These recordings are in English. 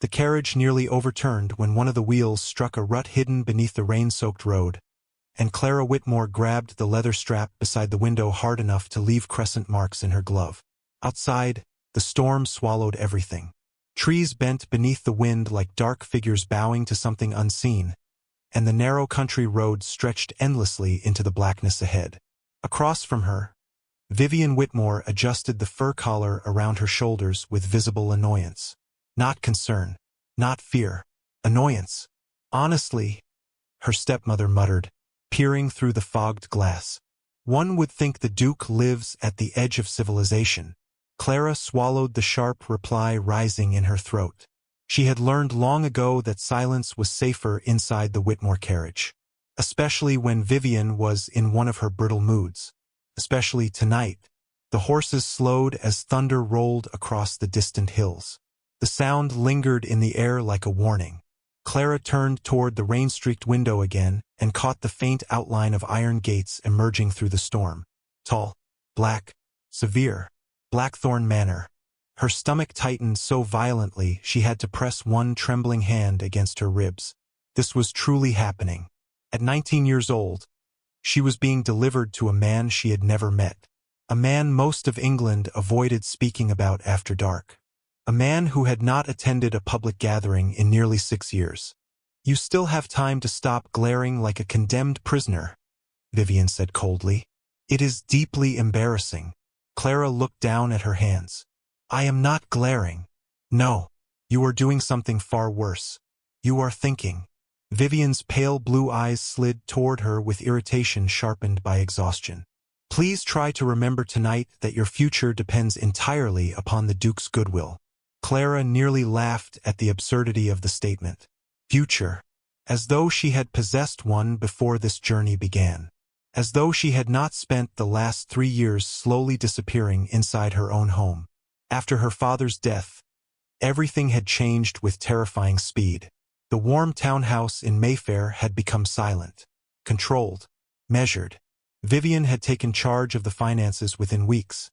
The carriage nearly overturned when one of the wheels struck a rut hidden beneath the rain-soaked road, and Clara Whitmore grabbed the leather strap beside the window hard enough to leave crescent marks in her glove. Outside, the storm swallowed everything. Trees bent beneath the wind like dark figures bowing to something unseen, and the narrow country road stretched endlessly into the blackness ahead. Across from her, Vivian Whitmore adjusted the fur collar around her shoulders with visible annoyance. Not concern, not fear, annoyance. Honestly, her stepmother muttered, peering through the fogged glass. One would think the Duke lives at the edge of civilization. Clara swallowed the sharp reply rising in her throat. She had learned long ago that silence was safer inside the Whitmore carriage. Especially when Vivian was in one of her brittle moods. Especially tonight. The horses slowed as thunder rolled across the distant hills. The sound lingered in the air like a warning. Clara turned toward the rain-streaked window again and caught the faint outline of iron gates emerging through the storm. Tall, black, severe. Blackthorne Manor. Her stomach tightened so violently she had to press one trembling hand against her ribs. This was truly happening. At 19 years old, she was being delivered to a man she had never met. A man most of England avoided speaking about after dark. A man who had not attended a public gathering in nearly 6 years. "You still have time to stop glaring like a condemned prisoner," Vivian said coldly. "It is deeply embarrassing." Clara looked down at her hands. "I am not glaring. No, you are doing something far worse. You are thinking." Vivian's pale blue eyes slid toward her with irritation sharpened by exhaustion. "Please try to remember tonight that your future depends entirely upon the Duke's goodwill." Clara nearly laughed at the absurdity of the statement. Future. As though she had possessed one before this journey began. As though she had not spent the last 3 years slowly disappearing inside her own home. After her father's death, everything had changed with terrifying speed. The warm townhouse in Mayfair had become silent, controlled, measured. Vivian had taken charge of the finances within weeks,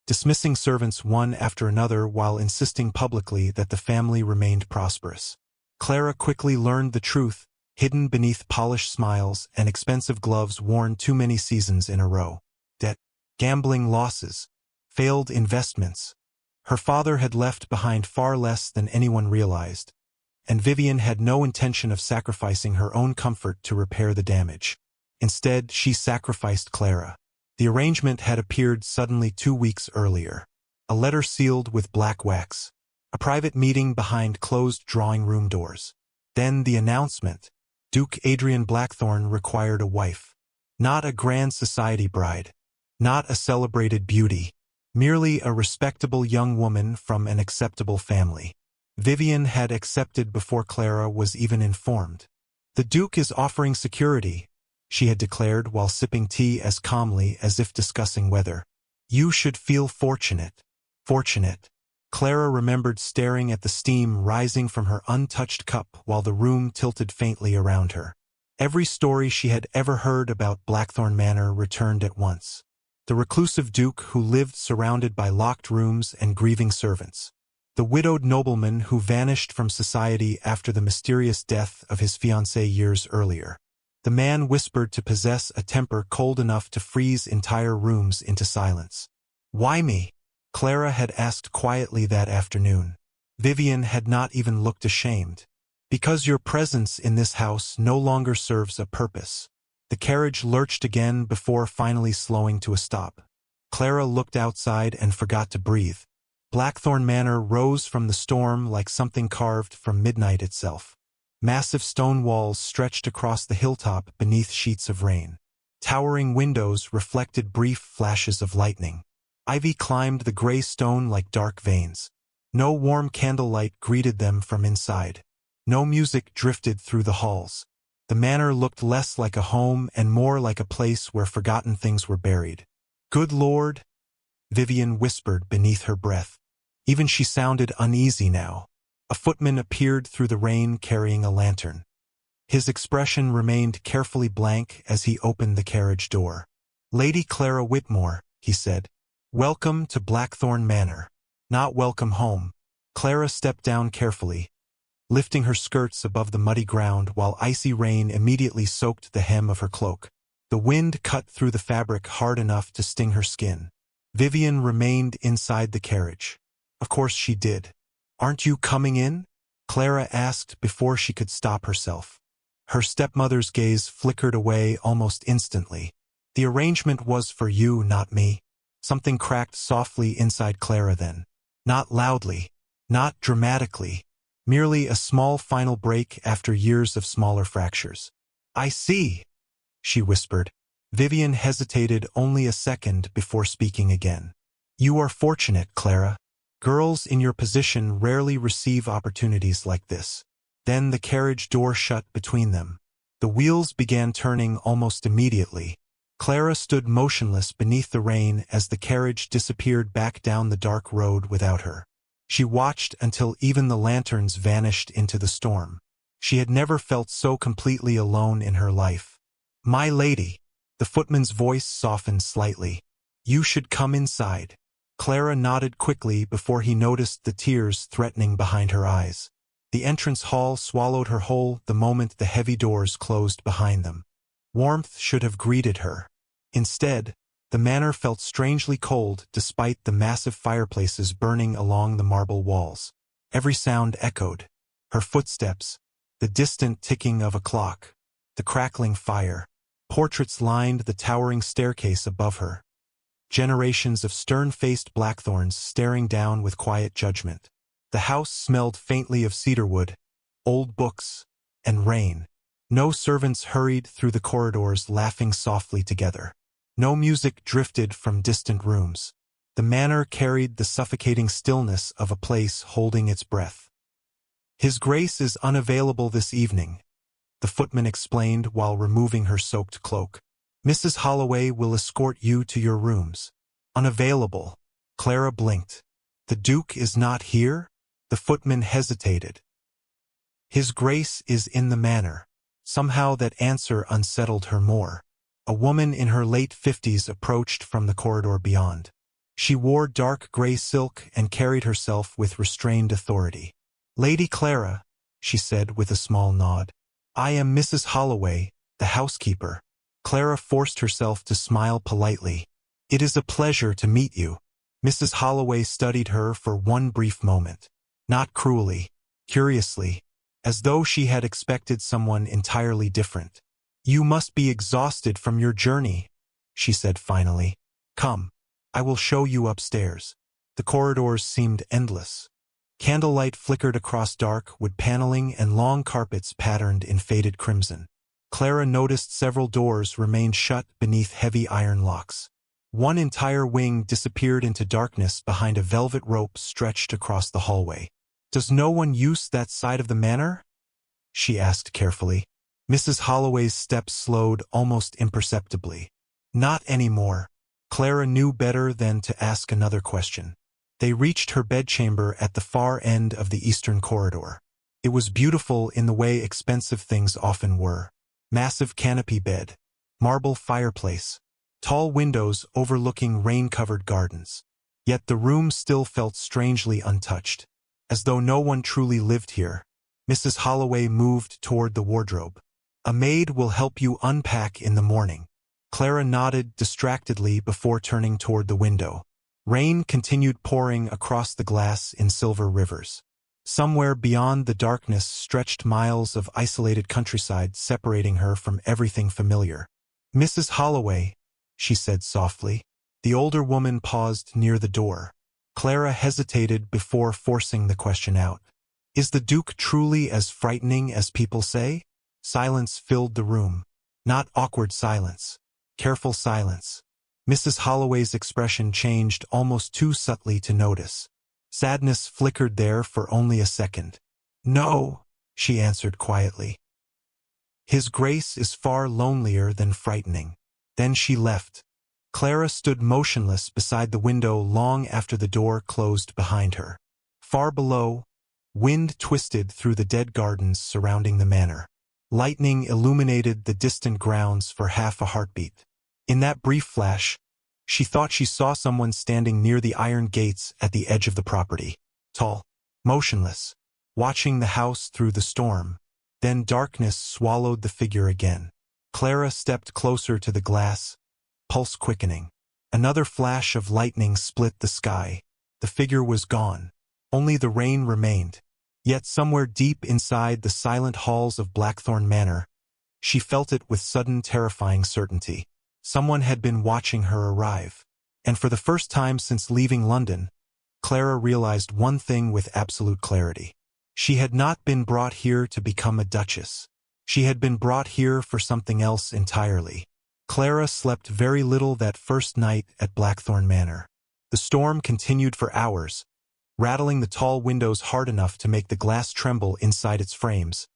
dismissing servants one after another while insisting publicly that the family remained prosperous. Clara quickly learned the truth, hidden beneath polished smiles and expensive gloves worn too many seasons in a row. Debt, gambling losses, failed investments. Her father had left behind far less than anyone realized, and Vivian had no intention of sacrificing her own comfort to repair the damage. Instead, she sacrificed Clara. The arrangement had appeared suddenly 2 weeks earlier. A letter sealed with black wax. A private meeting behind closed drawing-room doors. Then the announcement. Duke Adrian Blackthorne required a wife. Not a grand society bride. Not a celebrated beauty. Merely a respectable young woman from an acceptable family. Vivian had accepted before Clara was even informed. "The Duke is offering security," she had declared while sipping tea as calmly as if discussing weather. "You should feel fortunate." Fortunate. Clara remembered staring at the steam rising from her untouched cup while the room tilted faintly around her. Every story she had ever heard about Blackthorne Manor returned at once. The reclusive Duke who lived surrounded by locked rooms and grieving servants. The widowed nobleman who vanished from society after the mysterious death of his fiancée years earlier. The man whispered to possess a temper cold enough to freeze entire rooms into silence. "Why me?" Clara had asked quietly that afternoon. Vivian had not even looked ashamed. "Because your presence in this house no longer serves a purpose." The carriage lurched again before finally slowing to a stop. Clara looked outside and forgot to breathe. Blackthorne Manor rose from the storm like something carved from midnight itself. Massive stone walls stretched across the hilltop beneath sheets of rain. Towering windows reflected brief flashes of lightning. Ivy climbed the gray stone like dark veins. No warm candlelight greeted them from inside. No music drifted through the halls. The manor looked less like a home and more like a place where forgotten things were buried. "Good Lord," Vivian whispered beneath her breath. Even she sounded uneasy now. A footman appeared through the rain carrying a lantern. His expression remained carefully blank as he opened the carriage door. "Lady Clara Whitmore," he said. "Welcome to Blackthorne Manor. Not welcome home." Clara stepped down carefully, lifting her skirts above the muddy ground while icy rain immediately soaked the hem of her cloak. The wind cut through the fabric hard enough to sting her skin. Vivian remained inside the carriage. Of course she did. "Aren't you coming in?" Clara asked before she could stop herself. Her stepmother's gaze flickered away almost instantly. "The arrangement was for you, not me." Something cracked softly inside Clara then. Not loudly, not dramatically, merely a small final break after years of smaller fractures. "I see," she whispered. Vivian hesitated only a second before speaking again. "You are fortunate, Clara. Girls in your position rarely receive opportunities like this." Then the carriage door shut between them. The wheels began turning almost immediately. Clara stood motionless beneath the rain as the carriage disappeared back down the dark road without her. She watched until even the lanterns vanished into the storm. She had never felt so completely alone in her life. "My lady," the footman's voice softened slightly. "You should come inside." Clara nodded quickly before he noticed the tears threatening behind her eyes. The entrance hall swallowed her whole the moment the heavy doors closed behind them. Warmth should have greeted her. Instead, the manor felt strangely cold despite the massive fireplaces burning along the marble walls. Every sound echoed. Her footsteps, the distant ticking of a clock, the crackling fire. Portraits lined the towering staircase above her. Generations of stern-faced Blackthorns staring down with quiet judgment. The house smelled faintly of cedarwood, old books, and rain. No servants hurried through the corridors laughing softly together. No music drifted from distant rooms. The manor carried the suffocating stillness of a place holding its breath. "His Grace is unavailable this evening," the footman explained while removing her soaked cloak. "Mrs. Holloway will escort you to your rooms." "Unavailable." Clara blinked. "The Duke is not here?" The footman hesitated. "His Grace is in the manor." Somehow that answer unsettled her more. A woman in her late 50s approached from the corridor beyond. She wore dark gray silk and carried herself with restrained authority. "Lady Clara," she said with a small nod. "I am Mrs. Holloway, the housekeeper." Clara forced herself to smile politely. "It is a pleasure to meet you." Mrs. Holloway studied her for one brief moment. Not cruelly, curiously, as though she had expected someone entirely different. "You must be exhausted from your journey," she said finally. "Come, I will show you upstairs." The corridors seemed endless. Candlelight flickered across dark wood paneling and long carpets patterned in faded crimson. Clara noticed several doors remained shut beneath heavy iron locks. One entire wing disappeared into darkness behind a velvet rope stretched across the hallway. "Does no one use that side of the manor?" she asked carefully. Mrs. Holloway's steps slowed almost imperceptibly. "Not anymore." Clara knew better than to ask another question. They reached her bedchamber at the far end of the eastern corridor. It was beautiful in the way expensive things often were. Massive canopy bed, marble fireplace, tall windows overlooking rain-covered gardens. Yet the room still felt strangely untouched, as though no one truly lived here. Mrs. Holloway moved toward the wardrobe. "A maid will help you unpack in the morning." Clara nodded distractedly before turning toward the window. Rain continued pouring across the glass in silver rivers. Somewhere beyond the darkness stretched miles of isolated countryside separating her from everything familiar. "Mrs. Holloway," she said softly. The older woman paused near the door. Clara hesitated before forcing the question out. "Is the Duke truly as frightening as people say?" Silence filled the room. Not awkward silence. Careful silence. Mrs. Holloway's expression changed almost too subtly to notice. Sadness flickered there for only a second. "No," she answered quietly. "His Grace is far lonelier than frightening." Then she left. Clara stood motionless beside the window long after the door closed behind her. Far below, wind twisted through the dead gardens surrounding the manor. Lightning illuminated the distant grounds for half a heartbeat. In that brief flash, she thought she saw someone standing near the iron gates at the edge of the property. Tall, motionless, watching the house through the storm. Then darkness swallowed the figure again. Clara stepped closer to the glass, pulse quickening. Another flash of lightning split the sky. The figure was gone. Only the rain remained. Yet somewhere deep inside the silent halls of Blackthorne Manor, she felt it with sudden terrifying certainty. Someone had been watching her arrive. And for the first time since leaving London, Clara realized one thing with absolute clarity. She had not been brought here to become a duchess. She had been brought here for something else entirely. Clara slept very little that first night at Blackthorne Manor. The storm continued for hours, rattling the tall windows hard enough to make the glass tremble inside its frames,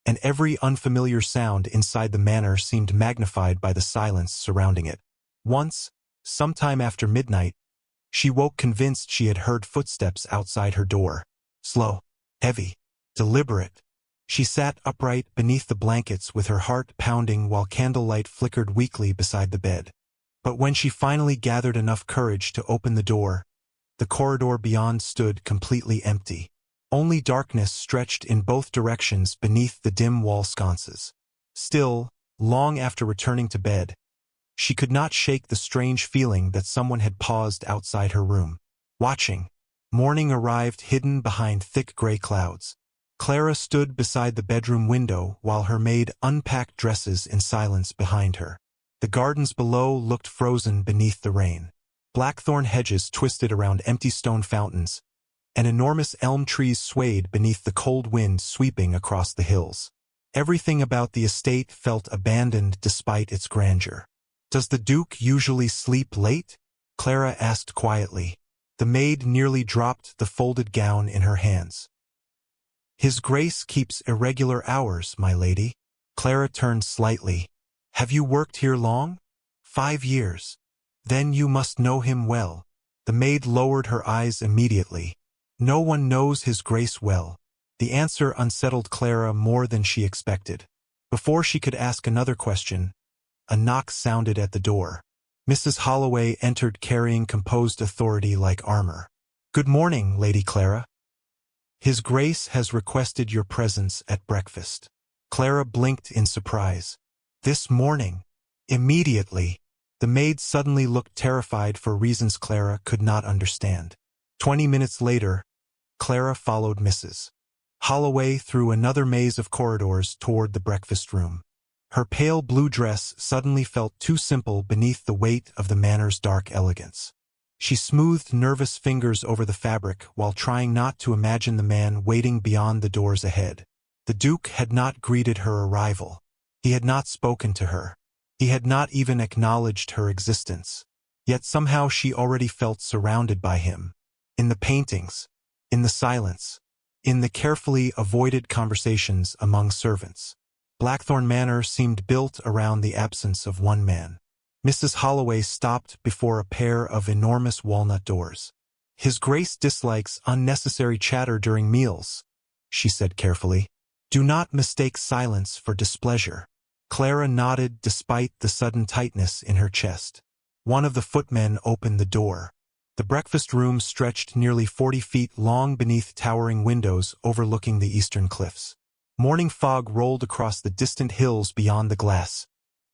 and every unfamiliar sound inside the manor seemed magnified by the silence surrounding it. Once, sometime after midnight, she woke convinced she had heard footsteps outside her door. Slow, heavy, deliberate. She sat upright beneath the blankets with her heart pounding while candlelight flickered weakly beside the bed. But when she finally gathered enough courage to open the door, the corridor beyond stood completely empty. Only darkness stretched in both directions beneath the dim wall sconces. Still, long after returning to bed, she could not shake the strange feeling that someone had paused outside her room, watching. Morning arrived hidden behind thick gray clouds. Clara stood beside the bedroom window while her maid unpacked dresses in silence behind her. The gardens below looked frozen beneath the rain. Blackthorn hedges twisted around empty stone fountains, and enormous elm trees swayed beneath the cold wind sweeping across the hills. Everything about the estate felt abandoned despite its grandeur. "Does the Duke usually sleep late?" Clara asked quietly. The maid nearly dropped the folded gown in her hands. "His Grace keeps irregular hours, my lady." Clara turned slightly. "Have you worked here long?" "5 years." "Then you must know him well." The maid lowered her eyes immediately. "No one knows His Grace well." The answer unsettled Clara more than she expected. Before she could ask another question, a knock sounded at the door. Mrs. Holloway entered carrying composed authority like armor. "Good morning, Lady Clara. His Grace has requested your presence at breakfast." Clara blinked in surprise. "This morning?" "Immediately." The maid suddenly looked terrified for reasons Clara could not understand. 20 minutes later, Clara followed Mrs. Holloway through another maze of corridors toward the breakfast room. Her pale blue dress suddenly felt too simple beneath the weight of the manor's dark elegance. She smoothed nervous fingers over the fabric while trying not to imagine the man waiting beyond the doors ahead. The Duke had not greeted her arrival. He had not spoken to her. He had not even acknowledged her existence. Yet somehow she already felt surrounded by him. In the paintings, in the silence, in the carefully avoided conversations among servants. Blackthorne Manor seemed built around the absence of one man. Mrs. Holloway stopped before a pair of enormous walnut doors. "His Grace dislikes unnecessary chatter during meals," she said carefully. "Do not mistake silence for displeasure." Clara nodded despite the sudden tightness in her chest. One of the footmen opened the door. The breakfast room stretched nearly 40 feet long beneath towering windows overlooking the eastern cliffs. Morning fog rolled across the distant hills beyond the glass,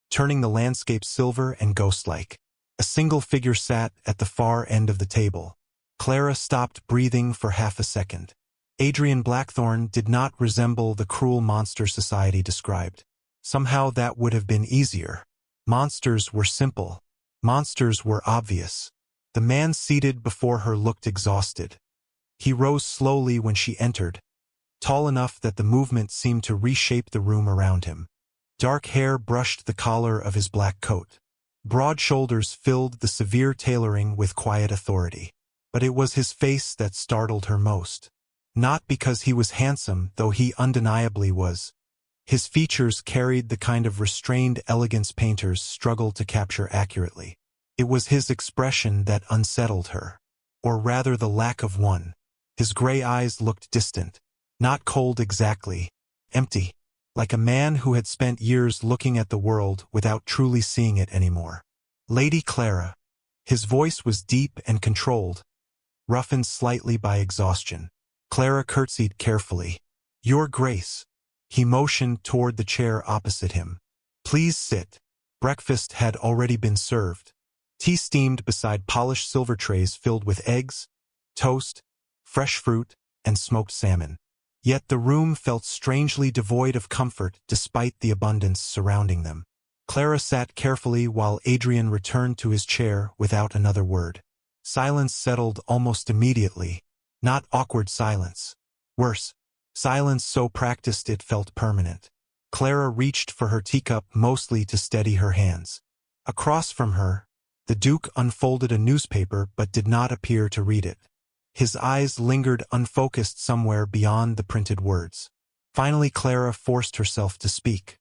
turning the landscape silver and ghost-like. A single figure sat at the far end of the table. Clara stopped breathing for half a second. Adrian Blackthorne did not resemble the cruel monster society described. Somehow that would have been easier. Monsters were simple. Monsters were obvious. The man seated before her looked exhausted. He rose slowly when she entered, tall enough that the movement seemed to reshape the room around him. Dark hair brushed the collar of his black coat. Broad shoulders filled the severe tailoring with quiet authority. But it was his face that startled her most. Not because he was handsome, though he undeniably was. His features carried the kind of restrained elegance painters struggle to capture accurately. It was his expression that unsettled her. Or rather the lack of one. His gray eyes looked distant. Not cold exactly. Empty. Like a man who had spent years looking at the world without truly seeing it anymore. "Lady Clara." His voice was deep and controlled, roughened slightly by exhaustion. Clara curtsied carefully. "Your Grace." He motioned toward the chair opposite him. "Please sit." Breakfast had already been served. Tea steamed beside polished silver trays filled with eggs, toast, fresh fruit, and smoked salmon. Yet the room felt strangely devoid of comfort despite the abundance surrounding them. Clara sat carefully while Adrian returned to his chair without another word. Silence settled almost immediately. Not awkward silence. Worse, silence so practiced it felt permanent. Clara reached for her teacup mostly to steady her hands. Across from her, the Duke unfolded a newspaper but did not appear to read it. His eyes lingered unfocused somewhere beyond the printed words. Finally Clara forced herself to speak.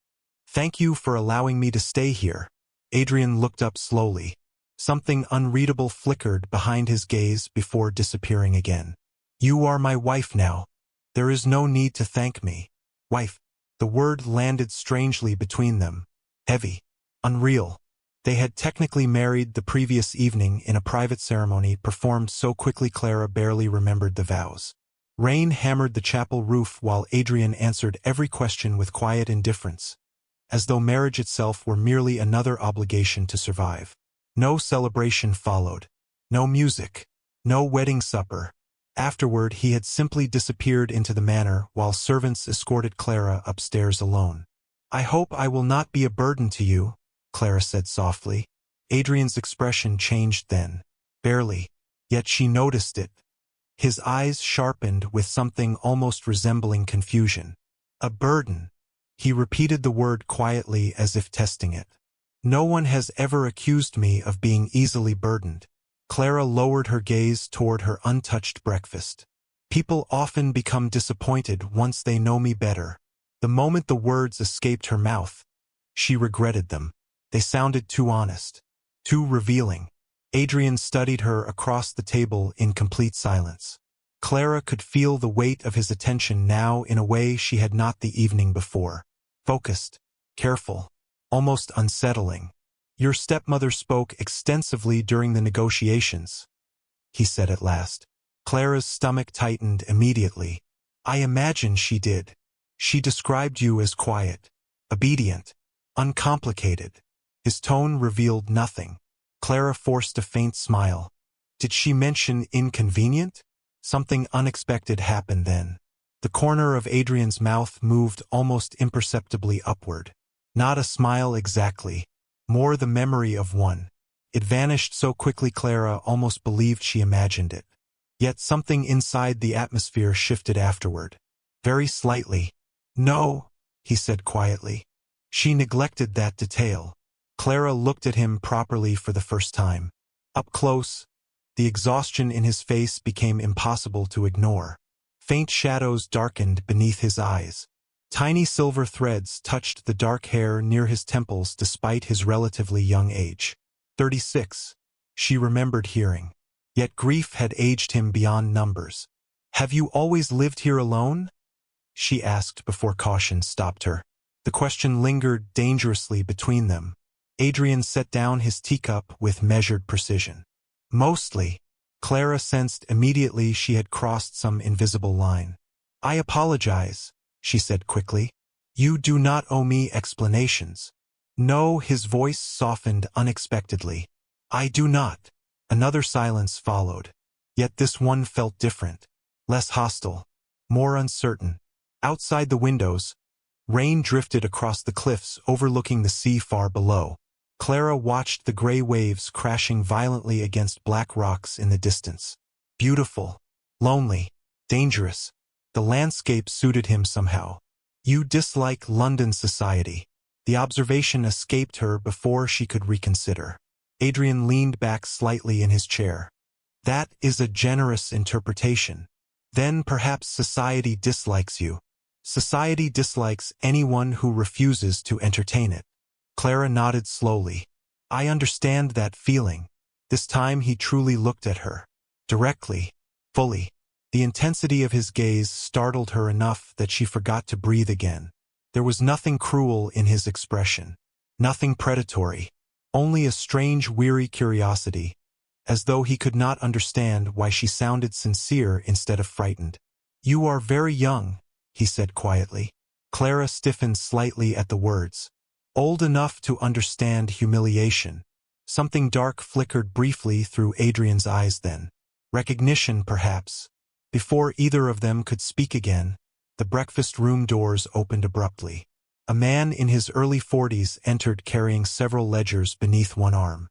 "Thank you for allowing me to stay here." Adrian looked up slowly. Something unreadable flickered behind his gaze before disappearing again. "You are my wife now. There is no need to thank me." Wife. The word landed strangely between them. Heavy. Unreal. They had technically married the previous evening in a private ceremony performed so quickly Clara barely remembered the vows. Rain hammered the chapel roof while Adrian answered every question with quiet indifference, as though marriage itself were merely another obligation to survive. No celebration followed. No music. No wedding supper. Afterward he had simply disappeared into the manor while servants escorted Clara upstairs alone. "I hope I will not be a burden to you," Clara said softly. Adrian's expression changed then. Barely. Yet she noticed it. His eyes sharpened with something almost resembling confusion. "A burden." He repeated the word quietly as if testing it. "No one has ever accused me of being easily burdened." Clara lowered her gaze toward her untouched breakfast. "People often become disappointed once they know me better." The moment the words escaped her mouth, she regretted them. They sounded too honest, too revealing. Adrian studied her across the table in complete silence. Clara could feel the weight of his attention now in a way she had not the evening before. Focused, careful, almost unsettling. "Your stepmother spoke extensively during the negotiations," he said at last. Clara's stomach tightened immediately. "I imagine she did. She described you as quiet, obedient, uncomplicated." His tone revealed nothing. Clara forced a faint smile. Did she mention inconvenient? Something unexpected happened then. The corner of Adrian's mouth moved almost imperceptibly upward. Not a smile exactly. More the memory of one. It vanished so quickly Clara almost believed she imagined it. Yet something inside the atmosphere shifted afterward. Very slightly. "No," he said quietly. She neglected that detail. Clara looked at him properly for the first time. Up close, the exhaustion in his face became impossible to ignore. Faint shadows darkened beneath his eyes. Tiny silver threads touched the dark hair near his temples despite his relatively young age. 36, she remembered hearing. Yet grief had aged him beyond numbers. "Have you always lived here alone?" she asked before caution stopped her. The question lingered dangerously between them. Adrian set down his teacup with measured precision. "Mostly." Clara sensed immediately she had crossed some invisible line. "I apologize," she said quickly. "You do not owe me explanations." "No," his voice softened unexpectedly. "I do not." Another silence followed. Yet this one felt different. Less hostile. More uncertain. Outside the windows, rain drifted across the cliffs overlooking the sea far below. Clara watched the gray waves crashing violently against black rocks in the distance. Beautiful. Lonely. Dangerous. The landscape suited him somehow. "You dislike London society." The observation escaped her before she could reconsider. Adrian leaned back slightly in his chair. "That is a generous interpretation. Then perhaps society dislikes you." "Society dislikes anyone who refuses to entertain it." Clara nodded slowly. "I understand that feeling." This time he truly looked at her. Directly. Fully. The intensity of his gaze startled her enough that she forgot to breathe again. There was nothing cruel in his expression. Nothing predatory. Only a strange weary curiosity, as though he could not understand why she sounded sincere instead of frightened. "You are very young," he said quietly. Clara stiffened slightly at the words. "Old enough to understand humiliation." Something dark flickered briefly through Adrian's eyes then. Recognition, perhaps. Before either of them could speak again, the breakfast room doors opened abruptly. A man in his early 40s entered carrying several ledgers beneath one arm.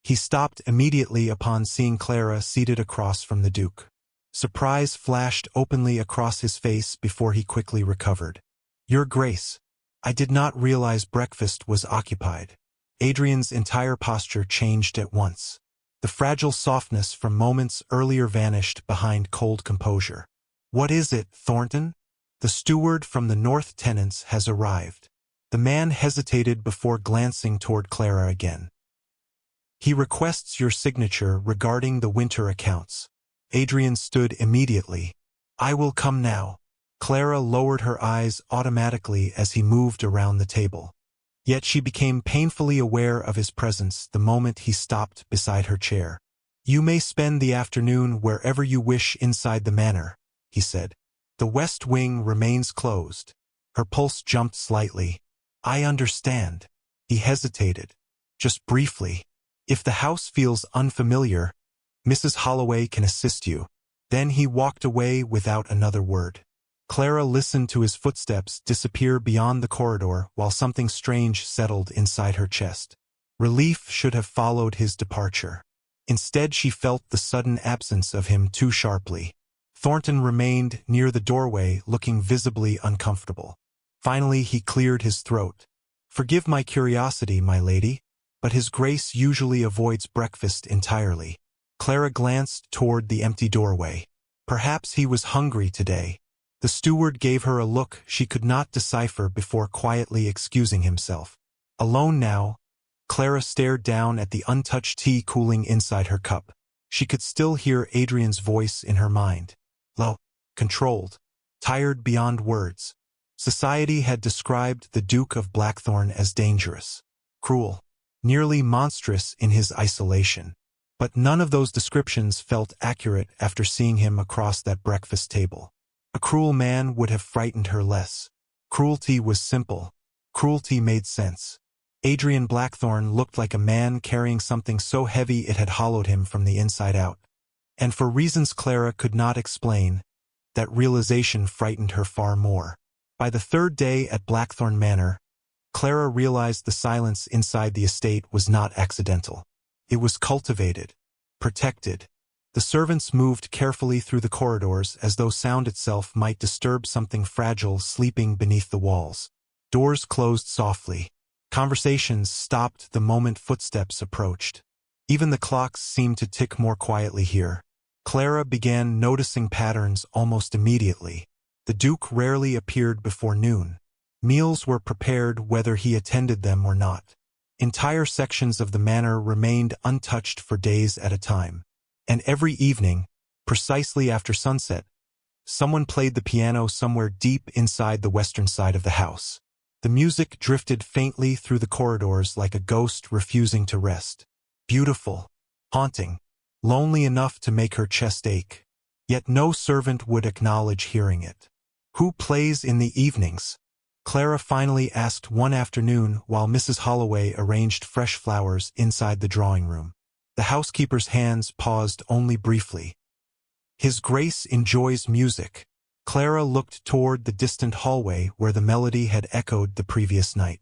He stopped immediately upon seeing Clara seated across from the Duke. Surprise flashed openly across his face before he quickly recovered. "Your Grace, I did not realize breakfast was occupied." Adrian's entire posture changed at once. The fragile softness from moments earlier vanished behind cold composure. "What is it, Thornton?" "The steward from the North Tenants has arrived." The man hesitated before glancing toward Clara again. "He requests your signature regarding the winter accounts." Adrian stood immediately. "I will come now." Clara lowered her eyes automatically as he moved around the table. Yet she became painfully aware of his presence the moment he stopped beside her chair. "You may spend the afternoon wherever you wish inside the manor," he said. "The west wing remains closed." Her pulse jumped slightly. "I understand." He hesitated. "Just briefly. If the house feels unfamiliar, Mrs. Holloway can assist you." Then he walked away without another word. Clara listened to his footsteps disappear beyond the corridor while something strange settled inside her chest. Relief should have followed his departure. Instead, she felt the sudden absence of him too sharply. Thornton remained near the doorway, looking visibly uncomfortable. Finally, he cleared his throat. "Forgive my curiosity, my lady, but His Grace usually avoids breakfast entirely." Clara glanced toward the empty doorway. Perhaps he was hungry today. The steward gave her a look she could not decipher before quietly excusing himself. Alone now, Clara stared down at the untouched tea cooling inside her cup. She could still hear Adrian's voice in her mind. Low, controlled, tired beyond words. Society had described the Duke of Blackthorne as dangerous, cruel, nearly monstrous in his isolation. But none of those descriptions felt accurate after seeing him across that breakfast table. A cruel man would have frightened her less. Cruelty was simple. Cruelty made sense. Adrian Blackthorne looked like a man carrying something so heavy it had hollowed him from the inside out. And for reasons Clara could not explain, that realization frightened her far more. By the third day at Blackthorne Manor, Clara realized the silence inside the estate was not accidental. It was cultivated, protected. The servants moved carefully through the corridors as though sound itself might disturb something fragile sleeping beneath the walls. Doors closed softly. Conversations stopped the moment footsteps approached. Even the clocks seemed to tick more quietly here. Clara began noticing patterns almost immediately. The Duke rarely appeared before noon. Meals were prepared whether he attended them or not. Entire sections of the manor remained untouched for days at a time. And every evening, precisely after sunset, someone played the piano somewhere deep inside the western side of the house. The music drifted faintly through the corridors like a ghost refusing to rest. Beautiful, haunting, lonely enough to make her chest ache. Yet no servant would acknowledge hearing it. "Who plays in the evenings?" Clara finally asked one afternoon while Mrs. Holloway arranged fresh flowers inside the drawing room. The housekeeper's hands paused only briefly. "His Grace enjoys music." Clara looked toward the distant hallway where the melody had echoed the previous night.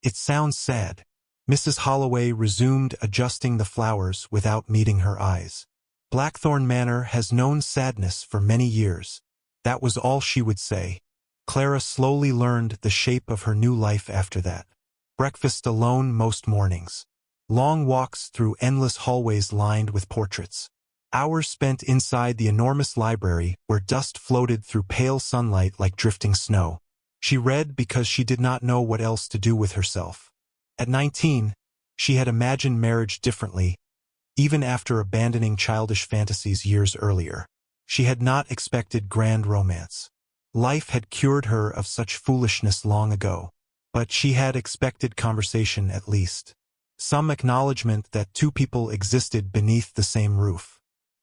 "It sounds sad." Mrs. Holloway resumed adjusting the flowers without meeting her eyes. "Blackthorne Manor has known sadness for many years." That was all she would say. Clara slowly learned the shape of her new life after that. Breakfast alone most mornings. Long walks through endless hallways lined with portraits. Hours spent inside the enormous library where dust floated through pale sunlight like drifting snow. She read because she did not know what else to do with herself. At 19, she had imagined marriage differently, even after abandoning childish fantasies years earlier. She had not expected grand romance. Life had cured her of such foolishness long ago. But she had expected conversation at least. Some acknowledgement that two people existed beneath the same roof.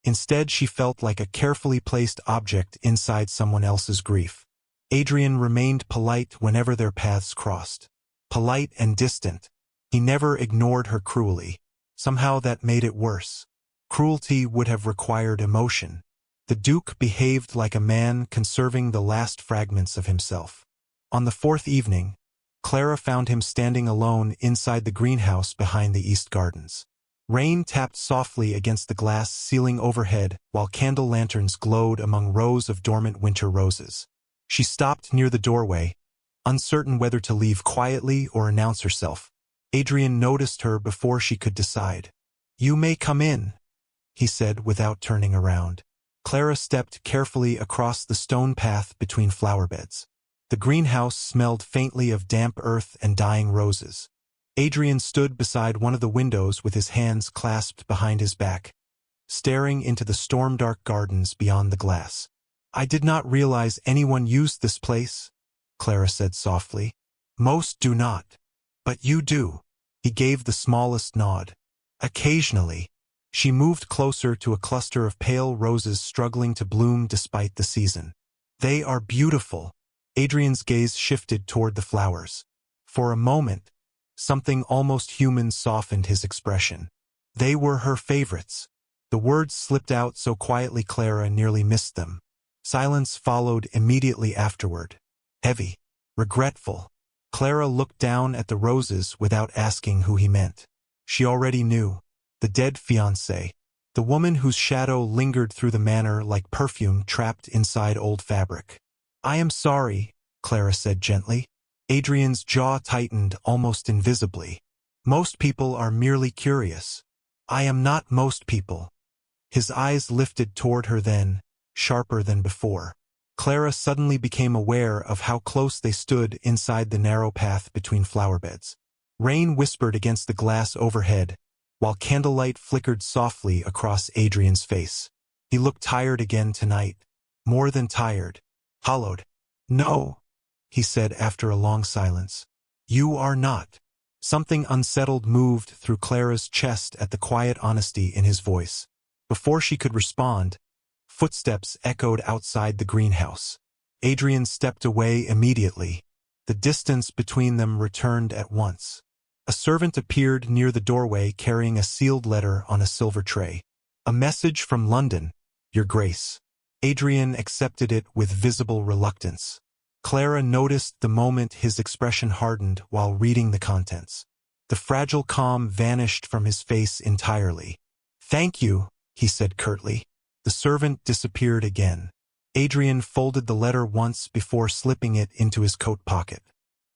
Instead, she felt like a carefully placed object inside someone else's grief. Adrian remained polite whenever their paths crossed. Polite and distant. He never ignored her cruelly. Somehow that made it worse. Cruelty would have required emotion. The Duke behaved like a man conserving the last fragments of himself. On the fourth evening, Clara found him standing alone inside the greenhouse behind the East Gardens. Rain tapped softly against the glass ceiling overhead while candle lanterns glowed among rows of dormant winter roses. She stopped near the doorway, uncertain whether to leave quietly or announce herself. Adrian noticed her before she could decide. "You may come in," he said without turning around. Clara stepped carefully across the stone path between flower beds. The greenhouse smelled faintly of damp earth and dying roses. Adrian stood beside one of the windows with his hands clasped behind his back, staring into the storm-dark gardens beyond the glass. "I did not realize anyone used this place," Clara said softly. "Most do not. But you do." He gave the smallest nod. "Occasionally." She moved closer to a cluster of pale roses struggling to bloom despite the season. "They are beautiful." Adrian's gaze shifted toward the flowers. For a moment, something almost human softened his expression. They were her favorites. The words slipped out so quietly Clara nearly missed them. Silence followed immediately afterward. Heavy, regretful. Clara looked down at the roses without asking who he meant. She already knew. The dead fiancé. The woman whose shadow lingered through the manor like perfume trapped inside old fabric. "I am sorry," Clara said gently. Adrian's jaw tightened almost invisibly. "Most people are merely curious." "I am not most people." His eyes lifted toward her then, sharper than before. Clara suddenly became aware of how close they stood inside the narrow path between flower beds. Rain whispered against the glass overhead, while candlelight flickered softly across Adrian's face. He looked tired again tonight. More than tired. Hollowed. "No," he said after a long silence. "You are not." Something unsettled moved through Clara's chest at the quiet honesty in his voice. Before she could respond, footsteps echoed outside the greenhouse. Adrian stepped away immediately. The distance between them returned at once. A servant appeared near the doorway carrying a sealed letter on a silver tray. "A message from London, Your Grace." Adrian accepted it with visible reluctance. Clara noticed the moment his expression hardened while reading the contents. The fragile calm vanished from his face entirely. "Thank you," he said curtly. The servant disappeared again. Adrian folded the letter once before slipping it into his coat pocket.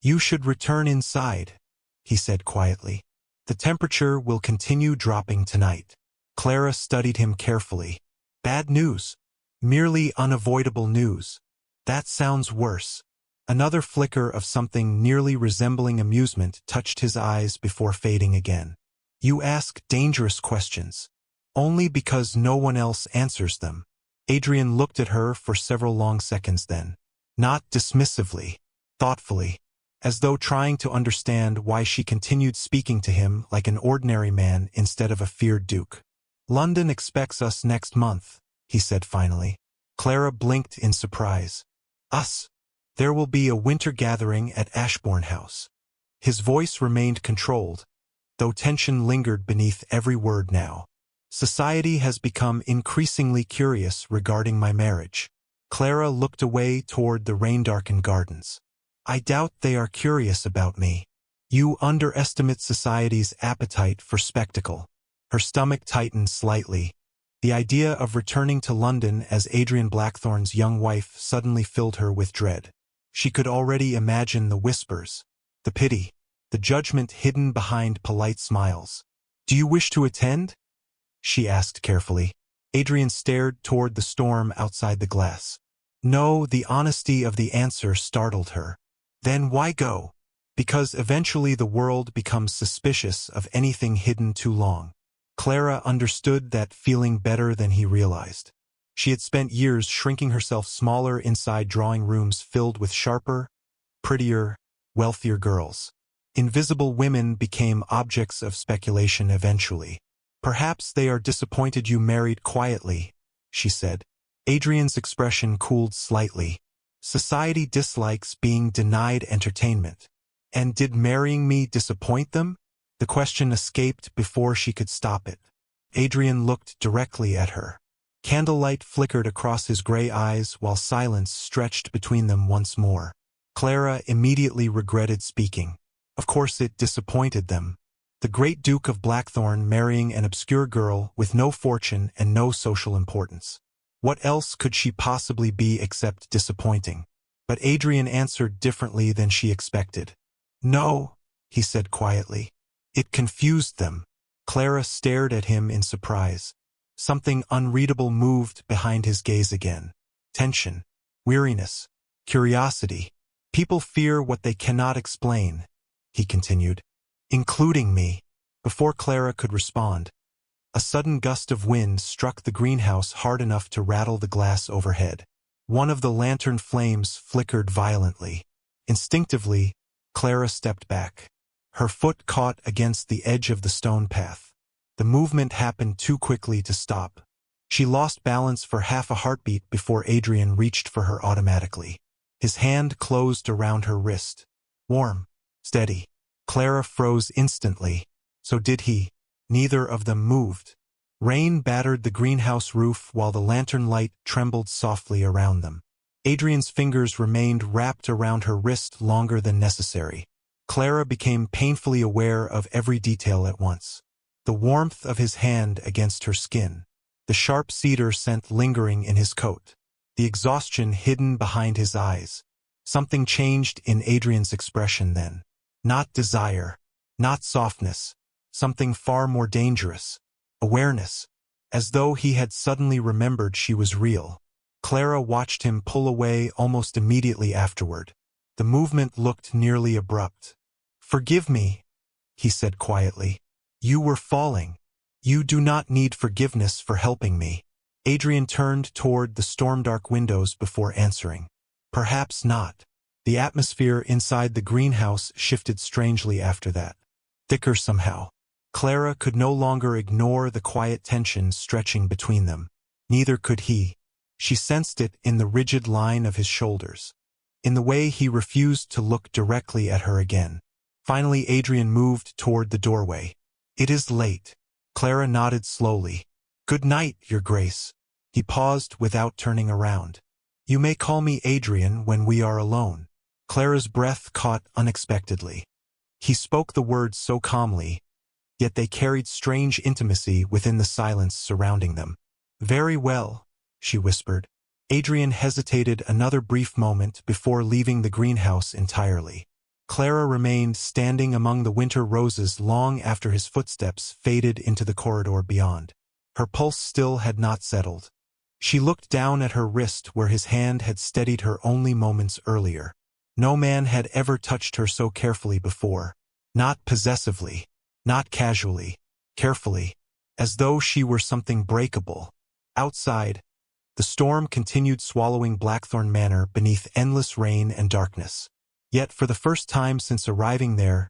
"You should return inside," he said quietly. "The temperature will continue dropping tonight." Clara studied him carefully. "Bad news." "Merely unavoidable news." "That sounds worse." Another flicker of something nearly resembling amusement touched his eyes before fading again. "You ask dangerous questions. Only because no one else answers them." Adrian looked at her for several long seconds then. Not dismissively, thoughtfully, as though trying to understand why she continued speaking to him like an ordinary man instead of a feared duke. "London expects us next month," he said finally. Clara blinked in surprise. "Us? There will be a winter gathering at Ashbourne House." His voice remained controlled, though tension lingered beneath every word now. "Society has become increasingly curious regarding my marriage." Clara looked away toward the rain-darkened gardens. "I doubt they are curious about me." "You underestimate society's appetite for spectacle." Her stomach tightened slightly. The idea of returning to London as Adrian Blackthorne's young wife suddenly filled her with dread. She could already imagine the whispers, the pity, the judgment hidden behind polite smiles. "Do you wish to attend?" she asked carefully. Adrian stared toward the storm outside the glass. No, the honesty of the answer startled her. "Then why go?" "Because eventually the world becomes suspicious of anything hidden too long." Clara understood that feeling better than he realized. She had spent years shrinking herself smaller inside drawing rooms filled with sharper, prettier, wealthier girls. Invisible women became objects of speculation eventually. "Perhaps they are disappointed you married quietly," she said. Adrian's expression cooled slightly. "Society dislikes being denied entertainment. And did marrying me disappoint them?" The question escaped before she could stop it. Adrian looked directly at her. Candlelight flickered across his gray eyes while silence stretched between them once more. Clara immediately regretted speaking. Of course it disappointed them. The great Duke of Blackthorne marrying an obscure girl with no fortune and no social importance. What else could she possibly be except disappointing? But Adrian answered differently than she expected. "No," he said quietly. "It confused them." Clara stared at him in surprise. Something unreadable moved behind his gaze again. Tension, weariness, curiosity. "People fear what they cannot explain," he continued. "Including me." Before Clara could respond, a sudden gust of wind struck the greenhouse hard enough to rattle the glass overhead. One of the lantern flames flickered violently. Instinctively, Clara stepped back. Her foot caught against the edge of the stone path. The movement happened too quickly to stop. She lost balance for half a heartbeat before Adrian reached for her automatically. His hand closed around her wrist. Warm, steady. Clara froze instantly. So did he. Neither of them moved. Rain battered the greenhouse roof while the lantern light trembled softly around them. Adrian's fingers remained wrapped around her wrist longer than necessary. Clara became painfully aware of every detail at once. The warmth of his hand against her skin. The sharp cedar scent lingering in his coat. The exhaustion hidden behind his eyes. Something changed in Adrian's expression then. Not desire. Not softness. Something far more dangerous. Awareness. As though he had suddenly remembered she was real. Clara watched him pull away almost immediately afterward. The movement looked nearly abrupt. "Forgive me," he said quietly. "You were falling. You do not need forgiveness for helping me." Adrian turned toward the storm-dark windows before answering. "Perhaps not." The atmosphere inside the greenhouse shifted strangely after that. Thicker somehow. Clara could no longer ignore the quiet tension stretching between them. Neither could he. She sensed it in the rigid line of his shoulders. In the way he refused to look directly at her again. Finally Adrian moved toward the doorway. "It is late." Clara nodded slowly. "Good night, Your Grace." He paused without turning around. "You may call me Adrian when we are alone." Clara's breath caught unexpectedly. He spoke the words so calmly, yet they carried strange intimacy within the silence surrounding them. "Very well," she whispered. Adrian hesitated another brief moment before leaving the greenhouse entirely. Clara remained standing among the winter roses long after his footsteps faded into the corridor beyond. Her pulse still had not settled. She looked down at her wrist where his hand had steadied her only moments earlier. No man had ever touched her so carefully before. Not possessively, not casually, carefully, as though she were something breakable. Outside, the storm continued swallowing Blackthorne Manor beneath endless rain and darkness. Yet for the first time since arriving there,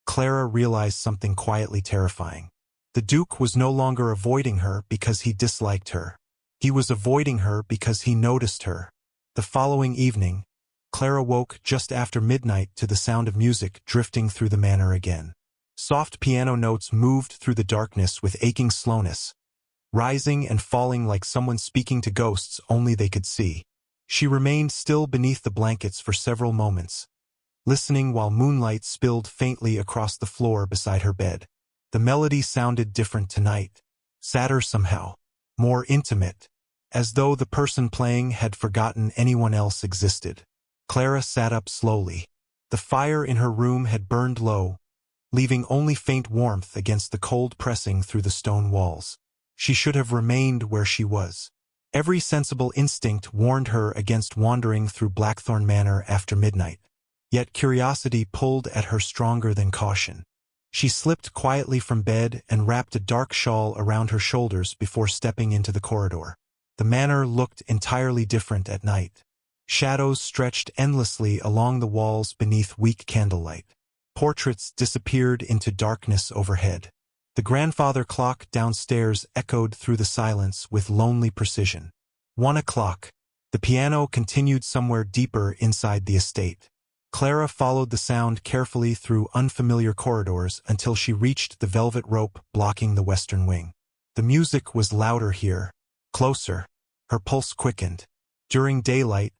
Clara realized something quietly terrifying. The Duke was no longer avoiding her because he disliked her. He was avoiding her because he noticed her. The following evening, Clara woke just after midnight to the sound of music drifting through the manor again. Soft piano notes moved through the darkness with aching slowness, rising and falling like someone speaking to ghosts only they could see. She remained still beneath the blankets for several moments, listening while moonlight spilled faintly across the floor beside her bed. The melody sounded different tonight, sadder somehow, more intimate, as though the person playing had forgotten anyone else existed. Clara sat up slowly. The fire in her room had burned low, leaving only faint warmth against the cold pressing through the stone walls. She should have remained where she was. Every sensible instinct warned her against wandering through Blackthorne Manor after midnight. Yet curiosity pulled at her stronger than caution. She slipped quietly from bed and wrapped a dark shawl around her shoulders before stepping into the corridor. The manor looked entirely different at night. Shadows stretched endlessly along the walls beneath weak candlelight. Portraits disappeared into darkness overhead. The grandfather clock downstairs echoed through the silence with lonely precision. 1 o'clock. The piano continued somewhere deeper inside the estate. Clara followed the sound carefully through unfamiliar corridors until she reached the velvet rope blocking the western wing. The music was louder here, closer. Her pulse quickened. During daylight,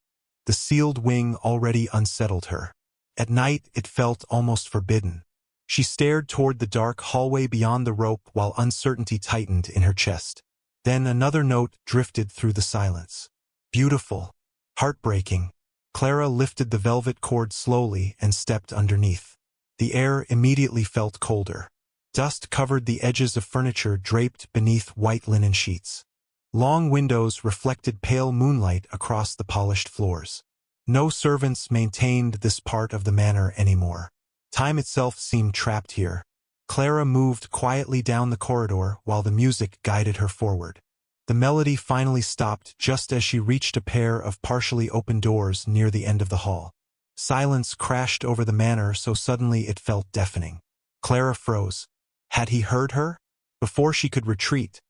the sealed wing already unsettled her. At night, it felt almost forbidden. She stared toward the dark hallway beyond the rope while uncertainty tightened in her chest. Then another note drifted through the silence. Beautiful. Heartbreaking. Clara lifted the velvet cord slowly and stepped underneath. The air immediately felt colder. Dust covered the edges of furniture draped beneath white linen sheets. Long windows reflected pale moonlight across the polished floors. No servants maintained this part of the manor anymore. Time itself seemed trapped here. Clara moved quietly down the corridor while the music guided her forward. The melody finally stopped just as she reached a pair of partially open doors near the end of the hall. Silence crashed over the manor so suddenly it felt deafening. Clara froze. Had he heard her? Before she could retreat,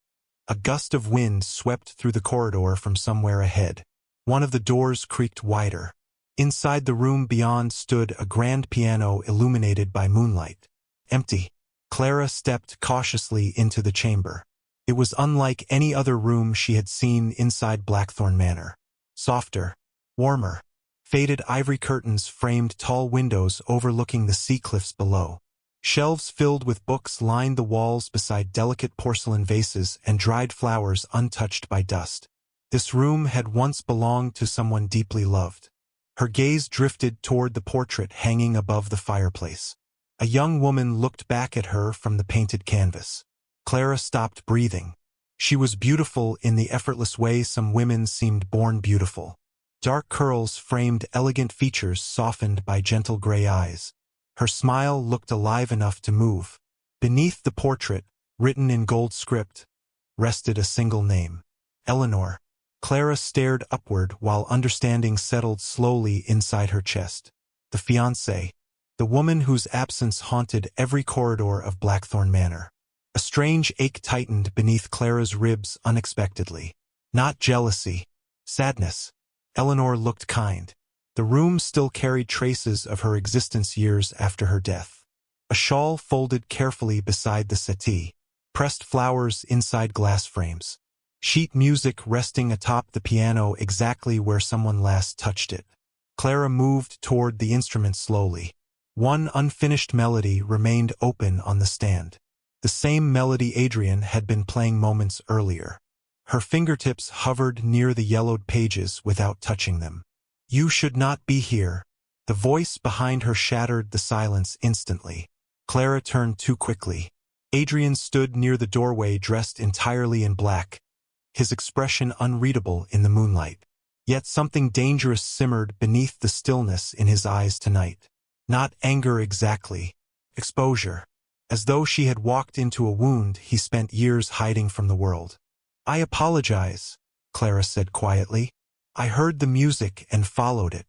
a gust of wind swept through the corridor from somewhere ahead. One of the doors creaked wider. Inside the room beyond stood a grand piano illuminated by moonlight. Empty. Clara stepped cautiously into the chamber. It was unlike any other room she had seen inside Blackthorne Manor. Softer, warmer. Faded ivory curtains framed tall windows overlooking the sea cliffs below. Shelves filled with books lined the walls beside delicate porcelain vases and dried flowers untouched by dust. This room had once belonged to someone deeply loved. Her gaze drifted toward the portrait hanging above the fireplace. A young woman looked back at her from the painted canvas. Clara stopped breathing. She was beautiful in the effortless way some women seemed born beautiful. Dark curls framed elegant features softened by gentle gray eyes. Her smile looked alive enough to move. Beneath the portrait, written in gold script, rested a single name. Eleanor. Clara stared upward while understanding settled slowly inside her chest. The fiancé. The woman whose absence haunted every corridor of Blackthorne Manor. A strange ache tightened beneath Clara's ribs unexpectedly. Not jealousy. Sadness. Eleanor looked kind. The room still carried traces of her existence years after her death. A shawl folded carefully beside the settee. Pressed flowers inside glass frames. Sheet music resting atop the piano exactly where someone last touched it. Clara moved toward the instrument slowly. One unfinished melody remained open on the stand. The same melody Adrian had been playing moments earlier. Her fingertips hovered near the yellowed pages without touching them. You should not be here. The voice behind her shattered the silence instantly. Clara turned too quickly. Adrian stood near the doorway dressed entirely in black, his expression unreadable in the moonlight. Yet something dangerous simmered beneath the stillness in his eyes tonight. Not anger exactly. Exposure. As though she had walked into a wound he spent years hiding from the world. I apologize, Clara said quietly. I heard the music and followed it.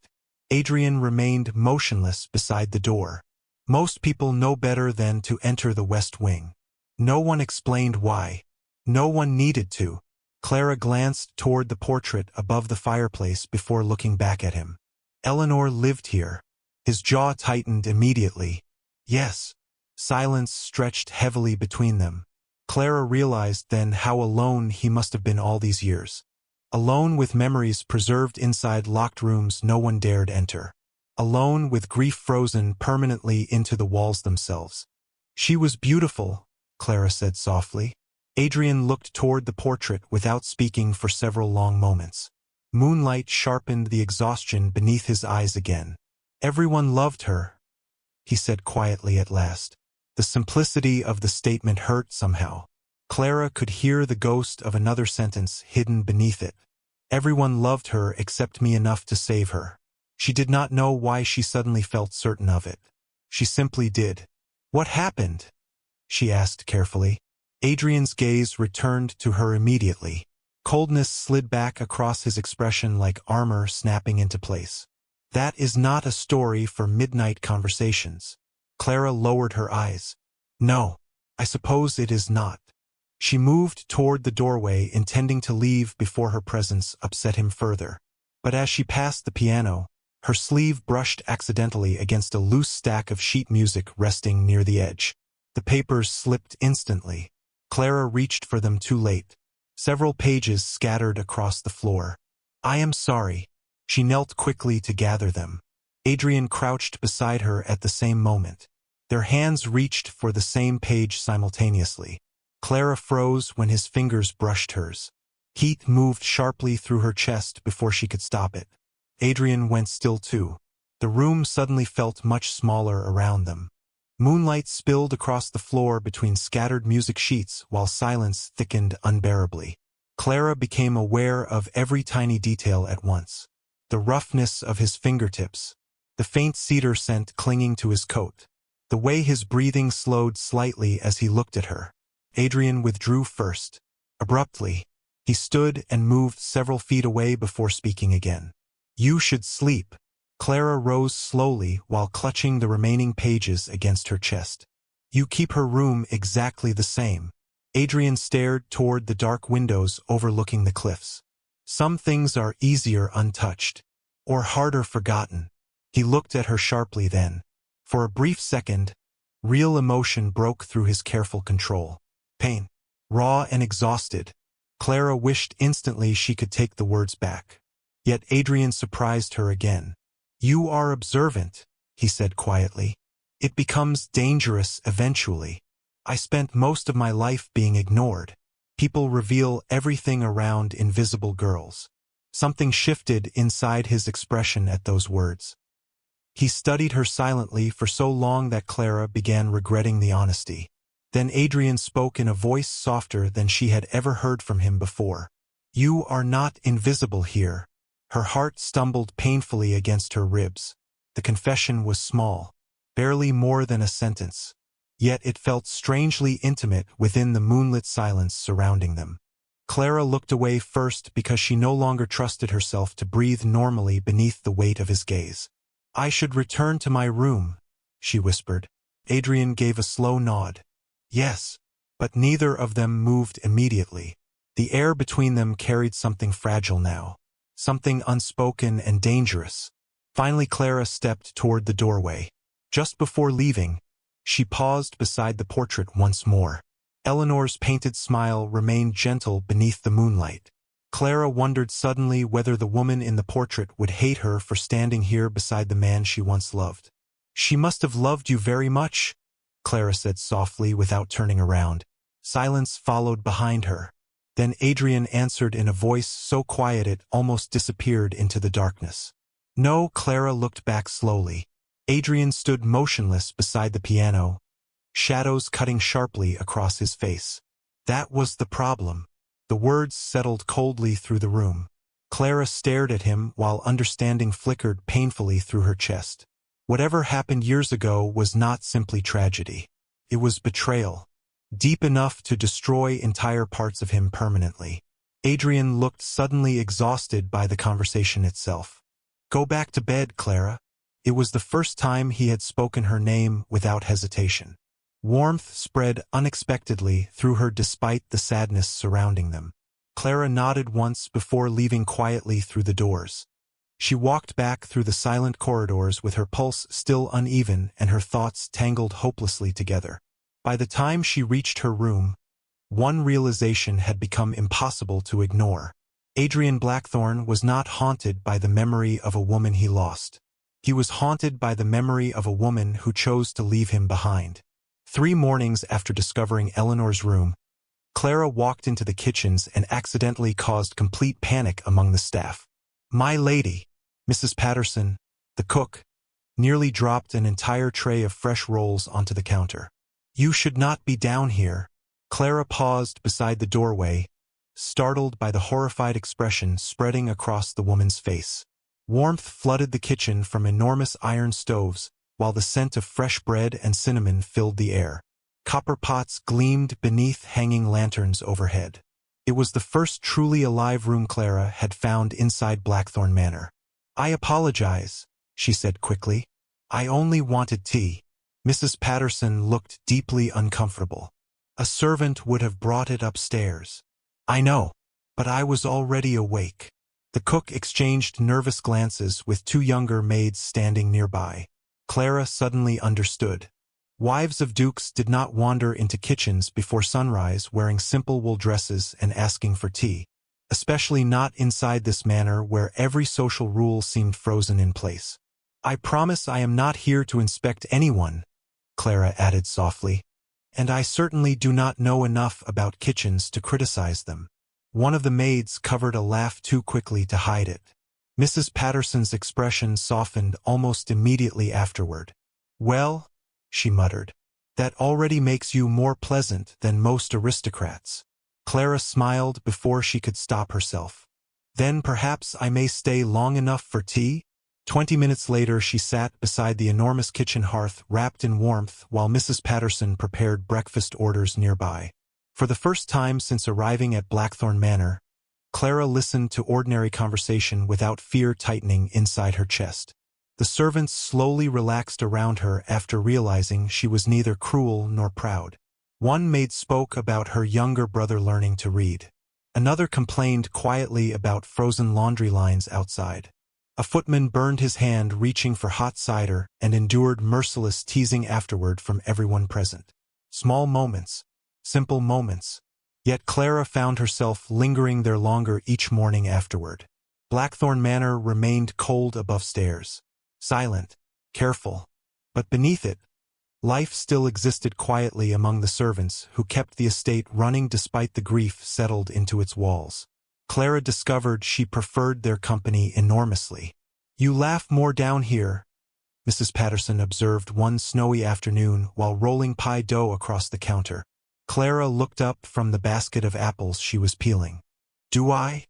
Adrian remained motionless beside the door. Most people know better than to enter the West Wing. No one explained why. No one needed to. Clara glanced toward the portrait above the fireplace before looking back at him. Eleanor lived here. His jaw tightened immediately. Yes. Silence stretched heavily between them. Clara realized then how alone he must have been all these years. Alone with memories preserved inside locked rooms no one dared enter. Alone with grief frozen permanently into the walls themselves. She was beautiful, Clara said softly. Adrian looked toward the portrait without speaking for several long moments. Moonlight sharpened the exhaustion beneath his eyes again. Everyone loved her, he said quietly at last. The simplicity of the statement hurt somehow. Clara could hear the ghost of another sentence hidden beneath it. Everyone loved her except me enough to save her. She did not know why she suddenly felt certain of it. She simply did. What happened? She asked carefully. Adrian's gaze returned to her immediately. Coldness slid back across his expression like armor snapping into place. That is not a story for midnight conversations. Clara lowered her eyes. No. I suppose it is not. She moved toward the doorway, intending to leave before her presence upset him further. But as she passed the piano, her sleeve brushed accidentally against a loose stack of sheet music resting near the edge. The papers slipped instantly. Clara reached for them too late. Several pages scattered across the floor. I am sorry. She knelt quickly to gather them. Adrian crouched beside her at the same moment. Their hands reached for the same page simultaneously. Clara froze when his fingers brushed hers. Heat moved sharply through her chest before she could stop it. Adrian went still too. The room suddenly felt much smaller around them. Moonlight spilled across the floor between scattered music sheets while silence thickened unbearably. Clara became aware of every tiny detail at once. The roughness of his fingertips, the faint cedar scent clinging to his coat, the way his breathing slowed slightly as he looked at her. Adrian withdrew first. Abruptly, he stood and moved several feet away before speaking again. You should sleep. Clara rose slowly while clutching the remaining pages against her chest. You keep her room exactly the same. Adrian stared toward the dark windows overlooking the cliffs. Some things are easier untouched, or harder forgotten. He looked at her sharply then. For a brief second, real emotion broke through his careful control. Pain. Raw and exhausted. Clara wished instantly she could take the words back. Yet Adrian surprised her again. You are observant, he said quietly. It becomes dangerous eventually. I spent most of my life being ignored. People reveal everything around invisible girls. Something shifted inside his expression at those words. He studied her silently for so long that Clara began regretting the honesty. Then Adrian spoke in a voice softer than she had ever heard from him before. You are not invisible here. Her heart stumbled painfully against her ribs. The confession was small, barely more than a sentence. Yet it felt strangely intimate within the moonlit silence surrounding them. Clara looked away first because she no longer trusted herself to breathe normally beneath the weight of his gaze. I should return to my room, she whispered. Adrian gave a slow nod. Yes, but neither of them moved immediately. The air between them carried something fragile now. Something unspoken and dangerous. Finally Clara stepped toward the doorway. Just before leaving, she paused beside the portrait once more. Eleanor's painted smile remained gentle beneath the moonlight. Clara wondered suddenly whether the woman in the portrait would hate her for standing here beside the man she once loved. She must have loved you very much, Clara said softly without turning around. Silence followed behind her. Then Adrian answered in a voice so quiet it almost disappeared into the darkness. No, Clara looked back slowly. Adrian stood motionless beside the piano, shadows cutting sharply across his face. That was the problem. The words settled coldly through the room. Clara stared at him while understanding flickered painfully through her chest. Whatever happened years ago was not simply tragedy. It was betrayal. Deep enough to destroy entire parts of him permanently. Adrian looked suddenly exhausted by the conversation itself. Go back to bed, Clara. It was the first time he had spoken her name without hesitation. Warmth spread unexpectedly through her despite the sadness surrounding them. Clara nodded once before leaving quietly through the doors. She walked back through the silent corridors with her pulse still uneven and her thoughts tangled hopelessly together. By the time she reached her room, one realization had become impossible to ignore. Adrian Blackthorne was not haunted by the memory of a woman he lost. He was haunted by the memory of a woman who chose to leave him behind. 3 mornings after discovering Eleanor's room, Clara walked into the kitchens and accidentally caused complete panic among the staff. My lady, Mrs. Patterson, the cook, nearly dropped an entire tray of fresh rolls onto the counter. You should not be down here. Clara paused beside the doorway, startled by the horrified expression spreading across the woman's face. Warmth flooded the kitchen from enormous iron stoves, while the scent of fresh bread and cinnamon filled the air. Copper pots gleamed beneath hanging lanterns overhead. It was the first truly alive room Clara had found inside Blackthorne Manor. I apologize, she said quickly. I only wanted tea. Mrs. Patterson looked deeply uncomfortable. A servant would have brought it upstairs. I know, but I was already awake. The cook exchanged nervous glances with two younger maids standing nearby. Clara suddenly understood. Wives of dukes did not wander into kitchens before sunrise wearing simple wool dresses and asking for tea, especially not inside this manor where every social rule seemed frozen in place. I promise I am not here to inspect anyone, Clara added softly, and I certainly do not know enough about kitchens to criticize them. One of the maids covered a laugh too quickly to hide it. Mrs. Patterson's expression softened almost immediately afterward. Well, she muttered, that already makes you more pleasant than most aristocrats. Clara smiled before she could stop herself. Then perhaps I may stay long enough for tea? 20 minutes later she sat beside the enormous kitchen hearth wrapped in warmth while Mrs. Patterson prepared breakfast orders nearby. For the first time since arriving at Blackthorne Manor, Clara listened to ordinary conversation without fear tightening inside her chest. The servants slowly relaxed around her after realizing she was neither cruel nor proud. One maid spoke about her younger brother learning to read. Another complained quietly about frozen laundry lines outside. A footman burned his hand reaching for hot cider and endured merciless teasing afterward from everyone present. Small moments, simple moments. Yet Clara found herself lingering there longer each morning afterward. Blackthorne Manor remained cold above stairs. Silent, careful, but beneath it, life still existed quietly among the servants who kept the estate running despite the grief settled into its walls. Clara discovered she preferred their company enormously. You laugh more down here, Mrs. Patterson observed one snowy afternoon while rolling pie dough across the counter. Clara looked up from the basket of apples she was peeling. Do I?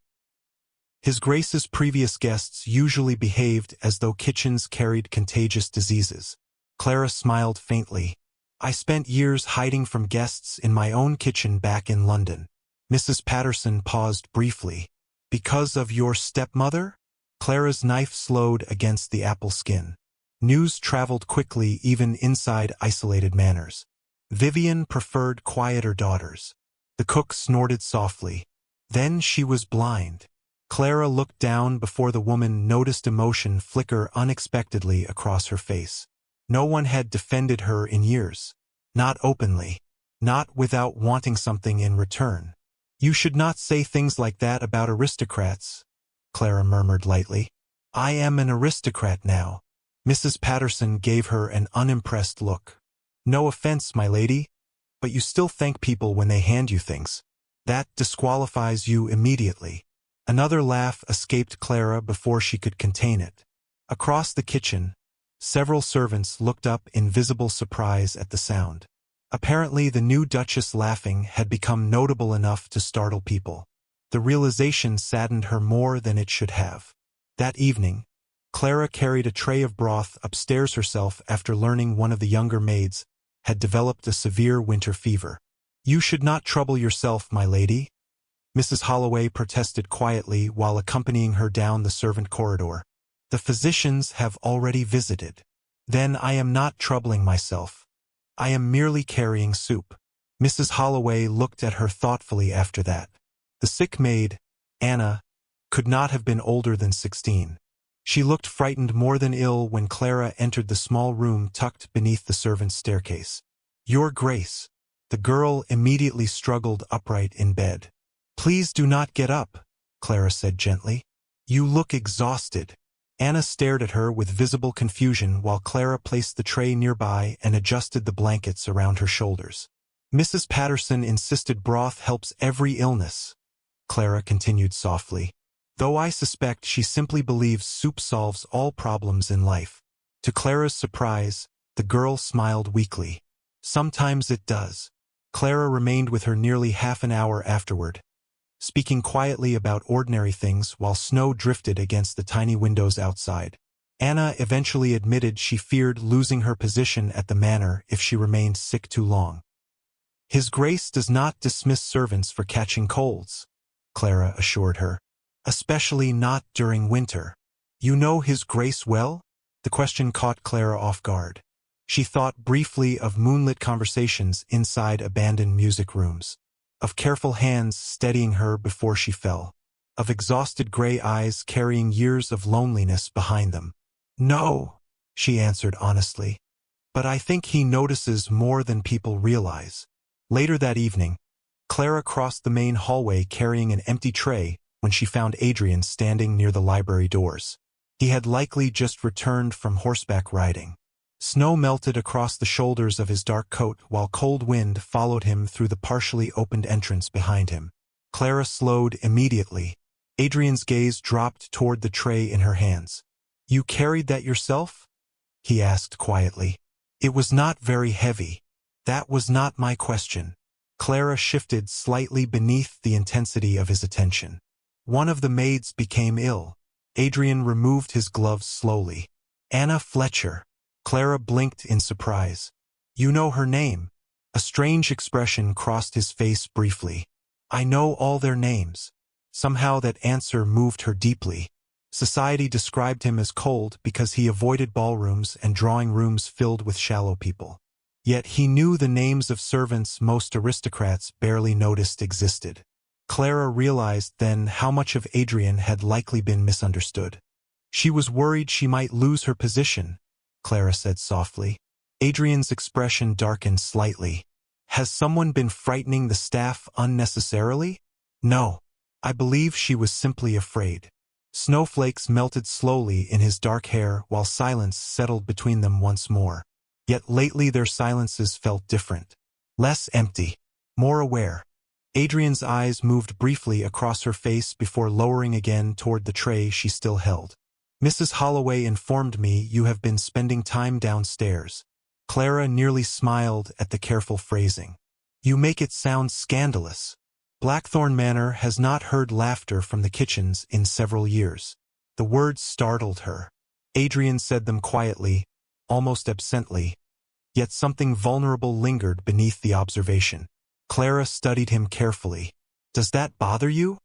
His Grace's previous guests usually behaved as though kitchens carried contagious diseases. Clara smiled faintly. I spent years hiding from guests in my own kitchen back in London. Mrs. Patterson paused briefly. Because of your stepmother? Clara's knife slowed against the apple skin. News traveled quickly even inside isolated manors. Vivian preferred quieter daughters. The cook snorted softly. Then she was blind. Clara looked down before the woman noticed emotion flicker unexpectedly across her face. No one had defended her in years. Not openly. Not without wanting something in return. You should not say things like that about aristocrats, Clara murmured lightly. I am an aristocrat now. Mrs. Patterson gave her an unimpressed look. No offense, my lady, but you still thank people when they hand you things. That disqualifies you immediately. Another laugh escaped Clara before she could contain it. Across the kitchen, several servants looked up in visible surprise at the sound. Apparently the new Duchess laughing had become notable enough to startle people. The realization saddened her more than it should have. That evening, Clara carried a tray of broth upstairs herself after learning one of the younger maids had developed a severe winter fever. You should not trouble yourself, my lady, Mrs. Holloway protested quietly while accompanying her down the servant corridor. The physicians have already visited. Then I am not troubling myself. I am merely carrying soup. Mrs. Holloway looked at her thoughtfully after that. The sick maid, Anna, could not have been older than 16. She looked frightened more than ill when Clara entered the small room tucked beneath the servants' staircase. Your Grace. The girl immediately struggled upright in bed. Please do not get up, Clara said gently. You look exhausted. Anna stared at her with visible confusion while Clara placed the tray nearby and adjusted the blankets around her shoulders. Mrs. Patterson insisted broth helps every illness, Clara continued softly, though I suspect she simply believes soup solves all problems in life. To Clara's surprise, the girl smiled weakly. Sometimes it does. Clara remained with her nearly half an hour afterward, speaking quietly about ordinary things while snow drifted against the tiny windows outside. Anna eventually admitted she feared losing her position at the manor if she remained sick too long. His Grace does not dismiss servants for catching colds, Clara assured her. Especially not during winter. You know His Grace well? The question caught Clara off guard. She thought briefly of moonlit conversations inside abandoned music rooms, of careful hands steadying her before she fell, of exhausted gray eyes carrying years of loneliness behind them. "No," she answered honestly, "but I think he notices more than people realize." Later that evening, Clara crossed the main hallway carrying an empty tray when she found Adrian standing near the library doors. He had likely just returned from horseback riding. Snow melted across the shoulders of his dark coat while cold wind followed him through the partially opened entrance behind him. Clara slowed immediately. Adrian's gaze dropped toward the tray in her hands. "You carried that yourself?" he asked quietly. "It was not very heavy." "That was not my question." Clara shifted slightly beneath the intensity of his attention. "One of the maids became ill." Adrian removed his gloves slowly. "Anna Fletcher." Clara blinked in surprise. "You know her name?" A strange expression crossed his face briefly. "I know all their names." Somehow that answer moved her deeply. Society described him as cold because he avoided ballrooms and drawing rooms filled with shallow people. Yet he knew the names of servants most aristocrats barely noticed existed. Clara realized then how much of Adrian had likely been misunderstood. "She was worried she might lose her position," Clara said softly. Adrian's expression darkened slightly. "Has someone been frightening the staff unnecessarily?" "No. I believe she was simply afraid." Snowflakes melted slowly in his dark hair while silence settled between them once more. Yet lately their silences felt different. Less empty. More aware. Adrian's eyes moved briefly across her face before lowering again toward the tray she still held. "Mrs. Holloway informed me you have been spending time downstairs." Clara nearly smiled at the careful phrasing. "You make it sound scandalous." Blackthorne Manor has not heard laughter from the kitchens in several years. The words startled her. Adrian said them quietly, almost absently, yet something vulnerable lingered beneath the observation. Clara studied him carefully. "Does that bother you?"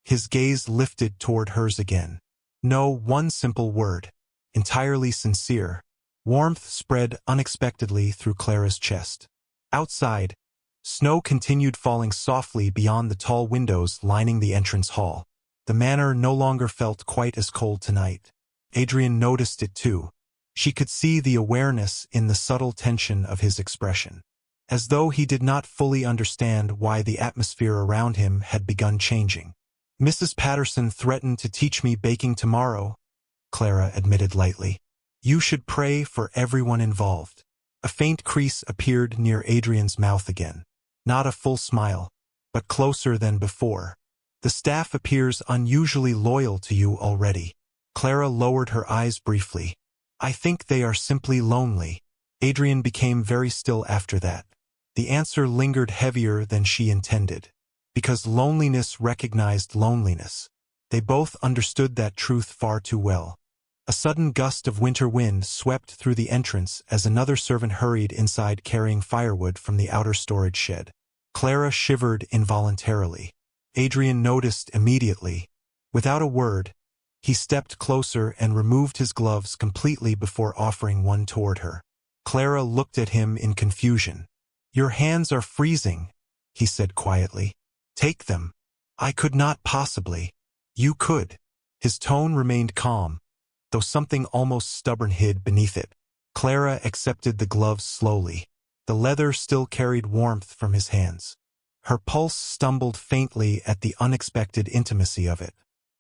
His gaze lifted toward hers again. "No, one simple word. Entirely sincere." Warmth spread unexpectedly through Clara's chest. Outside, snow continued falling softly beyond the tall windows lining the entrance hall. The manor no longer felt quite as cold tonight. Adrian noticed it too. She could see the awareness in the subtle tension of his expression. As though he did not fully understand why the atmosphere around him had begun changing. "Mrs. Patterson threatened to teach me baking tomorrow," Clara admitted lightly. "You should pray for everyone involved." A faint crease appeared near Adrian's mouth again. Not a full smile, but closer than before. "The staff appears unusually loyal to you already." Clara lowered her eyes briefly. "I think they are simply lonely." Adrian became very still after that. The answer lingered heavier than she intended. Because loneliness recognized loneliness. They both understood that truth far too well. A sudden gust of winter wind swept through the entrance as another servant hurried inside carrying firewood from the outer storage shed. Clara shivered involuntarily. Adrian noticed immediately. Without a word, he stepped closer and removed his gloves completely before offering one toward her. Clara looked at him in confusion. "Your hands are freezing," he said quietly. "Take them." "I could not possibly." "You could." His tone remained calm, though something almost stubborn hid beneath it. Clara accepted the gloves slowly. The leather still carried warmth from his hands. Her pulse stumbled faintly at the unexpected intimacy of it.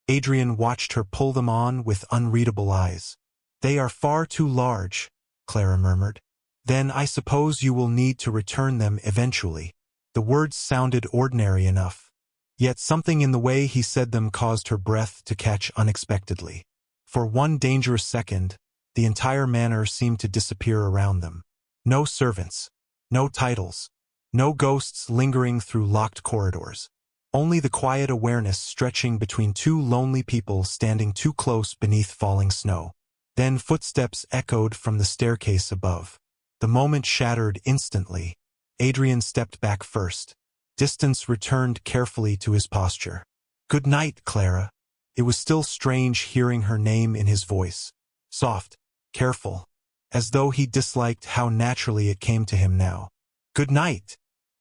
Adrian watched her pull them on with unreadable eyes. "They are far too large," Clara murmured. "Then I suppose you will need to return them eventually." The words sounded ordinary enough, yet something in the way he said them caused her breath to catch unexpectedly. For one dangerous second, the entire manor seemed to disappear around them. No servants, no titles, no ghosts lingering through locked corridors. Only the quiet awareness stretching between two lonely people standing too close beneath falling snow. Then footsteps echoed from the staircase above. The moment shattered instantly. Adrian stepped back first. Distance returned carefully to his posture. "Good night, Clara." It was still strange hearing her name in his voice. Soft, careful, as though he disliked how naturally it came to him now. "Good night,"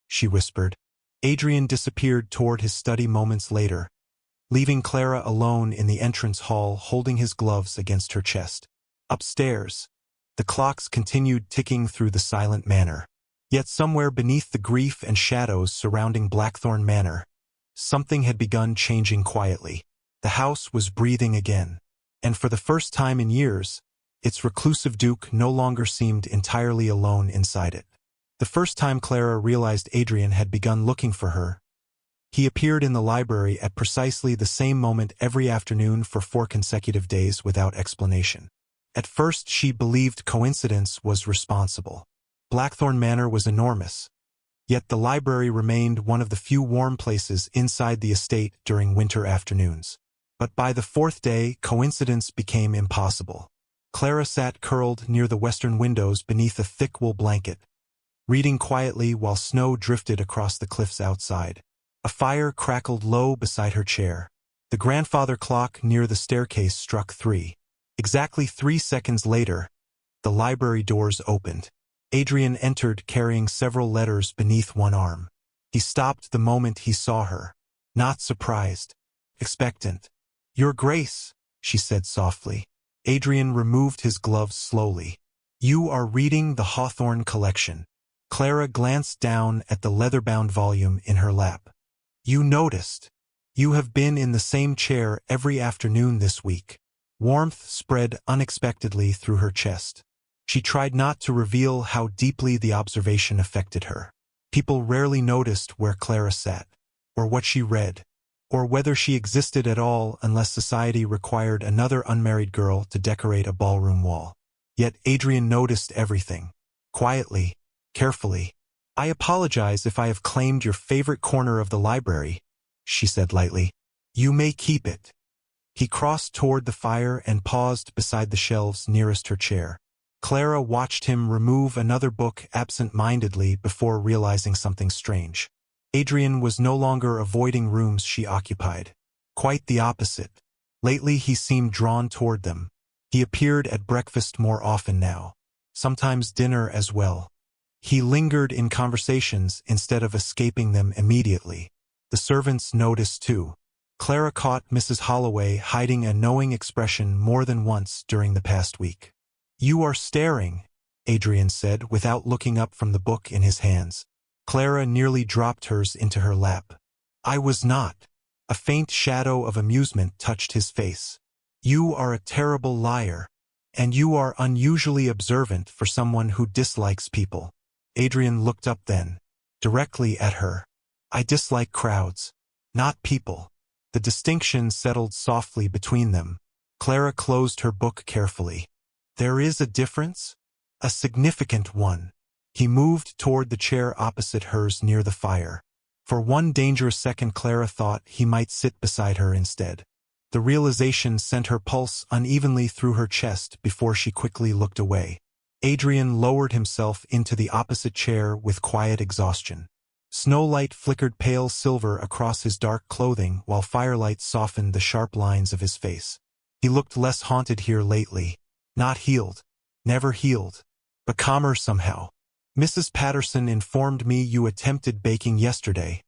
she whispered. Adrian disappeared toward his study moments later, leaving Clara alone in the entrance hall holding his gloves against her chest. Upstairs, the clocks continued ticking through the silent manor. Yet somewhere beneath the grief and shadows surrounding Blackthorne Manor, something had begun changing quietly. The house was breathing again, and for the first time in years, its reclusive duke no longer seemed entirely alone inside it. The first time Clara realized Adrian had begun looking for her, he appeared in the library at precisely the same moment every afternoon for 4 consecutive days without explanation. At first she believed coincidence was responsible. Blackthorne Manor was enormous, yet the library remained one of the few warm places inside the estate during winter afternoons. But by the 4th day, coincidence became impossible. Clara sat curled near the western windows beneath a thick wool blanket, reading quietly while snow drifted across the cliffs outside. A fire crackled low beside her chair. The grandfather clock near the staircase struck 3. Exactly 3 seconds later, the library doors opened. Adrian entered carrying several letters beneath one arm. He stopped the moment he saw her, not surprised, expectant. "Your Grace," she said softly. Adrian removed his gloves slowly. "You are reading the Hawthorne collection." Clara glanced down at the leather-bound volume in her lap. "You noticed. You have been in the same chair every afternoon this week." Warmth spread unexpectedly through her chest. She tried not to reveal how deeply the observation affected her. People rarely noticed where Clara sat, or what she read, or whether she existed at all unless society required another unmarried girl to decorate a ballroom wall. Yet Adrian noticed everything. Quietly, carefully. "I apologize if I have claimed your favorite corner of the library," she said lightly. "You may keep it." He crossed toward the fire and paused beside the shelves nearest her chair. Clara watched him remove another book absent-mindedly before realizing something strange. Adrian was no longer avoiding rooms she occupied. Quite the opposite. Lately he seemed drawn toward them. He appeared at breakfast more often now. Sometimes dinner as well. He lingered in conversations instead of escaping them immediately. The servants noticed too. Clara caught Mrs. Holloway hiding a knowing expression more than once during the past week. "You are staring," Adrian said without looking up from the book in his hands. Clara nearly dropped hers into her lap. "I was not." A faint shadow of amusement touched his face. "You are a terrible liar, and you are unusually observant for someone who dislikes people." Adrian looked up then, directly at her. "I dislike crowds, not people." The distinction settled softly between them. Clara closed her book carefully. "There is a difference? A significant one." He moved toward the chair opposite hers near the fire. For one dangerous second Clara thought he might sit beside her instead. The realization sent her pulse unevenly through her chest before she quickly looked away. Adrian lowered himself into the opposite chair with quiet exhaustion. Snowlight flickered pale silver across his dark clothing while firelight softened the sharp lines of his face. He looked less haunted here lately. Not healed. Never healed. But calmer somehow. "Mrs. Patterson informed me you attempted baking yesterday,"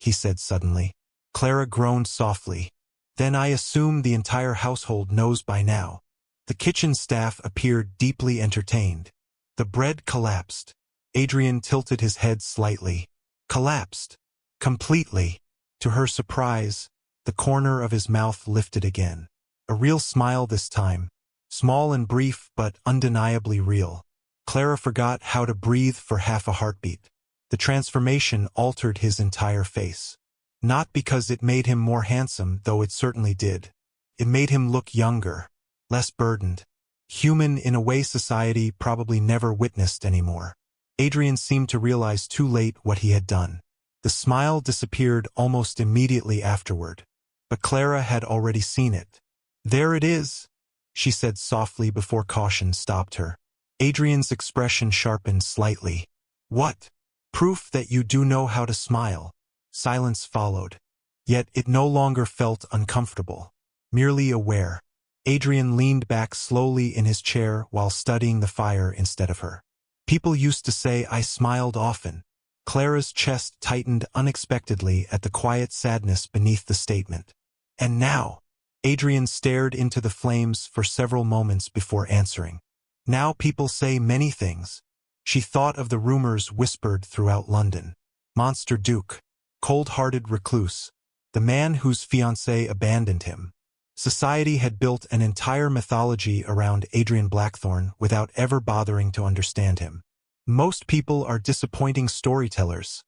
he said suddenly. Clara groaned softly. "Then I assume the entire household knows by now." The kitchen staff appeared deeply entertained. The bread collapsed. Adrian tilted his head slightly. Collapsed. Completely. To her surprise, the corner of his mouth lifted again. A real smile this time. Small and brief, but undeniably real. Clara forgot how to breathe for half a heartbeat. The transformation altered his entire face. Not because it made him more handsome, though it certainly did. It made him look younger, less burdened. Human in a way society probably never witnessed anymore. Adrian seemed to realize too late what he had done. The smile disappeared almost immediately afterward. But Clara had already seen it. "There it is," she said softly before caution stopped her. Adrian's expression sharpened slightly. "What?" "Proof that you do know how to smile." Silence followed. Yet it no longer felt uncomfortable. Merely aware. Adrian leaned back slowly in his chair while studying the fire instead of her. People used to say I smiled often. Clara's chest tightened unexpectedly at the quiet sadness beneath the statement. And now? Adrian stared into the flames for several moments before answering. Now people say many things. She thought of the rumors whispered throughout London. Monster Duke. Cold-hearted recluse. The man whose fiancée abandoned him. Society had built an entire mythology around Adrian Blackthorne without ever bothering to understand him. Most people are disappointing storytellers,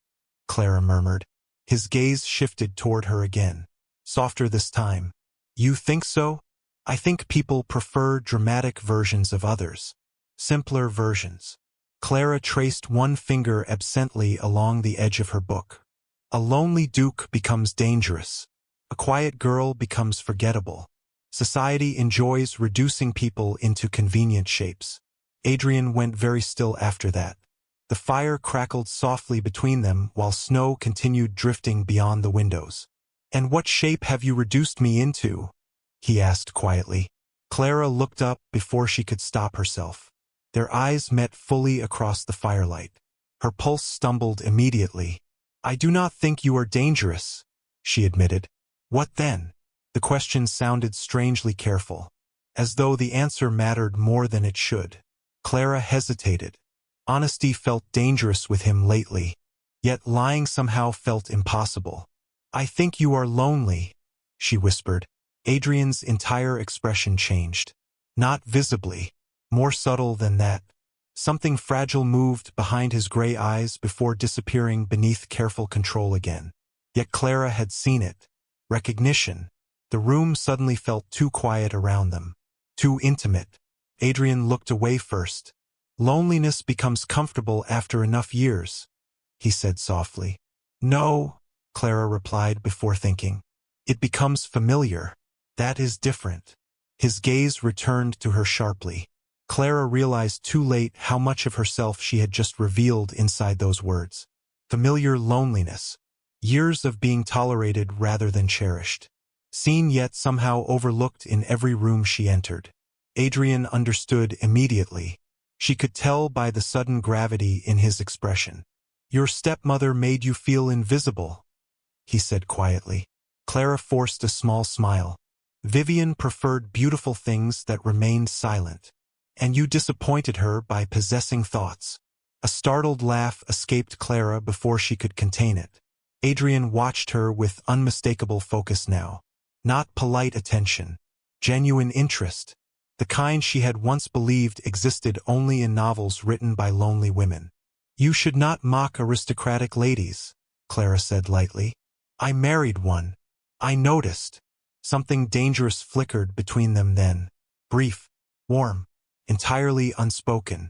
Clara murmured. His gaze shifted toward her again. Softer this time. You think so? I think people prefer dramatic versions of others. Simpler versions. Clara traced one finger absently along the edge of her book. A lonely duke becomes dangerous. A quiet girl becomes forgettable. Society enjoys reducing people into convenient shapes. Adrian went very still after that. The fire crackled softly between them while snow continued drifting beyond the windows. And what shape have you reduced me into? He asked quietly. Clara looked up before she could stop herself. Their eyes met fully across the firelight. Her pulse stumbled immediately. I do not think you are dangerous, she admitted. What then? The question sounded strangely careful, as though the answer mattered more than it should. Clara hesitated. Honesty felt dangerous with him lately, yet lying somehow felt impossible. I think you are lonely, she whispered. Adrian's entire expression changed. Not visibly. More subtle than that. Something fragile moved behind his gray eyes before disappearing beneath careful control again. Yet Clara had seen it. Recognition. The room suddenly felt too quiet around them. Too intimate. Adrian looked away first. Loneliness becomes comfortable after enough years, he said softly. No, Clara replied before thinking. It becomes familiar. That is different. His gaze returned to her sharply. Clara realized too late how much of herself she had just revealed inside those words. Familiar loneliness. Years of being tolerated rather than cherished. Seen yet somehow overlooked in every room she entered. Adrian understood immediately. She could tell by the sudden gravity in his expression. Your stepmother made you feel invisible, he said quietly. Clara forced a small smile. Vivian preferred beautiful things that remained silent. And you disappointed her by possessing thoughts. A startled laugh escaped Clara before she could contain it. Adrian watched her with unmistakable focus now. Not polite attention. Genuine interest. The kind she had once believed existed only in novels written by lonely women. You should not mock aristocratic ladies, Clara said lightly. I married one. I noticed. Something dangerous flickered between them then. Brief. Warm. Entirely unspoken.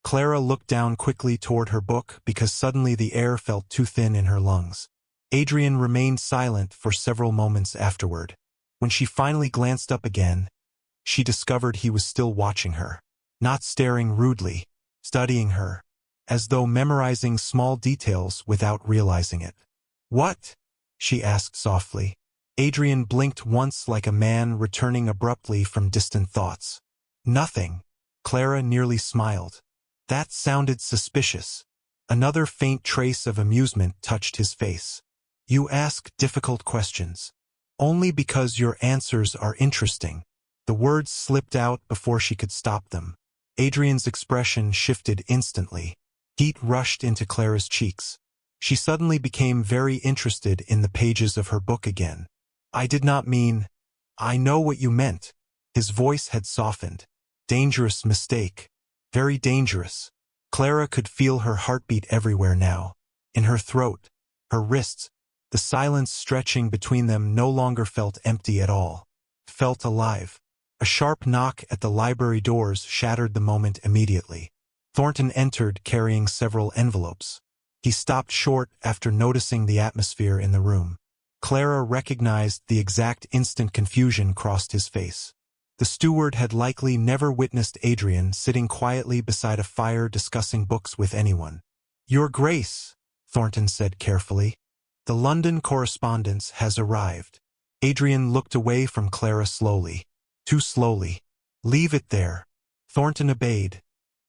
Clara looked down quickly toward her book because suddenly the air felt too thin in her lungs. Adrian remained silent for several moments afterward. When she finally glanced up again, she discovered he was still watching her. Not staring rudely, studying her, as though memorizing small details without realizing it. What? She asked softly. Adrian blinked once like a man returning abruptly from distant thoughts. Nothing. Clara nearly smiled. That sounded suspicious. Another faint trace of amusement touched his face. You ask difficult questions. Only because your answers are interesting. The words slipped out before she could stop them. Adrian's expression shifted instantly. Heat rushed into Clara's cheeks. She suddenly became very interested in the pages of her book again. I did not mean... I know what you meant. His voice had softened. Dangerous mistake. Very dangerous. Clara could feel her heartbeat everywhere now. In her throat, her wrists. The silence stretching between them no longer felt empty at all. Felt alive. A sharp knock at the library doors shattered the moment immediately. Thornton entered carrying several envelopes. He stopped short after noticing the atmosphere in the room. Clara recognized the exact instant confusion crossed his face. The steward had likely never witnessed Adrian sitting quietly beside a fire discussing books with anyone. Your Grace, Thornton said carefully. The London correspondence has arrived. Adrian looked away from Clara slowly. Too slowly. Leave it there. Thornton obeyed,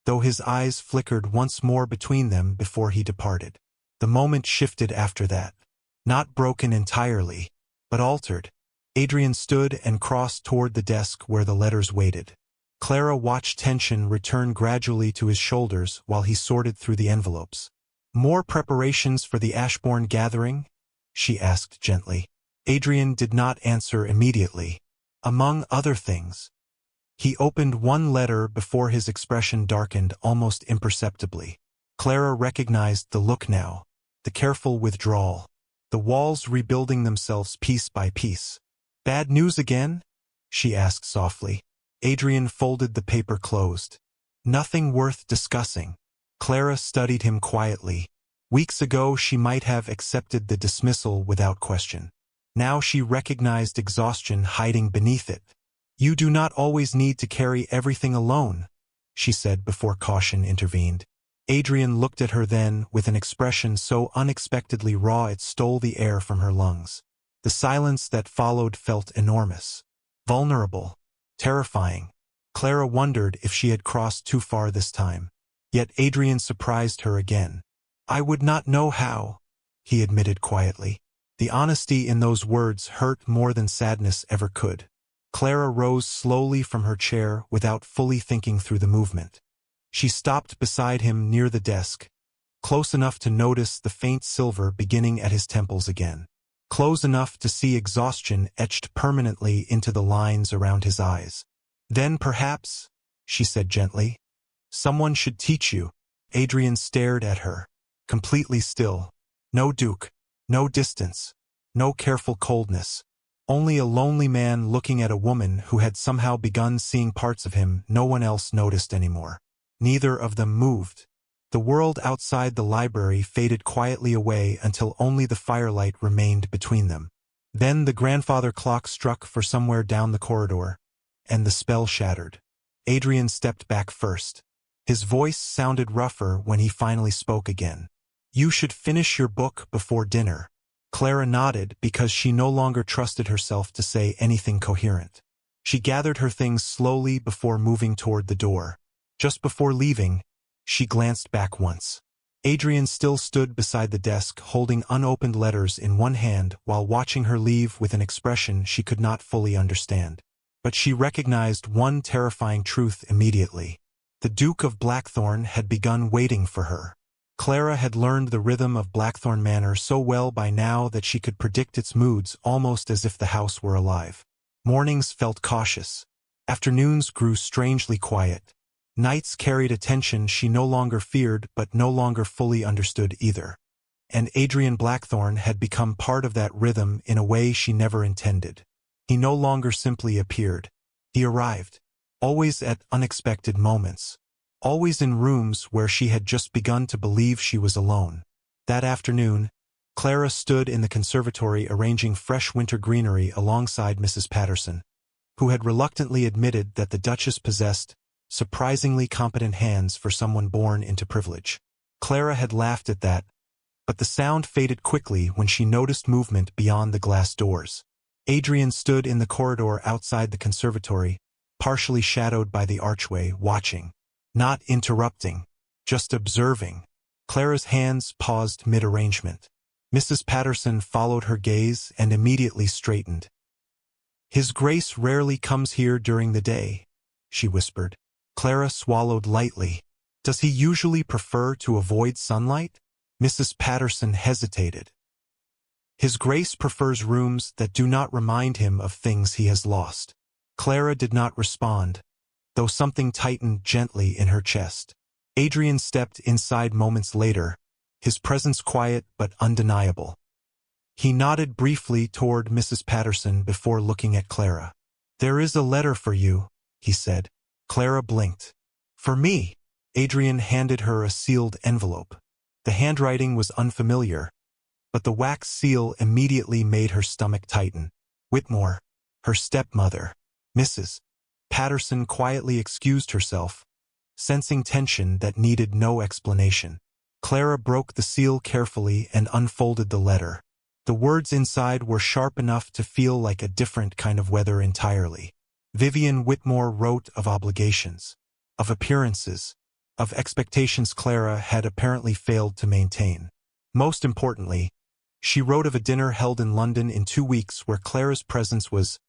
though his eyes flickered once more between them before he departed. The moment shifted after that. Not broken entirely, but altered. Adrian stood and crossed toward the desk where the letters waited. Clara watched tension return gradually to his shoulders while he sorted through the envelopes. "More preparations for the Ashbourne gathering?" she asked gently. Adrian did not answer immediately. Among other things. He opened one letter before his expression darkened almost imperceptibly. Clara recognized the look now, the careful withdrawal, the walls rebuilding themselves piece by piece. "Bad news again?" she asked softly. Adrian folded the paper closed. "Nothing worth discussing." Clara studied him quietly. Weeks ago she might have accepted the dismissal without question. Now she recognized exhaustion hiding beneath it. "You do not always need to carry everything alone," she said before caution intervened. Adrian looked at her then with an expression so unexpectedly raw it stole the air from her lungs. The silence that followed felt enormous, vulnerable, terrifying. Clara wondered if she had crossed too far this time. Yet Adrian surprised her again. "I would not know how," he admitted quietly. The honesty in those words hurt more than sadness ever could. Clara rose slowly from her chair without fully thinking through the movement. She stopped beside him near the desk, close enough to notice the faint silver beginning at his temples again, close enough to see exhaustion etched permanently into the lines around his eyes. "Then perhaps," she said gently, "someone should teach you." Adrian stared at her, completely still. No Duke, no distance, no careful coldness. Only a lonely man looking at a woman who had somehow begun seeing parts of him no one else noticed anymore. Neither of them moved. The world outside the library faded quietly away until only the firelight remained between them. Then the grandfather clock struck for somewhere down the corridor, and the spell shattered. Adrian stepped back first. His voice sounded rougher when he finally spoke again. "You should finish your book before dinner." Clara nodded because she no longer trusted herself to say anything coherent. She gathered her things slowly before moving toward the door. Just before leaving, she glanced back once. Adrian still stood beside the desk holding unopened letters in one hand while watching her leave with an expression she could not fully understand. But she recognized one terrifying truth immediately. The Duke of Blackthorne had begun waiting for her. Clara had learned the rhythm of Blackthorne Manor so well by now that she could predict its moods almost as if the house were alive. Mornings felt cautious. Afternoons grew strangely quiet. Nights carried a tension she no longer feared but no longer fully understood either. And Adrian Blackthorne had become part of that rhythm in a way she never intended. He no longer simply appeared. He arrived. Always at unexpected moments. Always in rooms where she had just begun to believe she was alone. That afternoon, Clara stood in the conservatory arranging fresh winter greenery alongside Mrs. Patterson, who had reluctantly admitted that the Duchess possessed surprisingly competent hands for someone born into privilege. Clara had laughed at that, but the sound faded quickly when she noticed movement beyond the glass doors. Adrian stood in the corridor outside the conservatory, partially shadowed by the archway, watching. Not interrupting, just observing. Clara's hands paused mid-arrangement. Mrs. Patterson followed her gaze and immediately straightened. "His Grace rarely comes here during the day," she whispered. Clara swallowed lightly. "Does he usually prefer to avoid sunlight?" Mrs. Patterson hesitated. "His Grace prefers rooms that do not remind him of things he has lost." Clara did not respond, though something tightened gently in her chest. Adrian stepped inside moments later, his presence quiet but undeniable. He nodded briefly toward Mrs. Patterson before looking at Clara. "There is a letter for you," he said. Clara blinked. "For me?" Adrian handed her a sealed envelope. The handwriting was unfamiliar, but the wax seal immediately made her stomach tighten. Whitmore, her stepmother. Mrs. Patterson quietly excused herself, sensing tension that needed no explanation. Clara broke the seal carefully and unfolded the letter. The words inside were sharp enough to feel like a different kind of weather entirely. Vivian Whitmore wrote of obligations, of appearances, of expectations Clara had apparently failed to maintain. Most importantly, she wrote of a dinner held in London in 2 weeks where Clara's presence was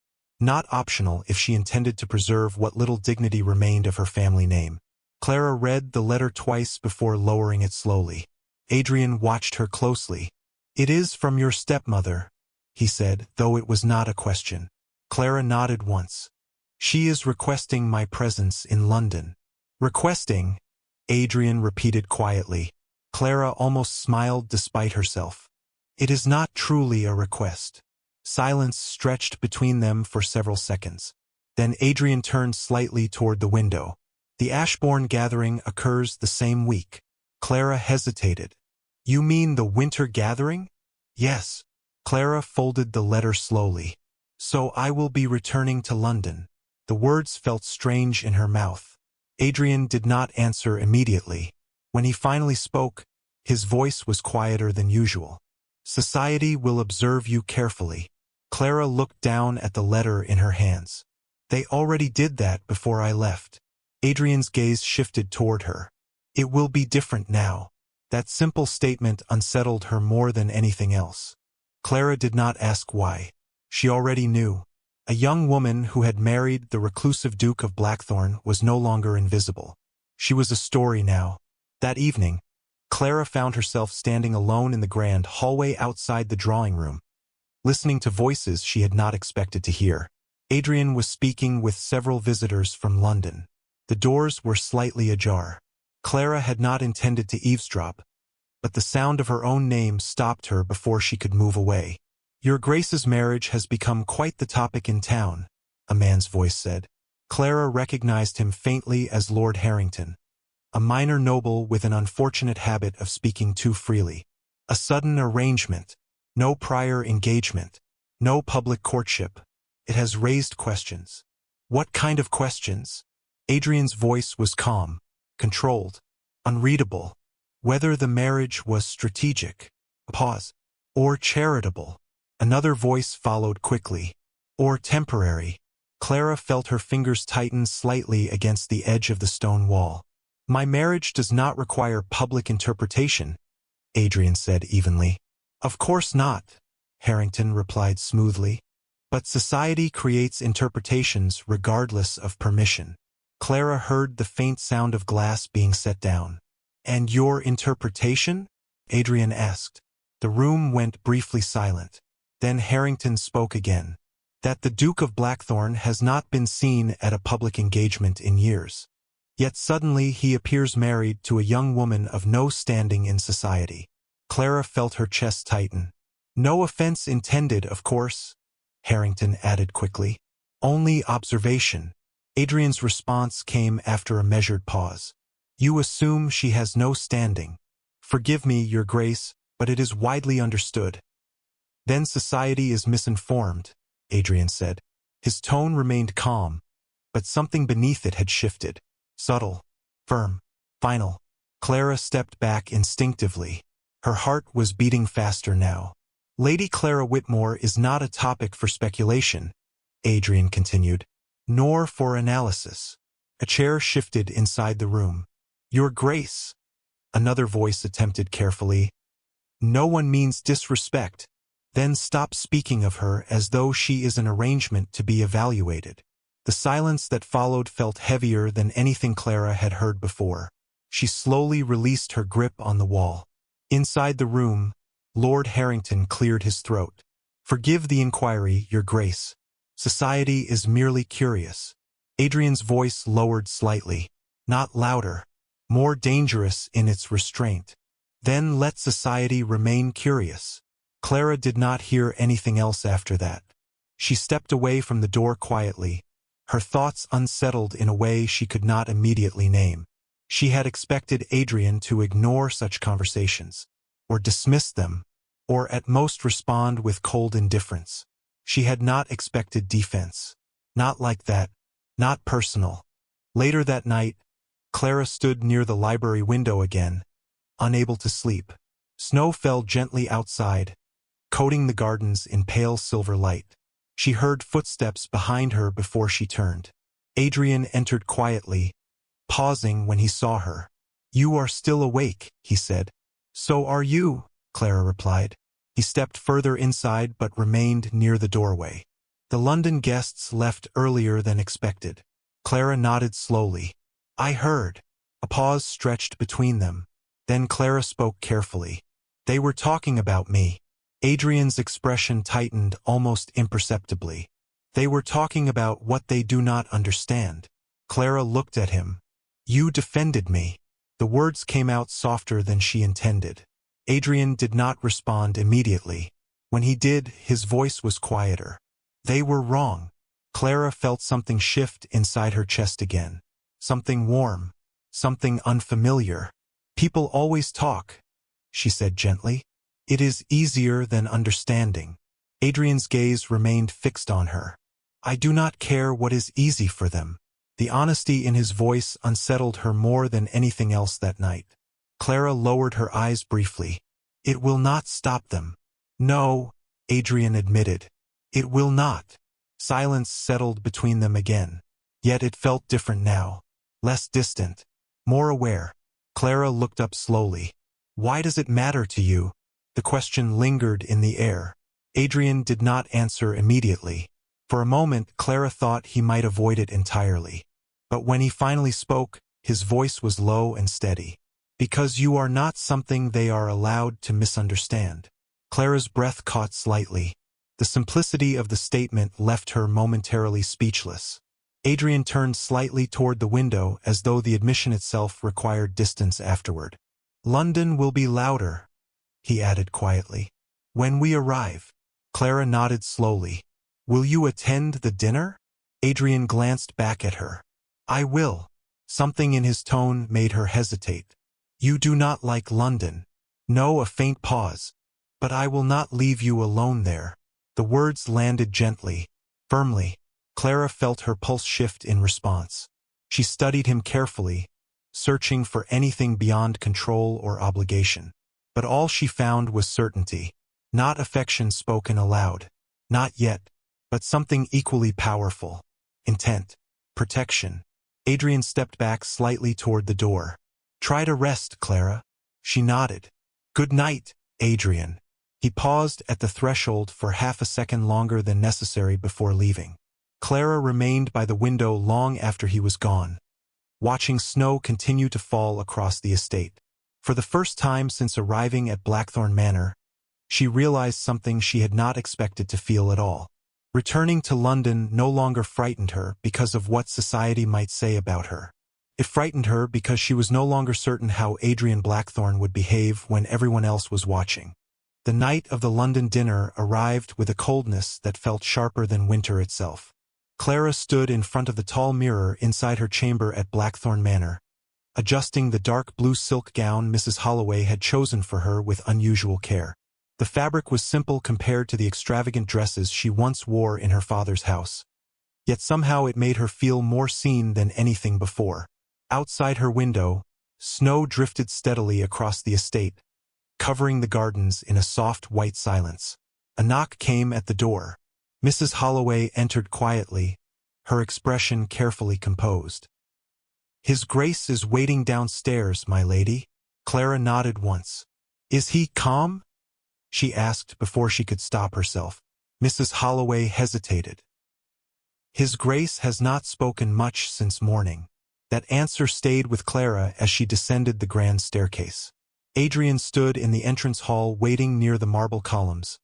not optional if she intended to preserve what little dignity remained of her family name. Clara read the letter twice before lowering it slowly. Adrian watched her closely. "It is from your stepmother," he said, though it was not a question. Clara nodded once. "She is requesting my presence in London." "Requesting?" Adrian repeated quietly. Clara almost smiled despite herself. "It is not truly a request." Silence stretched between them for several seconds. Then Adrian turned slightly toward the window. "The Ashbourne gathering occurs the same week." Clara hesitated. "You mean the winter gathering?" "Yes." Clara folded the letter slowly. "So I will be returning to London." The words felt strange in her mouth. Adrian did not answer immediately. When he finally spoke, his voice was quieter than usual. "Society will observe you carefully." Clara looked down at the letter in her hands. "They already did that before I left." Adrian's gaze shifted toward her. "It will be different now." That simple statement unsettled her more than anything else. Clara did not ask why. She already knew. A young woman who had married the reclusive Duke of Blackthorne was no longer invisible. She was a story now. That evening, Clara found herself standing alone in the grand hallway outside the drawing room, listening to voices she had not expected to hear. Adrian was speaking with several visitors from London. The doors were slightly ajar. Clara had not intended to eavesdrop, but the sound of her own name stopped her before she could move away. "Your Grace's marriage has become quite the topic in town," a man's voice said. Clara recognized him faintly as Lord Harrington, a minor noble with an unfortunate habit of speaking too freely. A sudden arrangement. No prior engagement. No public courtship. It has raised questions. "What kind of questions?" Adrian's voice was calm, controlled, unreadable. "Whether the marriage was strategic," a pause, "or charitable." Another voice followed quickly. "Or temporary." Clara felt her fingers tighten slightly against the edge of the stone wall. "My marriage does not require public interpretation," Adrian said evenly. "Of course not," Harrington replied smoothly. "But society creates interpretations regardless of permission." Clara heard the faint sound of glass being set down. "And your interpretation?" Adrian asked. The room went briefly silent. Then Harrington spoke again. "That the Duke of Blackthorne has not been seen at a public engagement in years. Yet suddenly he appears married to a young woman of no standing in society." Clara felt her chest tighten. "No offense intended, of course," Harrington added quickly. "Only observation." Adrian's response came after a measured pause. "You assume she has no standing. Forgive me, Your Grace, but it is widely understood." "Then society is misinformed," Adrian said. His tone remained calm, but something beneath it had shifted. Subtle, firm, final. Clara stepped back instinctively. Her heart was beating faster now. "Lady Clara Whitmore is not a topic for speculation," Adrian continued, "nor for analysis." A chair shifted inside the room. "Your Grace," another voice attempted carefully, "no one means disrespect." Then stop speaking of her as though she is an arrangement to be evaluated. The silence that followed felt heavier than anything Clara had heard before. She slowly released her grip on the wall. Inside the room, Lord Harrington cleared his throat. "Forgive the inquiry, Your Grace. Society is merely curious." Adrian's voice lowered slightly, not louder, more dangerous in its restraint. "Then let society remain curious." Clara did not hear anything else after that. She stepped away from the door quietly, her thoughts unsettled in a way she could not immediately name. She had expected Adrian to ignore such conversations, or dismiss them, or at most respond with cold indifference. She had not expected defense. Not like that, not personal. Later that night, Clara stood near the library window again, unable to sleep. Snow fell gently outside, coating the gardens in pale silver light. She heard footsteps behind her before she turned. Adrian entered quietly, pausing when he saw her. "You are still awake," he said. "So are you," Clara replied. He stepped further inside but remained near the doorway. The London guests left earlier than expected. Clara nodded slowly. "I heard." A pause stretched between them. Then Clara spoke carefully. "They were talking about me." Adrian's expression tightened almost imperceptibly. "They were talking about what they do not understand." Clara looked at him. "You defended me." The words came out softer than she intended. Adrian did not respond immediately. When he did, his voice was quieter. "They were wrong." Clara felt something shift inside her chest again. Something warm. Something unfamiliar. "People always talk," she said gently. "It is easier than understanding." Adrian's gaze remained fixed on her. "I do not care what is easy for them." The honesty in his voice unsettled her more than anything else that night. Clara lowered her eyes briefly. "It will not stop them." "No," Adrian admitted. "It will not." Silence settled between them again. Yet it felt different now. Less distant. More aware. Clara looked up slowly. "Why does it matter to you?" The question lingered in the air. Adrian did not answer immediately. For a moment, Clara thought he might avoid it entirely. But when he finally spoke, his voice was low and steady. "Because you are not something they are allowed to misunderstand." Clara's breath caught slightly. The simplicity of the statement left her momentarily speechless. Adrian turned slightly toward the window as though the admission itself required distance afterward. "London will be louder," he added quietly. "When we arrive." Clara nodded slowly. "Will you attend the dinner?" Adrian glanced back at her. "I will." Something in his tone made her hesitate. "You do not like London." "No," a faint pause. "But I will not leave you alone there." The words landed gently, firmly. Clara felt her pulse shift in response. She studied him carefully, searching for anything beyond control or obligation. But all she found was certainty. Not affection spoken aloud. Not yet. But something equally powerful. Intent. Protection. Adrian stepped back slightly toward the door. "Try to rest, Clara." She nodded. "Good night, Adrian." He paused at the threshold for half a second longer than necessary before leaving. Clara remained by the window long after he was gone, watching snow continue to fall across the estate. For the first time since arriving at Blackthorne Manor, she realized something she had not expected to feel at all. Returning to London no longer frightened her because of what society might say about her. It frightened her because she was no longer certain how Adrian Blackthorne would behave when everyone else was watching. The night of the London dinner arrived with a coldness that felt sharper than winter itself. Clara stood in front of the tall mirror inside her chamber at Blackthorne Manor, adjusting the dark blue silk gown Mrs. Holloway had chosen for her with unusual care. The fabric was simple compared to the extravagant dresses she once wore in her father's house. Yet somehow it made her feel more seen than anything before. Outside her window, snow drifted steadily across the estate, covering the gardens in a soft white silence. A knock came at the door. Mrs. Holloway entered quietly, her expression carefully composed. "His Grace is waiting downstairs, my lady." Clara nodded once. "Is he calm?" she asked before she could stop herself. Mrs. Holloway hesitated. "His Grace has not spoken much since morning." That answer stayed with Clara as she descended the grand staircase. Adrian stood in the entrance hall waiting near the marble columns,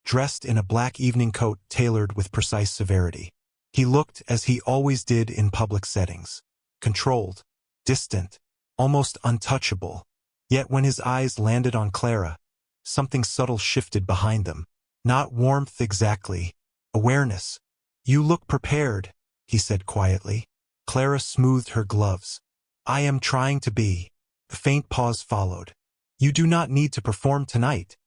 dressed in a black evening coat tailored with precise severity. He looked as he always did in public settings, controlled, distant, almost untouchable. Yet when his eyes landed on Clara, something subtle shifted behind them. Not warmth exactly, awareness. "You look prepared," he said quietly. Clara smoothed her gloves. "I am trying to be." A faint pause followed. "You do not need to perform tonight,"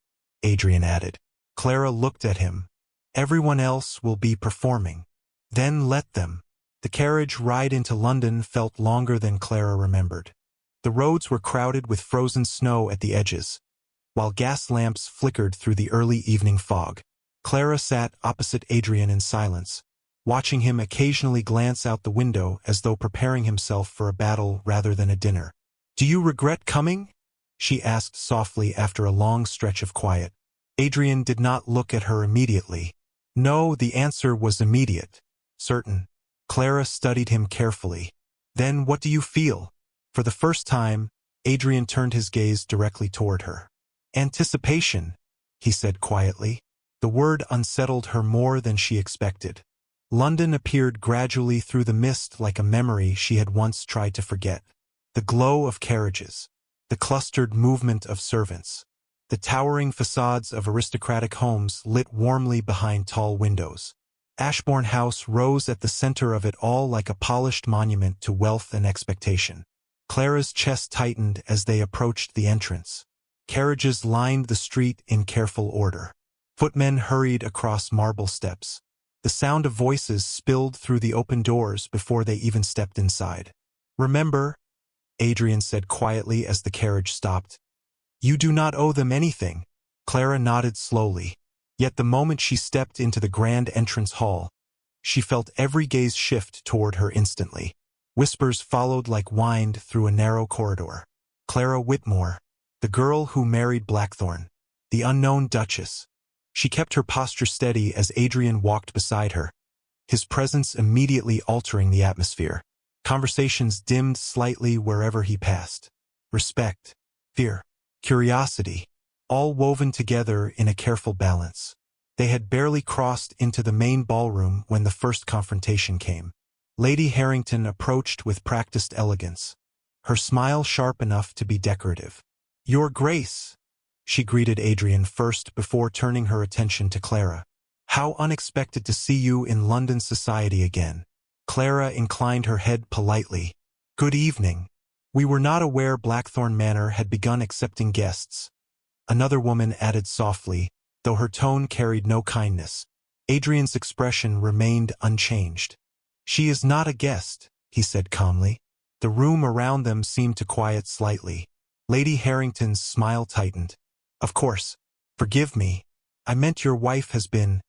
Adrian added. Clara looked at him. "Everyone else will be performing. Then let them." The carriage ride into London felt longer than Clara remembered. The roads were crowded with frozen snow at the edges, while gas lamps flickered through the early evening fog. Clara sat opposite Adrian in silence, watching him occasionally glance out the window as though preparing himself for a battle rather than a dinner. "Do you regret coming?" she asked softly after a long stretch of quiet. Adrian did not look at her immediately. No, the answer was immediate. Certain. Clara studied him carefully. "Then what do you feel?" For the first time, Adrian turned his gaze directly toward her. "Anticipation," he said quietly. The word unsettled her more than she expected. London appeared gradually through the mist like a memory she had once tried to forget. The glow of carriages, the clustered movement of servants, the towering facades of aristocratic homes lit warmly behind tall windows. Ashbourne House rose at the center of it all like a polished monument to wealth and expectation. Clara's chest tightened as they approached the entrance. Carriages lined the street in careful order. Footmen hurried across marble steps. The sound of voices spilled through the open doors before they even stepped inside. "Remember," Adrian said quietly as the carriage stopped, "you do not owe them anything." Clara nodded slowly. Yet the moment she stepped into the grand entrance hall, she felt every gaze shift toward her instantly. Whispers followed like wind through a narrow corridor. Clara Whitmore, the girl who married Blackthorne, the unknown Duchess. She kept her posture steady as Adrian walked beside her, his presence immediately altering the atmosphere. Conversations dimmed slightly wherever he passed. Respect, fear, curiosity, all woven together in a careful balance. They had barely crossed into the main ballroom when the first confrontation came. Lady Harrington approached with practiced elegance, her smile sharp enough to be decorative. "Your Grace," she greeted Adrian first before turning her attention to Clara. "How unexpected to see you in London society again." Clara inclined her head politely. "Good evening. We were not aware Blackthorne Manor had begun accepting guests." Another woman added softly, though her tone carried no kindness. Adrian's expression remained unchanged. "She is not a guest," he said calmly. The room around them seemed to quiet slightly. Lady Harrington's smile tightened. "Of course. Forgive me. I meant your wife has been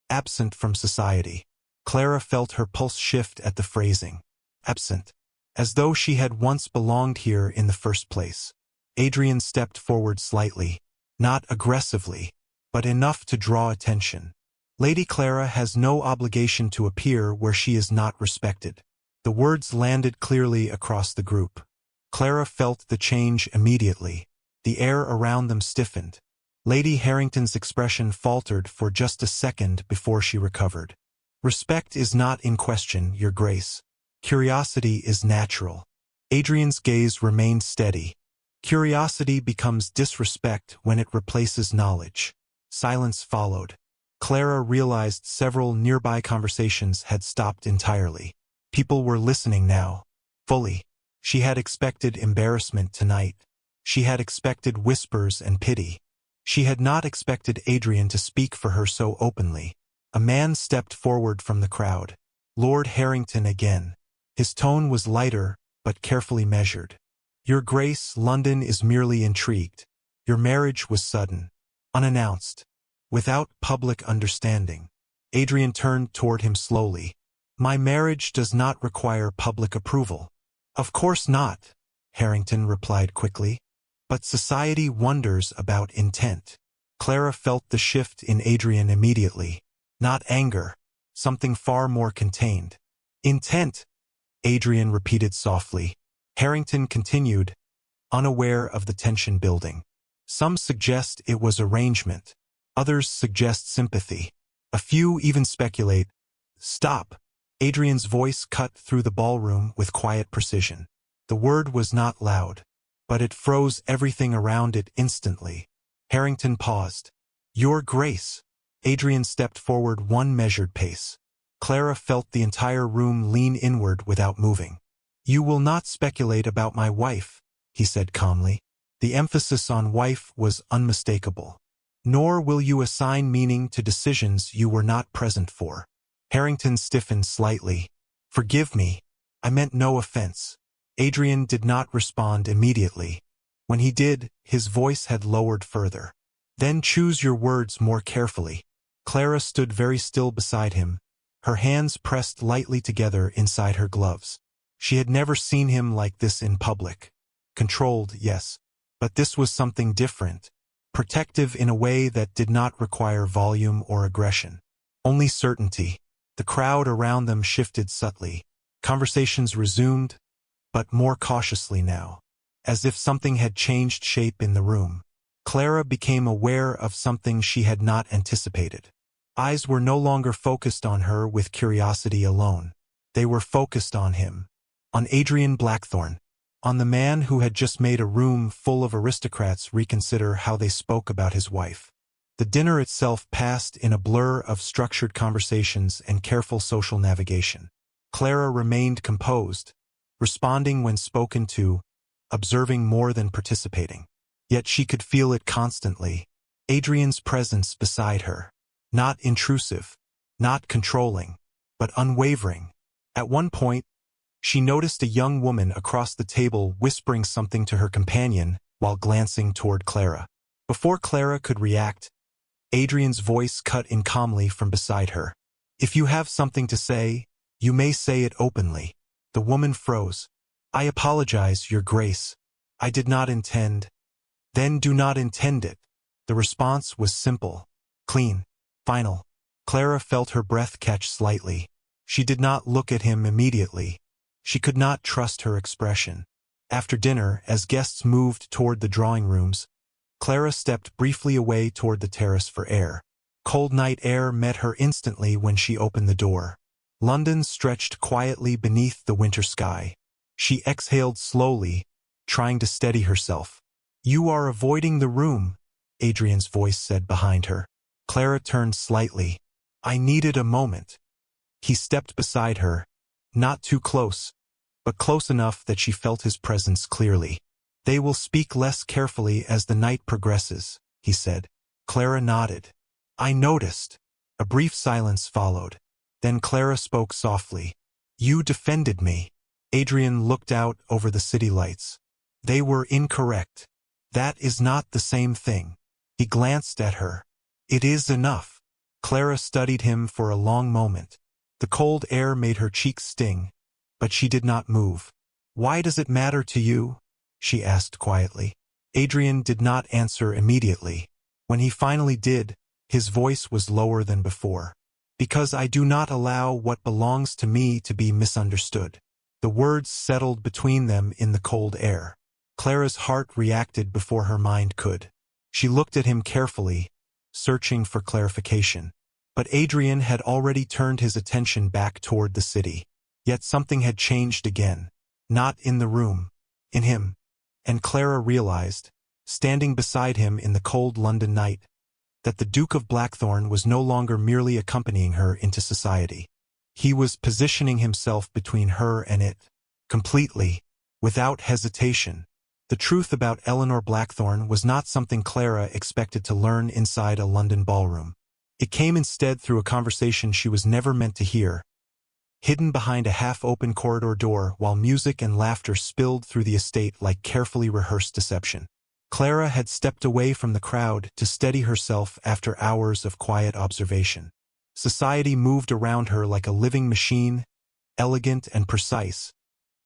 absent from society." Clara felt her pulse shift at the phrasing. Absent. As though she had once belonged here in the first place. Adrian stepped forward slightly. Not aggressively, but enough to draw attention. "Lady Clara has no obligation to appear where she is not respected." The words landed clearly across the group. Clara felt the change immediately. The air around them stiffened. Lady Harrington's expression faltered for just a second before she recovered. "Respect is not in question, Your Grace. Curiosity is natural." Adrian's gaze remained steady. Curiosity becomes disrespect when it replaces knowledge. Silence followed. Clara realized several nearby conversations had stopped entirely. People were listening now, fully. She had expected embarrassment tonight. She had expected whispers and pity. She had not expected Adrian to speak for her so openly. A man stepped forward from the crowd. Lord Harrington again. His tone was lighter, but carefully measured. "Your Grace, London is merely intrigued. Your marriage was sudden, unannounced, without public understanding." Adrian turned toward him slowly. "My marriage does not require public approval." "Of course not," Harrington replied quickly. "But society wonders about intent." Clara felt the shift in Adrian immediately. Not anger, something far more contained. "Intent," Adrian repeated softly. Harrington continued, unaware of the tension building. "Some suggest it was arrangement. Others suggest sympathy. A few even speculate." "Stop!" Adrian's voice cut through the ballroom with quiet precision. The word was not loud, but it froze everything around it instantly. Harrington paused. "Your Grace." Adrian stepped forward one measured pace. Clara felt the entire room lean inward without moving. "You will not speculate about my wife," he said calmly. The emphasis on wife was unmistakable. "Nor will you assign meaning to decisions you were not present for." Harrington stiffened slightly. "Forgive me. I meant no offense." Adrian did not respond immediately. When he did, his voice had lowered further. "Then choose your words more carefully." Clara stood very still beside him, her hands pressed lightly together inside her gloves. She had never seen him like this in public. Controlled, yes, but this was something different. Protective in a way that did not require volume or aggression. Only certainty. The crowd around them shifted subtly. Conversations resumed, but more cautiously now. As if something had changed shape in the room. Clara became aware of something she had not anticipated. Eyes were no longer focused on her with curiosity alone. They were focused on him. On Adrian Blackthorne. On the man who had just made a room full of aristocrats reconsider how they spoke about his wife. The dinner itself passed in a blur of structured conversations and careful social navigation. Clara remained composed, responding when spoken to, observing more than participating. Yet she could feel it constantly. Adrian's presence beside her. Not intrusive, not controlling, but unwavering. At one point, she noticed a young woman across the table whispering something to her companion while glancing toward Clara. Before Clara could react, Adrian's voice cut in calmly from beside her. "If you have something to say, you may say it openly." The woman froze. "I apologize, Your Grace. I did not intend." "Then do not intend it." The response was simple, clean, final. Clara felt her breath catch slightly. She did not look at him immediately. She could not trust her expression. After dinner, as guests moved toward the drawing rooms, Clara stepped briefly away toward the terrace for air. Cold night air met her instantly when she opened the door. London stretched quietly beneath the winter sky. She exhaled slowly, trying to steady herself. "You are avoiding the room," Adrian's voice said behind her. Clara turned slightly. "I needed a moment." He stepped beside her, not too close, but close enough that she felt his presence clearly. "They will speak less carefully as the night progresses," he said. Clara nodded. "I noticed." A brief silence followed. Then Clara spoke softly. "You defended me." Adrian looked out over the city lights. "They were incorrect." "That is not the same thing." He glanced at her. "It is enough." Clara studied him for a long moment. The cold air made her cheeks sting, but she did not move. "Why does it matter to you?" she asked quietly. Adrian did not answer immediately. When he finally did, his voice was lower than before. "Because I do not allow what belongs to me to be misunderstood." The words settled between them in the cold air. Clara's heart reacted before her mind could. She looked at him carefully, searching for clarification. But Adrian had already turned his attention back toward the city. Yet something had changed again. Not in the room. In him. And Clara realized, standing beside him in the cold London night, that the Duke of Blackthorne was no longer merely accompanying her into society. He was positioning himself between her and it. Completely. Without hesitation. The truth about Eleanor Blackthorne was not something Clara expected to learn inside a London ballroom. It came instead through a conversation she was never meant to hear, hidden behind a half-open corridor door while music and laughter spilled through the estate like carefully rehearsed deception. Clara had stepped away from the crowd to steady herself after hours of quiet observation. Society moved around her like a living machine, elegant and precise,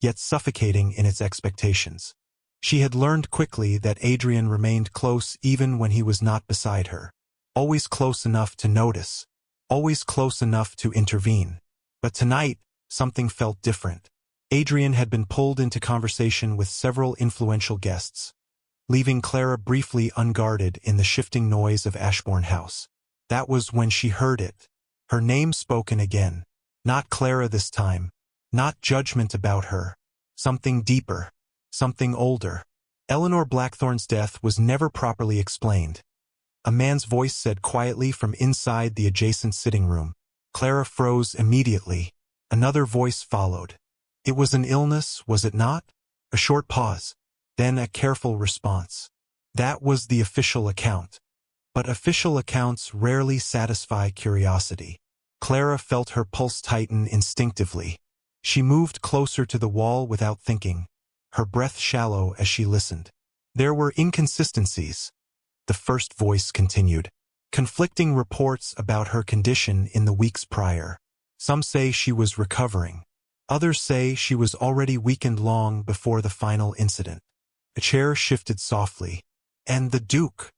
yet suffocating in its expectations. She had learned quickly that Adrian remained close even when he was not beside her. Always close enough to notice. Always close enough to intervene. But tonight, something felt different. Adrian had been pulled into conversation with several influential guests, leaving Clara briefly unguarded in the shifting noise of Ashbourne House. That was when she heard it. Her name spoken again. Not Clara this time. Not judgment about her. Something deeper. Something older. Eleanor Blackthorne's death was never properly explained. A man's voice said quietly from inside the adjacent sitting room. Clara froze immediately. Another voice followed. It was an illness, was it not? A short pause. Then a careful response. That was the official account. But official accounts rarely satisfy curiosity. Clara felt her pulse tighten instinctively. She moved closer to the wall without thinking, her breath shallow as she listened. There were inconsistencies. The first voice continued. Conflicting reports about her condition in the weeks prior. Some say she was recovering. Others say she was already weakened long before the final incident. A chair shifted softly. And the Duke?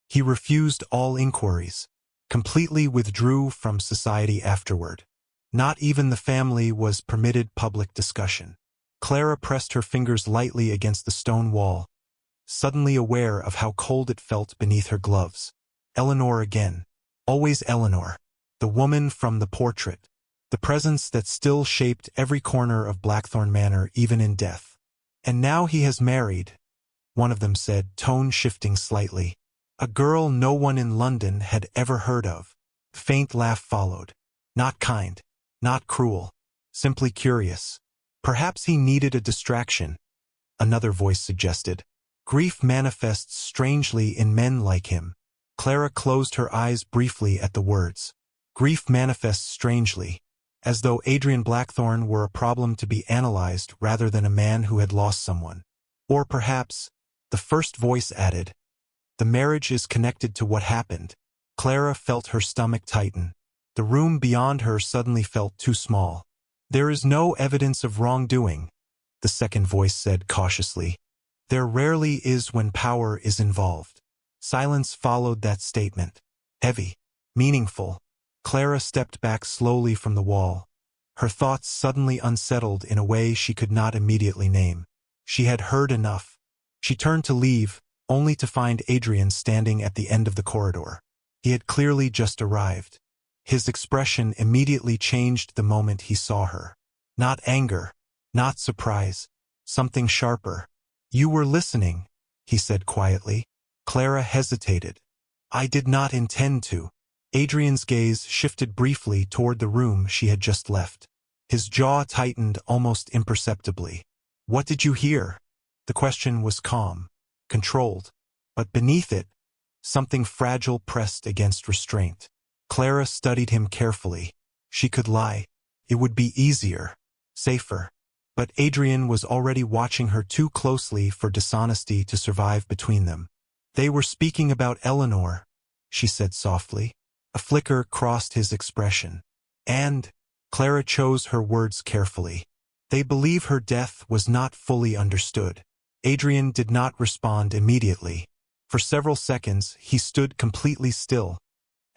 He refused all inquiries, completely withdrew from society afterward. Not even the family was permitted public discussion. Clara pressed her fingers lightly against the stone wall, suddenly aware of how cold it felt beneath her gloves. Eleanor again. Always Eleanor. The woman from the portrait. The presence that still shaped every corner of Blackthorne Manor even in death. And now he has married, one of them said, tone shifting slightly. A girl no one in London had ever heard of. Faint laugh followed. Not kind. Not cruel. Simply curious. Perhaps he needed a distraction, another voice suggested. Grief manifests strangely in men like him. Clara closed her eyes briefly at the words. Grief manifests strangely, as though Adrian Blackthorne were a problem to be analyzed rather than a man who had lost someone. Or perhaps, the first voice added, the marriage is connected to what happened. Clara felt her stomach tighten. The room beyond her suddenly felt too small. There is no evidence of wrongdoing, the second voice said cautiously. There rarely is when power is involved. Silence followed that statement. Heavy. Meaningful. Clara stepped back slowly from the wall, her thoughts suddenly unsettled in a way she could not immediately name. She had heard enough. She turned to leave, only to find Adrian standing at the end of the corridor. He had clearly just arrived. His expression immediately changed the moment he saw her. Not anger, not surprise, something sharper. You were listening, he said quietly. Clara hesitated. I did not intend to. Adrian's gaze shifted briefly toward the room she had just left. His jaw tightened almost imperceptibly. What did you hear? The question was calm, controlled, but beneath it, something fragile pressed against restraint. Clara studied him carefully. She could lie. It would be easier, safer. But Adrian was already watching her too closely for dishonesty to survive between them. They were speaking about Eleanor, she said softly. A flicker crossed his expression. And, Clara chose her words carefully, they believe her death was not fully understood. Adrian did not respond immediately. For several seconds, he stood completely still,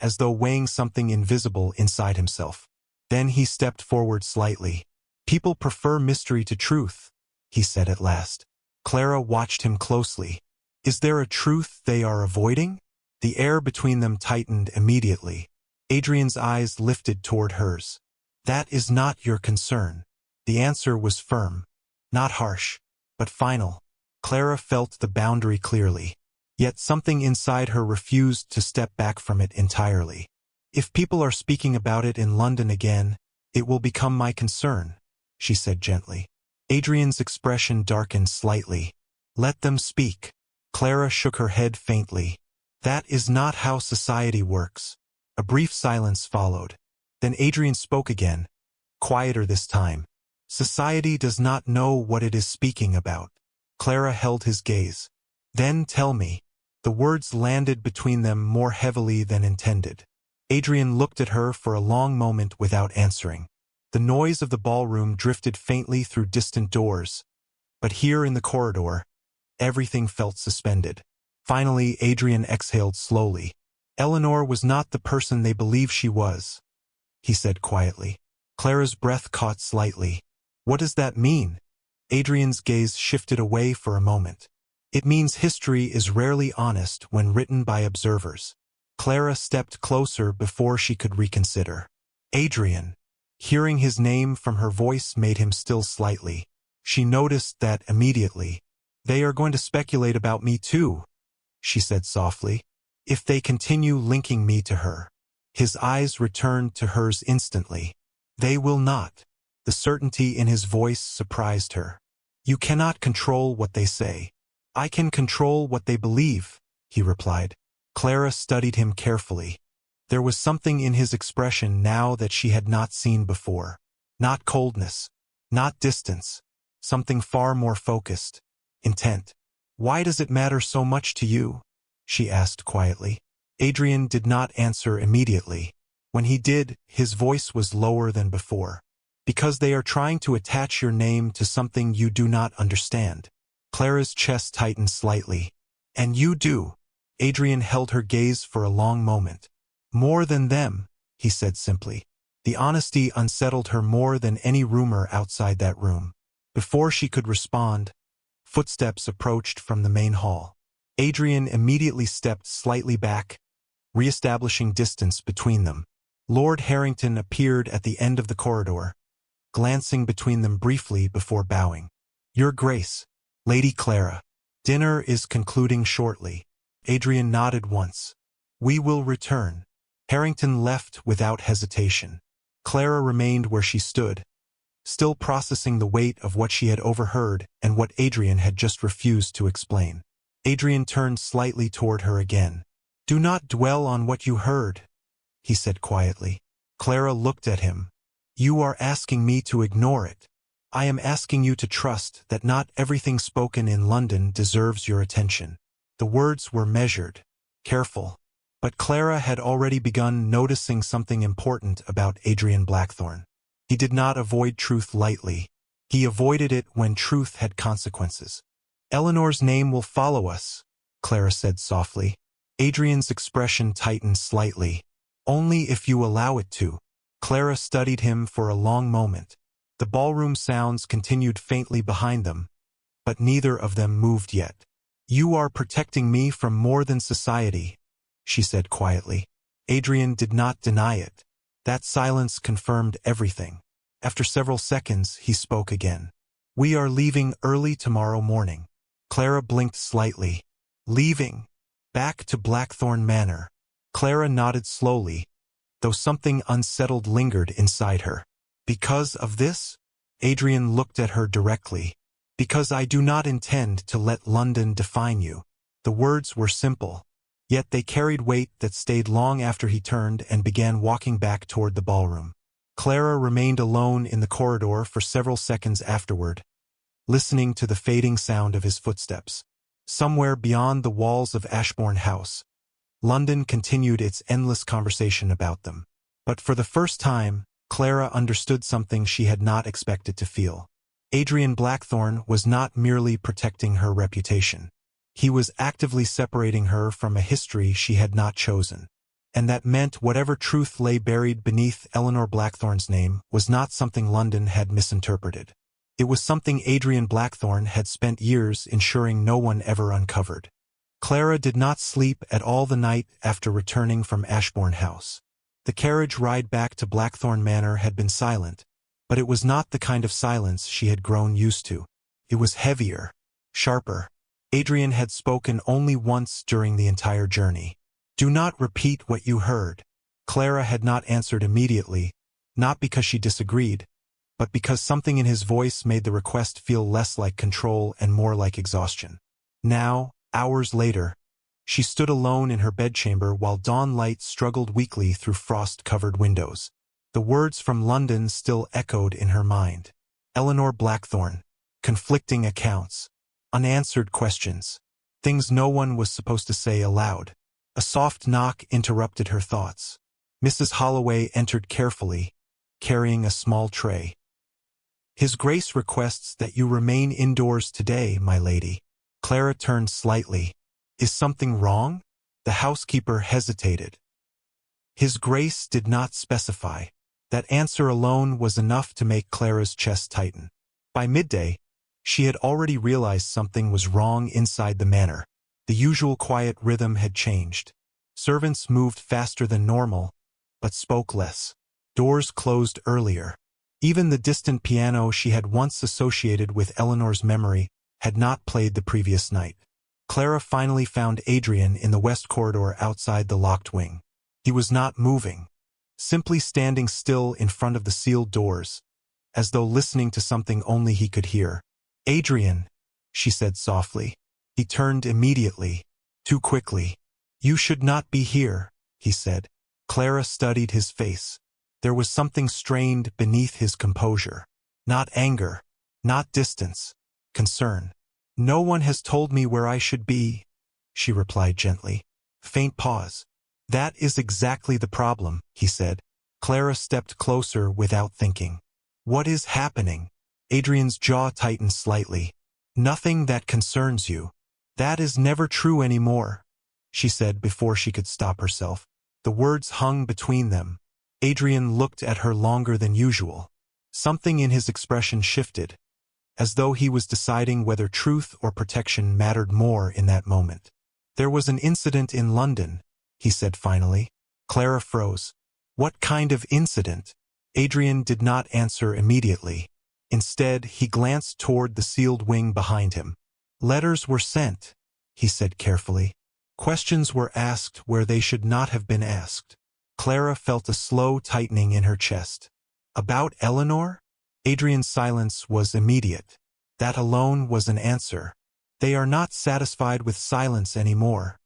as though weighing something invisible inside himself. Then he stepped forward slightly. People prefer mystery to truth, he said at last. Clara watched him closely. Is there a truth they are avoiding? The air between them tightened immediately. Adrian's eyes lifted toward hers. That is not your concern. The answer was firm. Not harsh, but final. Clara felt the boundary clearly. Yet something inside her refused to step back from it entirely. If people are speaking about it in London again, it will become my concern, she said gently. Adrian's expression darkened slightly. Let them speak. Clara shook her head faintly. That is not how society works. A brief silence followed. Then Adrian spoke again, quieter this time. Society does not know what it is speaking about. Clara held his gaze. Then tell me. The words landed between them more heavily than intended. Adrian looked at her for a long moment without answering. The noise of the ballroom drifted faintly through distant doors, but here in the corridor, everything felt suspended. Finally, Adrian exhaled slowly. Eleanor was not the person they believe she was, he said quietly. Clara's breath caught slightly. What does that mean? Adrian's gaze shifted away for a moment. It means history is rarely honest when written by observers. Clara stepped closer before she could reconsider. Adrian. Hearing his name from her voice made him still slightly. She noticed that immediately. They are going to speculate about me too, she said softly. If they continue linking me to her. His eyes returned to hers instantly. They will not. The certainty in his voice surprised her. You cannot control what they say. I can control what they believe, he replied. Clara studied him carefully. There was something in his expression now that she had not seen before. Not coldness. Not distance. Something far more focused. Intent. Why does it matter so much to you? She asked quietly. Adrian did not answer immediately. When he did, his voice was lower than before. Because they are trying to attach your name to something you do not understand. Clara's chest tightened slightly. And you do. Adrian held her gaze for a long moment. More than them, he said simply. The honesty unsettled her more than any rumor outside that room. Before she could respond, footsteps approached from the main hall. Adrian immediately stepped slightly back, re-establishing distance between them. Lord Harrington appeared at the end of the corridor, glancing between them briefly before bowing. Your Grace, Lady Clara. Dinner is concluding shortly. Adrian nodded once. We will return. Harrington left without hesitation. Clara remained where she stood, still processing the weight of what she had overheard and what Adrian had just refused to explain. Adrian turned slightly toward her again. Do not dwell on what you heard, he said quietly. Clara looked at him. You are asking me to ignore it. I am asking you to trust that not everything spoken in London deserves your attention. The words were measured, careful. But Clara had already begun noticing something important about Adrian Blackthorne. He did not avoid truth lightly. He avoided it when truth had consequences. Eleanor's name will follow us, Clara said softly. Adrian's expression tightened slightly. Only if you allow it to. Clara studied him for a long moment. The ballroom sounds continued faintly behind them, but neither of them moved yet. You are protecting me from more than society, she said quietly. Adrian did not deny it. That silence confirmed everything. After several seconds, he spoke again. We are leaving early tomorrow morning. Clara blinked slightly. Leaving? Back to Blackthorne Manor. Clara nodded slowly, though something unsettled lingered inside her. Because of this? Adrian looked at her directly. Because I do not intend to let London define you. The words were simple, yet they carried weight that stayed long after he turned and began walking back toward the ballroom. Clara remained alone in the corridor for several seconds afterward, listening to the fading sound of his footsteps. Somewhere beyond the walls of Ashbourne House, London continued its endless conversation about them. But for the first time, Clara understood something she had not expected to feel. Adrian Blackthorne was not merely protecting her reputation. He was actively separating her from a history she had not chosen. And that meant whatever truth lay buried beneath Eleanor Blackthorne's name was not something London had misinterpreted. It was something Adrian Blackthorne had spent years ensuring no one ever uncovered. Clara did not sleep at all the night after returning from Ashbourne House. The carriage ride back to Blackthorne Manor had been silent, but it was not the kind of silence she had grown used to. It was heavier, sharper. Adrian had spoken only once during the entire journey. Do not repeat what you heard. Clara had not answered immediately, not because she disagreed, but because something in his voice made the request feel less like control and more like exhaustion. Now, hours later, she stood alone in her bedchamber while dawn light struggled weakly through frost-covered windows. The words from London still echoed in her mind. Eleanor Blackthorne. Conflicting accounts. Unanswered questions. Things no one was supposed to say aloud. A soft knock interrupted her thoughts. Mrs. Holloway entered carefully, carrying a small tray. His Grace requests that you remain indoors today, my lady. Clara turned slightly. Is something wrong? The housekeeper hesitated. His Grace did not specify. That answer alone was enough to make Clara's chest tighten. By midday, she had already realized something was wrong inside the manor. The usual quiet rhythm had changed. Servants moved faster than normal, but spoke less. Doors closed earlier. Even the distant piano she had once associated with Eleanor's memory had not played the previous night. Clara finally found Adrian in the west corridor outside the locked wing. He was not moving, simply standing still in front of the sealed doors, as though listening to something only he could hear. Adrian, she said softly. He turned immediately, too quickly. You should not be here, he said. Clara studied his face. There was something strained beneath his composure. Not anger, not distance, concern. No one has told me where I should be, she replied gently. Faint pause. That is exactly the problem, he said. Clara stepped closer without thinking. What is happening? Adrian's jaw tightened slightly. Nothing that concerns you. That is never true anymore, she said before she could stop herself. The words hung between them. Adrian looked at her longer than usual. Something in his expression shifted, as though he was deciding whether truth or protection mattered more in that moment. There was an incident in London, he said finally. Clara froze. What kind of incident? Adrian did not answer immediately. Instead, he glanced toward the sealed wing behind him. Letters were sent, he said carefully. Questions were asked where they should not have been asked. Clara felt a slow tightening in her chest. About Eleanor? Adrian's silence was immediate. That alone was an answer. They are not satisfied with silence anymore,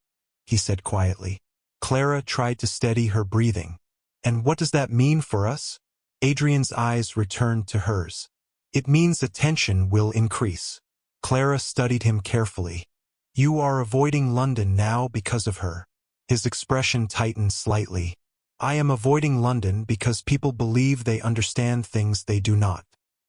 he said quietly. Clara tried to steady her breathing. And what does that mean for us? Adrian's eyes returned to hers. It means attention will increase. Clara studied him carefully. You are avoiding London now because of her. His expression tightened slightly. I am avoiding London because people believe they understand things they do not.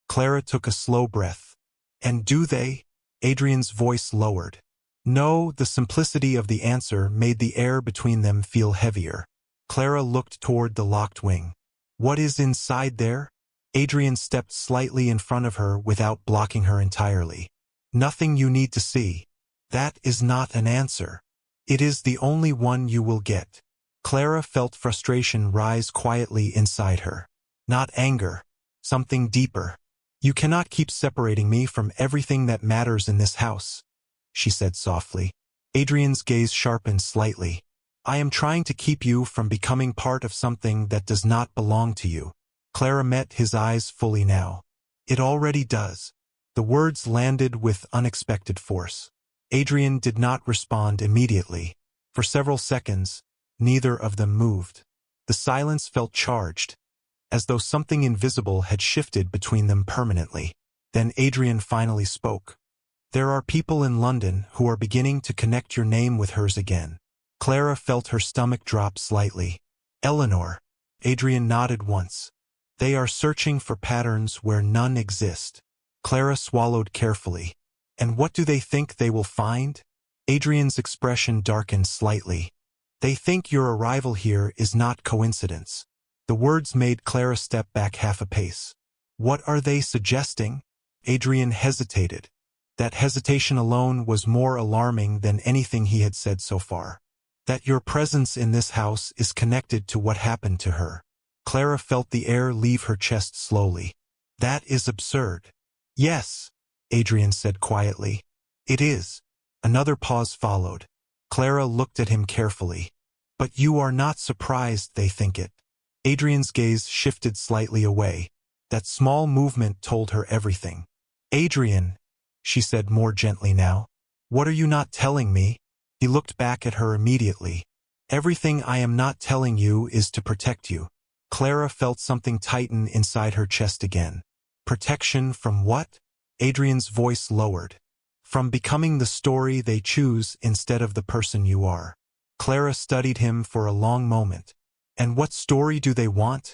Clara took a slow breath. And do they? Adrian's voice lowered. No, the simplicity of the answer made the air between them feel heavier. Clara looked toward the locked wing. What is inside there? Adrian stepped slightly in front of her without blocking her entirely. Nothing you need to see. That is not an answer. It is the only one you will get. Clara felt frustration rise quietly inside her. Not anger. Something deeper. You cannot keep separating me from everything that matters in this house, she said softly. Adrian's gaze sharpened slightly. I am trying to keep you from becoming part of something that does not belong to you. Clara met his eyes fully now. It already does. The words landed with unexpected force. Adrian did not respond immediately. For several seconds, neither of them moved. The silence felt charged, as though something invisible had shifted between them permanently. Then Adrian finally spoke. There are people in London who are beginning to connect your name with hers again. Clara felt her stomach drop slightly. Eleanor. Adrian nodded once. They are searching for patterns where none exist. Clara swallowed carefully. And what do they think they will find? Adrian's expression darkened slightly. They think your arrival here is not coincidence. The words made Clara step back half a pace. What are they suggesting? Adrian hesitated. That hesitation alone was more alarming than anything he had said so far. That your presence in this house is connected to what happened to her. Clara felt the air leave her chest slowly. That is absurd. Yes, Adrian said quietly. It is. Another pause followed. Clara looked at him carefully. But you are not surprised they think it. Adrian's gaze shifted slightly away. That small movement told her everything. Adrian, she said more gently now. What are you not telling me? He looked back at her immediately. Everything I am not telling you is to protect you. Clara felt something tighten inside her chest again. Protection from what? Adrian's voice lowered. From becoming the story they choose instead of the person you are. Clara studied him for a long moment. And what story do they want?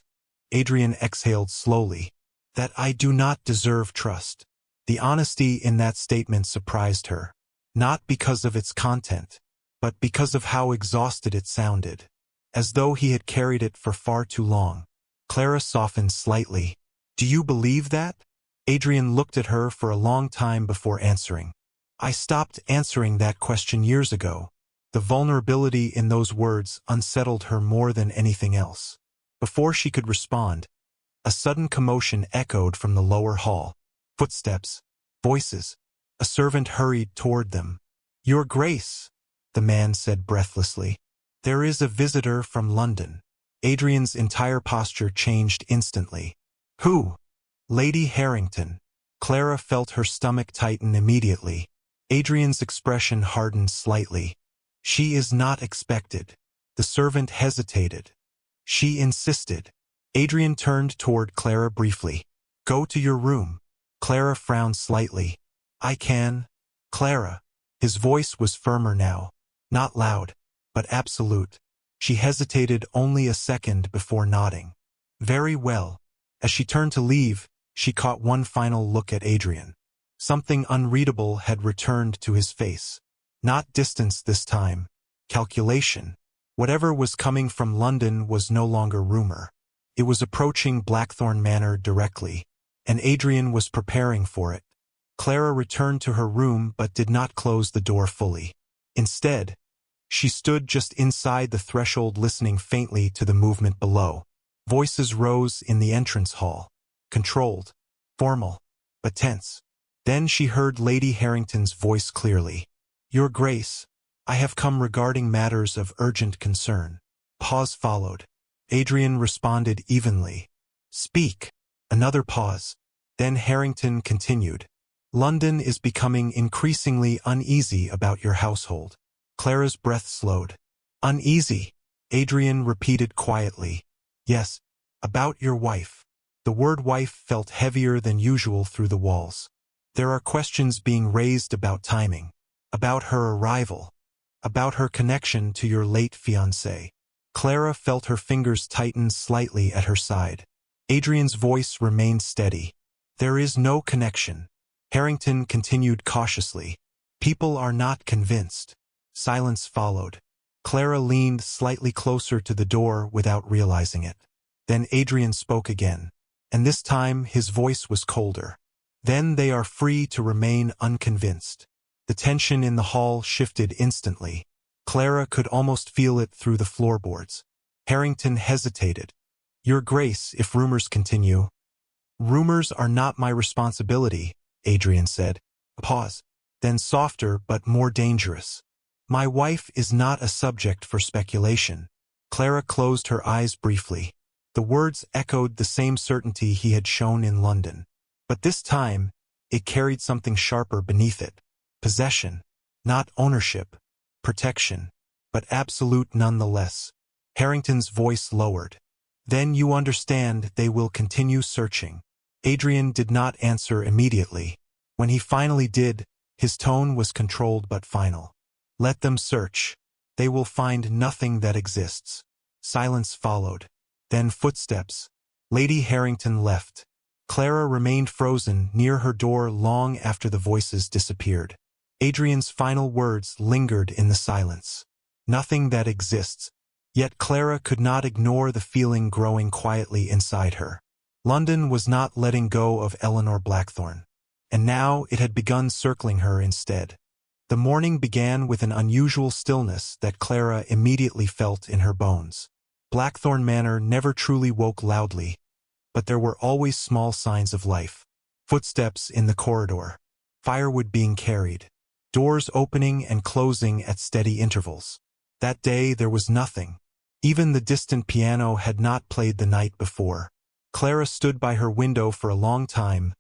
Adrian exhaled slowly. That I do not deserve trust. The honesty in that statement surprised her. Not because of its content, but because of how exhausted it sounded. As though he had carried it for far too long. Clara softened slightly. Do you believe that? Adrian looked at her for a long time before answering. I stopped answering that question years ago. The vulnerability in those words unsettled her more than anything else. Before she could respond, a sudden commotion echoed from the lower hall. Footsteps, voices. A servant hurried toward them. Your Grace, the man said breathlessly. There is a visitor from London. Adrian's entire posture changed instantly. Who? Lady Harrington. Clara felt her stomach tighten immediately. Adrian's expression hardened slightly. She is not expected. The servant hesitated. She insisted. Adrian turned toward Clara briefly. Go to your room. Clara frowned slightly. I can. Clara. His voice was firmer now. Not loud, but absolute. She hesitated only a second before nodding. Very well. As she turned to leave, she caught one final look at Adrian. Something unreadable had returned to his face. Not distance this time. Calculation. Whatever was coming from London was no longer rumor. It was approaching Blackthorne Manor directly, and Adrian was preparing for it. Clara returned to her room but did not close the door fully. Instead, she stood just inside the threshold listening faintly to the movement below. Voices rose in the entrance hall. Controlled, formal, but tense. Then she heard Lady Harrington's voice clearly. "Your Grace, I have come regarding matters of urgent concern." Pause followed. Adrian responded evenly. "Speak." Another pause. Then Harrington continued. "London is becoming increasingly uneasy about your household." Clara's breath slowed. "Uneasy?" Adrian repeated quietly. "Yes, about your wife." The word wife felt heavier than usual through the walls. "There are questions being raised about timing, about her arrival, about her connection to your late fiancé." Clara felt her fingers tighten slightly at her side. Adrian's voice remained steady. "There is no connection." Harrington continued cautiously. "People are not convinced." Silence followed. Clara leaned slightly closer to the door without realizing it. Then Adrian spoke again, and this time his voice was colder. "Then they are free to remain unconvinced." The tension in the hall shifted instantly. Clara could almost feel it through the floorboards. Harrington hesitated. "Your Grace, if rumors continue." "Rumors are not my responsibility," Adrian said. A pause. Then softer but more dangerous. "My wife is not a subject for speculation." Clara closed her eyes briefly. The words echoed the same certainty he had shown in London. But this time, it carried something sharper beneath it. Possession. Not ownership. Protection. But absolute nonetheless. Harrington's voice lowered. "Then you understand they will continue searching." Adrian did not answer immediately. When he finally did, his tone was controlled but final. "Let them search. They will find nothing that exists." Silence followed. Then footsteps. Lady Harrington left. Clara remained frozen near her door long after the voices disappeared. Adrian's final words lingered in the silence. "Nothing that exists." Yet Clara could not ignore the feeling growing quietly inside her. London was not letting go of Eleanor Blackthorne, and now it had begun circling her instead. The morning began with an unusual stillness that Clara immediately felt in her bones. Blackthorne Manor never truly woke loudly, but there were always small signs of life. Footsteps in the corridor. Firewood being carried. Doors opening and closing at steady intervals. That day there was nothing. Even the distant piano had not played the night before. Clara stood by her window for a long time,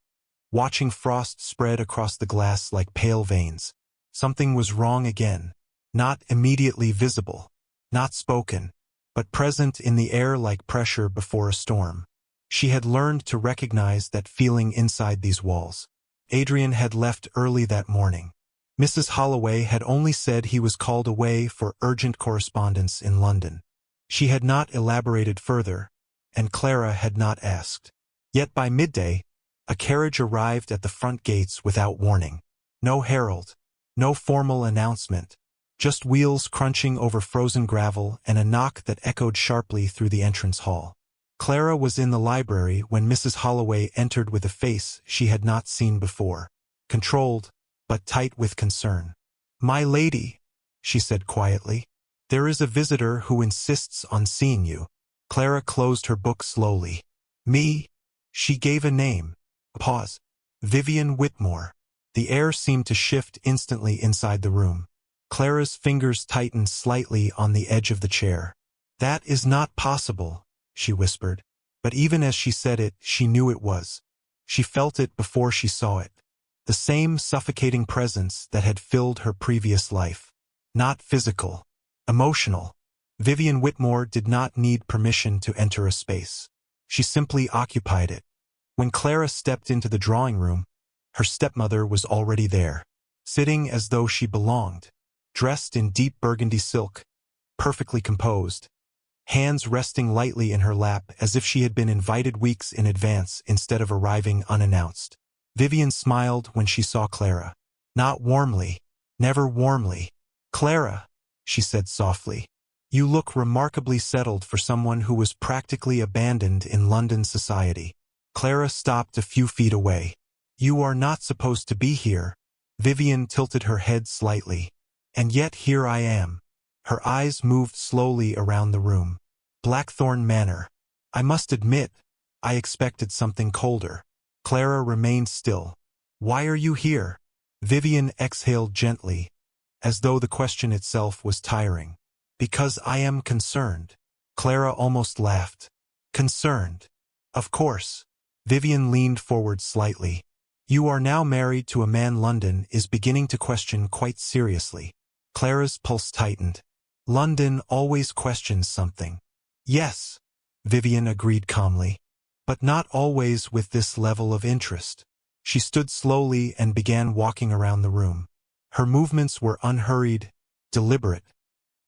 watching frost spread across the glass like pale veins. Something was wrong again. Not immediately visible. Not spoken, but present in the air like pressure before a storm. She had learned to recognize that feeling inside these walls. Adrian had left early that morning. Mrs. Holloway had only said he was called away for urgent correspondence in London. She had not elaborated further, and Clara had not asked. Yet by midday, a carriage arrived at the front gates without warning. No herald, no formal announcement, just wheels crunching over frozen gravel and a knock that echoed sharply through the entrance hall. Clara was in the library when Mrs. Holloway entered with a face she had not seen before. Controlled, but tight with concern. "My lady," she said quietly, "there is a visitor who insists on seeing you." Clara closed her book slowly. "Me?" She gave a name. A pause. "Vivian Whitmore." The air seemed to shift instantly inside the room. Clara's fingers tightened slightly on the edge of the chair. "That is not possible," she whispered. But even as she said it, she knew it was. She felt it before she saw it. The same suffocating presence that had filled her previous life. Not physical. Emotional. Vivian Whitmore did not need permission to enter a space. She simply occupied it. When Clara stepped into the drawing room, her stepmother was already there, sitting as though she belonged, dressed in deep burgundy silk, perfectly composed, hands resting lightly in her lap as if she had been invited weeks in advance instead of arriving unannounced. Vivian smiled when she saw Clara. Not warmly, never warmly. "Clara," she said softly, "you look remarkably settled for someone who was practically abandoned in London society." Clara stopped a few feet away. "You are not supposed to be here." Vivian tilted her head slightly. "And yet here I am." Her eyes moved slowly around the room. "Blackthorne Manor. I must admit, I expected something colder." Clara remained still. "Why are you here?" Vivian exhaled gently, as though the question itself was tiring. "Because I am concerned." Clara almost laughed. "Concerned? Of course." Vivian leaned forward slightly. "You are now married to a man London is beginning to question quite seriously." Clara's pulse tightened. "London always questions something." "Yes," Vivian agreed calmly. "But not always with this level of interest." She stood slowly and began walking around the room. Her movements were unhurried, deliberate,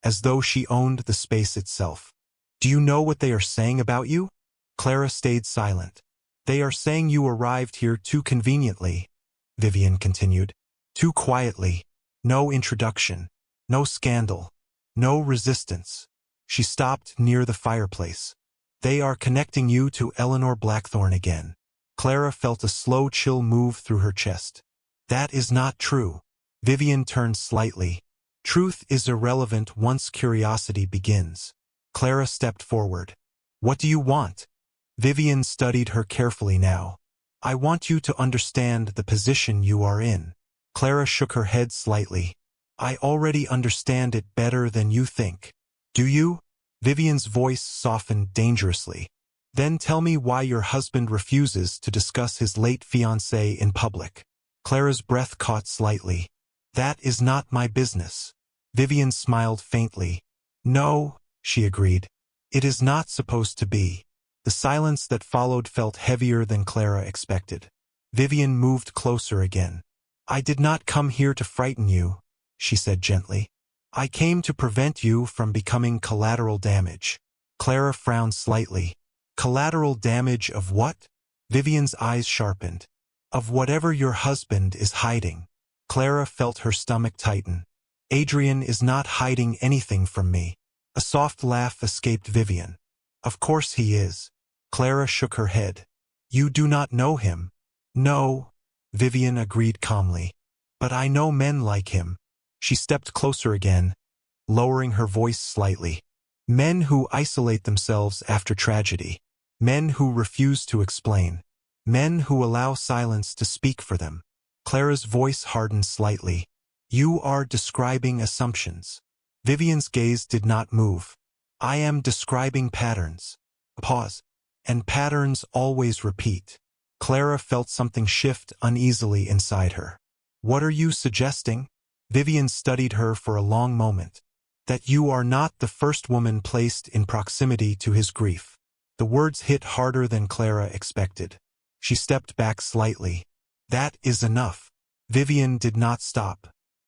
as though she owned the space itself. "Do you know what they are saying about you?" Clara stayed silent. "They are saying you arrived here too conveniently," Vivian continued. "Too quietly. No introduction. No scandal. No resistance." She stopped near the fireplace. "They are connecting you to Eleanor Blackthorne again." Clara felt a slow chill move through her chest. "That is not true." Vivian turned slightly. "Truth is irrelevant once curiosity begins." Clara stepped forward. "What do you want?" Vivian studied her carefully now. "I want you to understand the position you are in." Clara shook her head slightly. "I already understand it better than you think." "Do you?" Vivian's voice softened dangerously. "Then tell me why your husband refuses to discuss his late fiancée in public." Clara's breath caught slightly. "That is not my business." Vivian smiled faintly. "No," she agreed. "It is not supposed to be." The silence that followed felt heavier than Clara expected. Vivian moved closer again. "I did not come here to frighten you," she said gently. "I came to prevent you from becoming collateral damage." Clara frowned slightly. "Collateral damage of what?" Vivian's eyes sharpened. "Of whatever your husband is hiding." Clara felt her stomach tighten. "Adrian is not hiding anything from me." A soft laugh escaped Vivian. "Of course he is." Clara shook her head. "You do not know him." "No," Vivian agreed calmly. "But I know men like him." She stepped closer again, lowering her voice slightly. "Men who isolate themselves after tragedy. Men who refuse to explain. Men who allow silence to speak for them." Clara's voice hardened slightly. "You are describing assumptions." Vivian's gaze did not move. "I am describing patterns." A pause. "And patterns always repeat." Clara felt something shift uneasily inside her. "What are you suggesting?" Vivian studied her for a long moment. "That you are not the first woman placed in proximity to his grief." The words hit harder than Clara expected. She stepped back slightly. "That is enough." Vivian did not stop.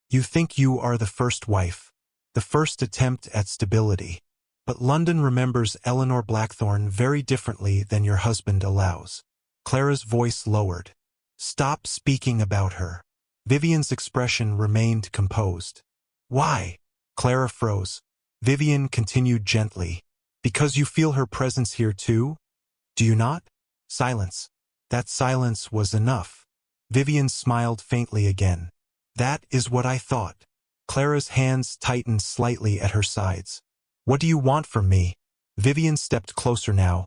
"You think you are the first wife, the first attempt at stability. But London remembers Eleanor Blackthorne very differently than your husband allows." Clara's voice lowered. "Stop speaking about her." Vivian's expression remained composed. "Why?" Clara froze. Vivian continued gently. "Because you feel her presence here too? Do you not?" Silence. That silence was enough. Vivian smiled faintly again. "That is what I thought." Clara's hands tightened slightly at her sides. "What do you want from me?" Vivian stepped closer now,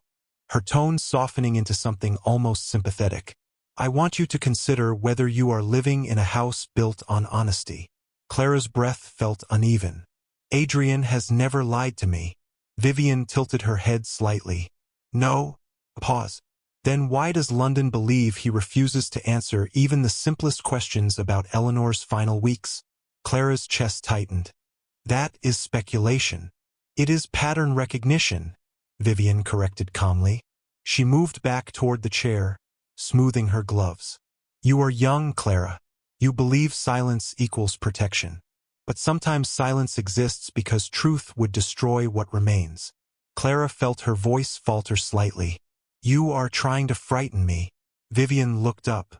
her tone softening into something almost sympathetic. "I want you to consider whether you are living in a house built on honesty." Clara's breath felt uneven. "Adrian has never lied to me." Vivian tilted her head slightly. "No." A pause. "Then why does London believe he refuses to answer even the simplest questions about Eleanor's final weeks?" Clara's chest tightened. "That is speculation." "It is pattern recognition," Vivian corrected calmly. She moved back toward the chair, smoothing her gloves. "You are young, Clara. You believe silence equals protection. But sometimes silence exists because truth would destroy what remains. Clara felt her voice falter slightly. You are trying to frighten me. Vivian looked up.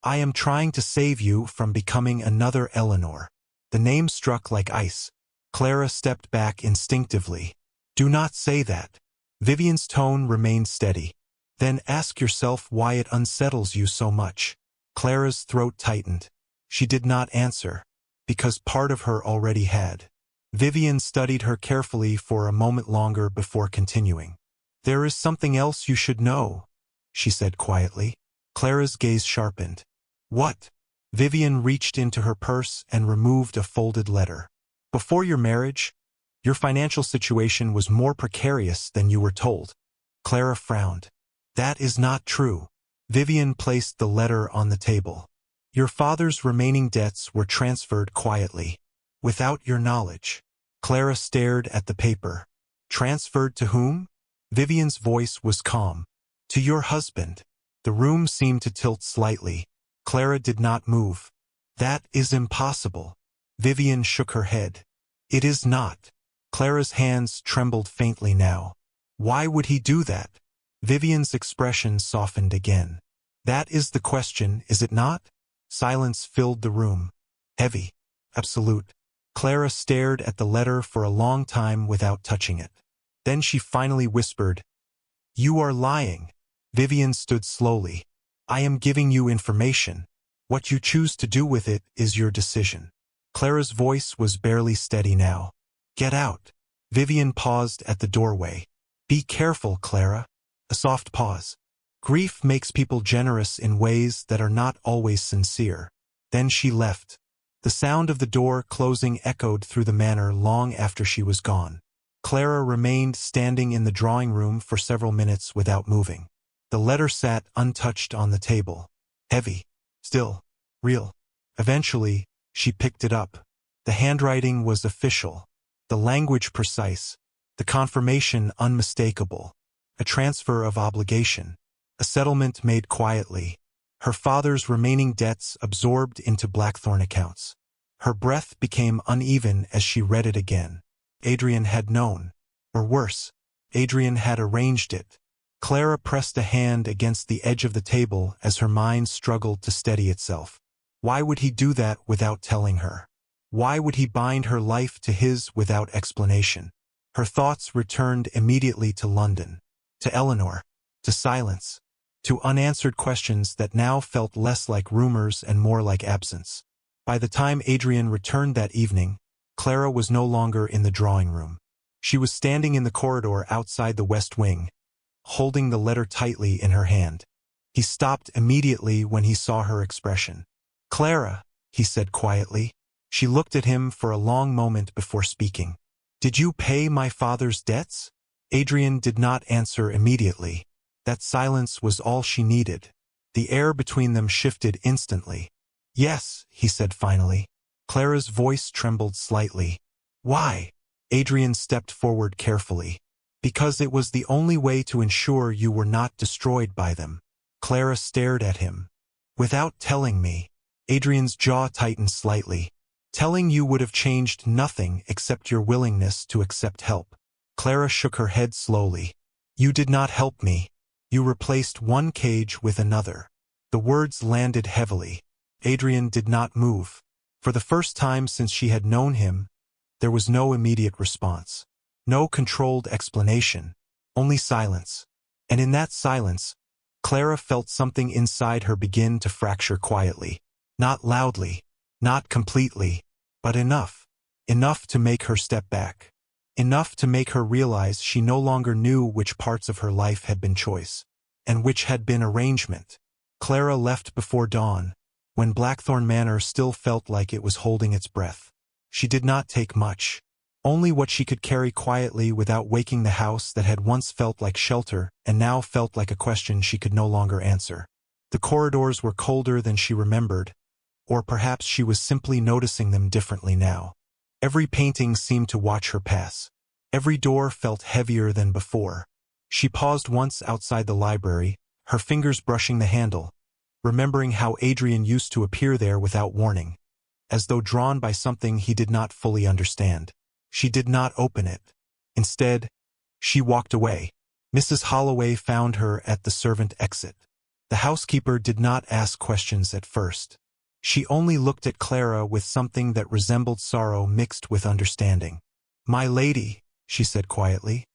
I am trying to save you from becoming another Eleanor. The name struck like ice. Clara stepped back instinctively. Do not say that. Vivian's tone remained steady. Then ask yourself why it unsettles you so much. Clara's throat tightened. She did not answer, because part of her already had. Vivian studied her carefully for a moment longer before continuing. There is something else you should know, she said quietly. Clara's gaze sharpened. What? Vivian reached into her purse and removed a folded letter. Before your marriage, your financial situation was more precarious than you were told. Clara frowned. That is not true. Vivian placed the letter on the table. Your father's remaining debts were transferred quietly, without your knowledge. Clara stared at the paper. Transferred to whom? Vivian's voice was calm. To your husband. The room seemed to tilt slightly. Clara did not move. That is impossible. Vivian shook her head. It is not. Clara's hands trembled faintly now. Why would he do that? Vivian's expression softened again. That is the question, is it not? Silence filled the room. Heavy. Absolute. Clara stared at the letter for a long time without touching it. Then she finally whispered, You are lying. Vivian stood slowly. I am giving you information. What you choose to do with it is your decision. Clara's voice was barely steady now. Get out. Vivian paused at the doorway. Be careful, Clara. A soft pause. Grief makes people generous in ways that are not always sincere. Then she left. The sound of the door closing echoed through the manor long after she was gone. Clara remained standing in the drawing room for several minutes without moving. The letter sat untouched on the table. Heavy. Still. Real. Eventually, she picked it up. The handwriting was official. The language precise. The confirmation unmistakable. A transfer of obligation. A settlement made quietly. Her father's remaining debts absorbed into Blackthorne accounts. Her breath became uneven as she read it again. Adrian had known. Or worse, Adrian had arranged it. Clara pressed a hand against the edge of the table as her mind struggled to steady itself. Why would he do that without telling her? Why would he bind her life to his without explanation? Her thoughts returned immediately to London, to Eleanor, to silence, to unanswered questions that now felt less like rumors and more like absence. By the time Adrian returned that evening, Clara was no longer in the drawing room. She was standing in the corridor outside the West Wing, holding the letter tightly in her hand. He stopped immediately when he saw her expression. Clara, he said quietly. She looked at him for a long moment before speaking. Did you pay my father's debts? Adrian did not answer immediately. That silence was all she needed. The air between them shifted instantly. Yes, he said finally. Clara's voice trembled slightly. Why? Adrian stepped forward carefully. Because it was the only way to ensure you were not destroyed by them. Clara stared at him. Without telling me. Adrian's jaw tightened slightly. Telling you would have changed nothing except your willingness to accept help. Clara shook her head slowly. You did not help me. You replaced one cage with another. The words landed heavily. Adrian did not move. For the first time since she had known him, there was no immediate response. No controlled explanation. Only silence. And in that silence, Clara felt something inside her begin to fracture quietly. Not loudly. Not completely. But enough. Enough to make her step back. Enough to make her realize she no longer knew which parts of her life had been choice, and which had been arrangement. Clara left before dawn, when Blackthorne Manor still felt like it was holding its breath. She did not take much. Only what she could carry quietly without waking the house that had once felt like shelter and now felt like a question she could no longer answer. The corridors were colder than she remembered, or perhaps she was simply noticing them differently now. Every painting seemed to watch her pass. Every door felt heavier than before. She paused once outside the library, her fingers brushing the handle, remembering how Adrian used to appear there without warning. as though drawn by something he did not fully understand. She did not open it. Instead, she walked away. Mrs. Holloway found her at the servant exit. The housekeeper did not ask questions at first. She only looked at Clara with something that resembled sorrow mixed with understanding. "My lady," she said quietly,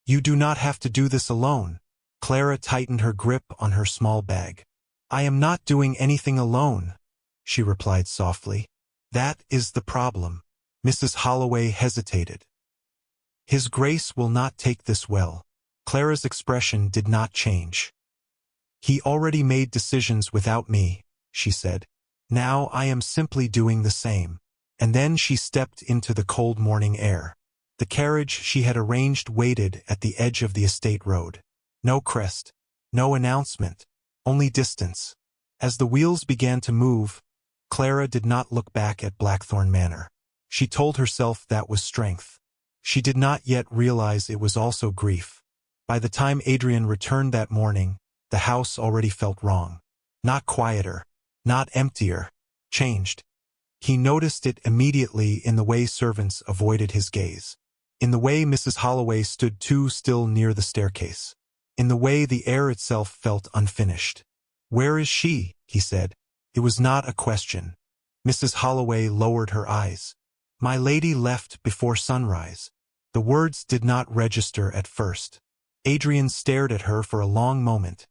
"you do not have to do this alone." Clara tightened her grip on her small bag. "I am not doing anything alone," she replied softly. "That is the problem." Mrs. Holloway hesitated. "His Grace will not take this well." Clara's expression did not change. "He already made decisions without me," she said. "Now I am simply doing the same." And then she stepped into the cold morning air. The carriage she had arranged waited at the edge of the estate road. No crest, no announcement, only distance. As the wheels began to move, Clara did not look back at Blackthorne Manor. She told herself that was strength. She did not yet realize it was also grief. By the time Adrian returned that morning, the house already felt wrong. Not quieter, not emptier, changed. He noticed it immediately in the way servants avoided his gaze. In the way Mrs. Holloway stood too still near the staircase. In the way the air itself felt unfinished. "Where is she?" he said. It was not a question. Mrs. Holloway lowered her eyes. "My lady left before sunrise." The words did not register at first. Adrian stared at her for a long moment,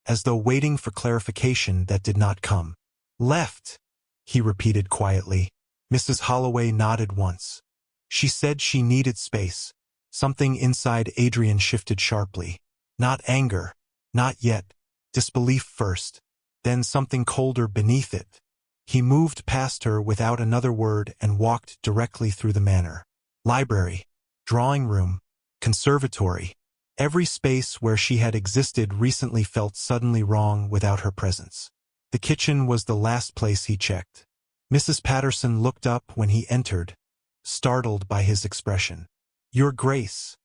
as though waiting for clarification that did not come. "Left," he repeated quietly. Mrs. Holloway nodded once. She said she needed space. Something inside Adrian shifted sharply. Not anger, not yet. Disbelief first, then something colder beneath it. He moved past her without another word and walked directly through the manor. Library, drawing room, conservatory. Every space where she had existed recently felt suddenly wrong without her presence. The kitchen was the last place he checked. Mrs. Patterson looked up when he entered, startled by his expression. "Your Grace."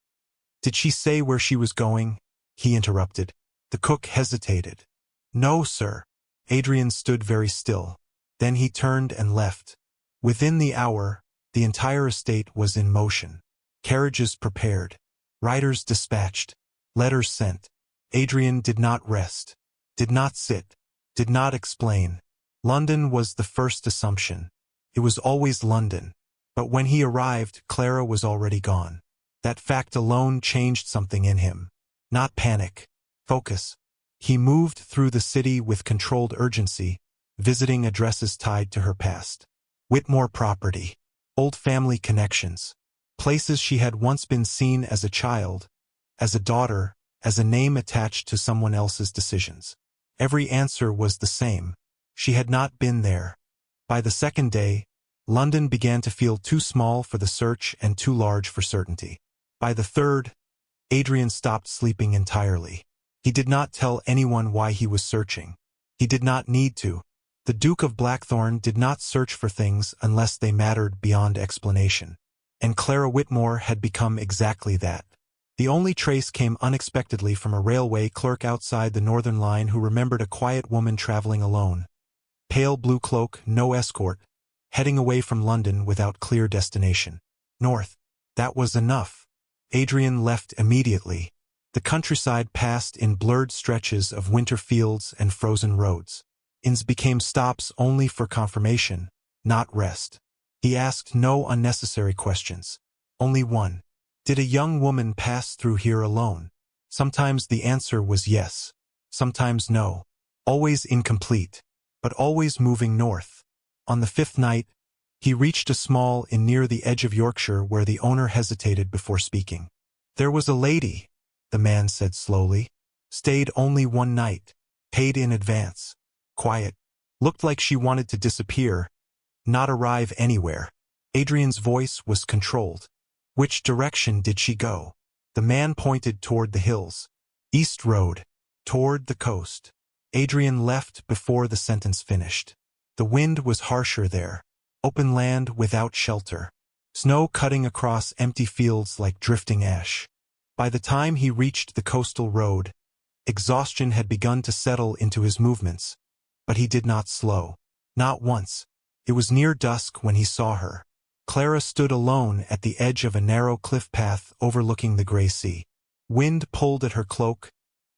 "Did she say where she was going?" he interrupted. The cook hesitated. "No, sir." Adrian stood very still. Then he turned and left. Within the hour, the entire estate was in motion. Carriages prepared. Riders dispatched. Letters sent. Adrian did not rest. Did not sit. Did not explain. London was the first assumption. It was always London. But when he arrived, Clara was already gone. That fact alone changed something in him. Not panic. Focus. He moved through the city with controlled urgency, visiting addresses tied to her past. Whitmore property. Old family connections. Places she had once been seen as a child, as a daughter, as a name attached to someone else's decisions. Every answer was the same. She had not been there. By the second day, London began to feel too small for the search and too large for certainty. By the third, Adrian stopped sleeping entirely. He did not tell anyone why he was searching. He did not need to. The Duke of Blackthorne did not search for things unless they mattered beyond explanation. And Clara Whitmore had become exactly that. The only trace came unexpectedly from a railway clerk outside the Northern Line who remembered a quiet woman traveling alone. Pale blue cloak, no escort, heading away from London without clear destination. North. That was enough. Adrian left immediately. The countryside passed in blurred stretches of winter fields and frozen roads. Inns became stops only for confirmation, not rest. He asked no unnecessary questions. Only one. Did a young woman pass through here alone? Sometimes the answer was yes. Sometimes no. Always incomplete, but always moving north. On the fifth night, he reached a small inn near the edge of Yorkshire where the owner hesitated before speaking. "There was a lady," the man said slowly. "Stayed only one night. Paid in advance. Quiet. Looked like she wanted to disappear, not arrive anywhere." Adrian's voice was controlled. "Which direction did she go?" The man pointed toward the hills. "East Road. Toward the coast." Adrian left before the sentence finished. The wind was harsher there. Open land without shelter. Snow cutting across empty fields like drifting ash. By the time he reached the coastal road, exhaustion had begun to settle into his movements, but he did not slow. Not once. It was near dusk when he saw her. Clara stood alone at the edge of a narrow cliff path overlooking the gray sea. Wind pulled at her cloak,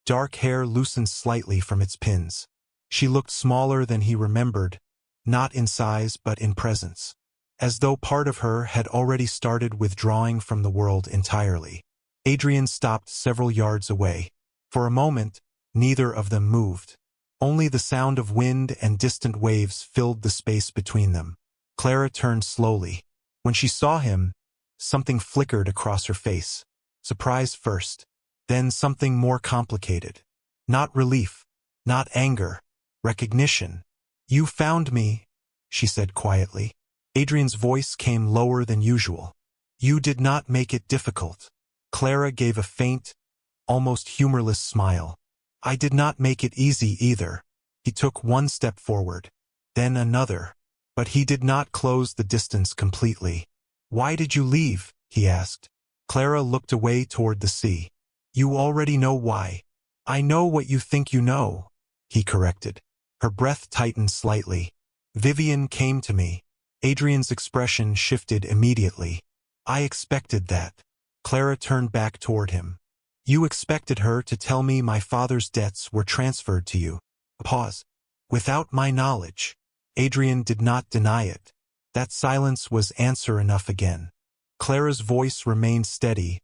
dark hair loosened slightly from its pins. She looked smaller than he remembered, not in size but in presence, as though part of her had already started withdrawing from the world entirely. Adrian stopped several yards away. For a moment, neither of them moved. Only the sound of wind and distant waves filled the space between them. Clara turned slowly. When she saw him, something flickered across her face. Surprise first, then something more complicated. Not relief, not anger, recognition. "You found me," she said quietly. Adrian's voice came lower than usual. "You did not make it difficult." Clara gave a faint, almost humorless smile. "I did not make it easy either." He took one step forward, then another, but he did not close the distance completely. "Why did you leave?" he asked. Clara looked away toward the sea. "You already know why." "I know what you think you know," he corrected. Her breath tightened slightly. "Vivian came to me." Adrian's expression shifted immediately. "I expected that." Clara turned back toward him. "You expected her to tell me my father's debts were transferred to you." A pause. "Without my knowledge." Adrian did not deny it. That silence was answer enough again. Clara's voice remained steady,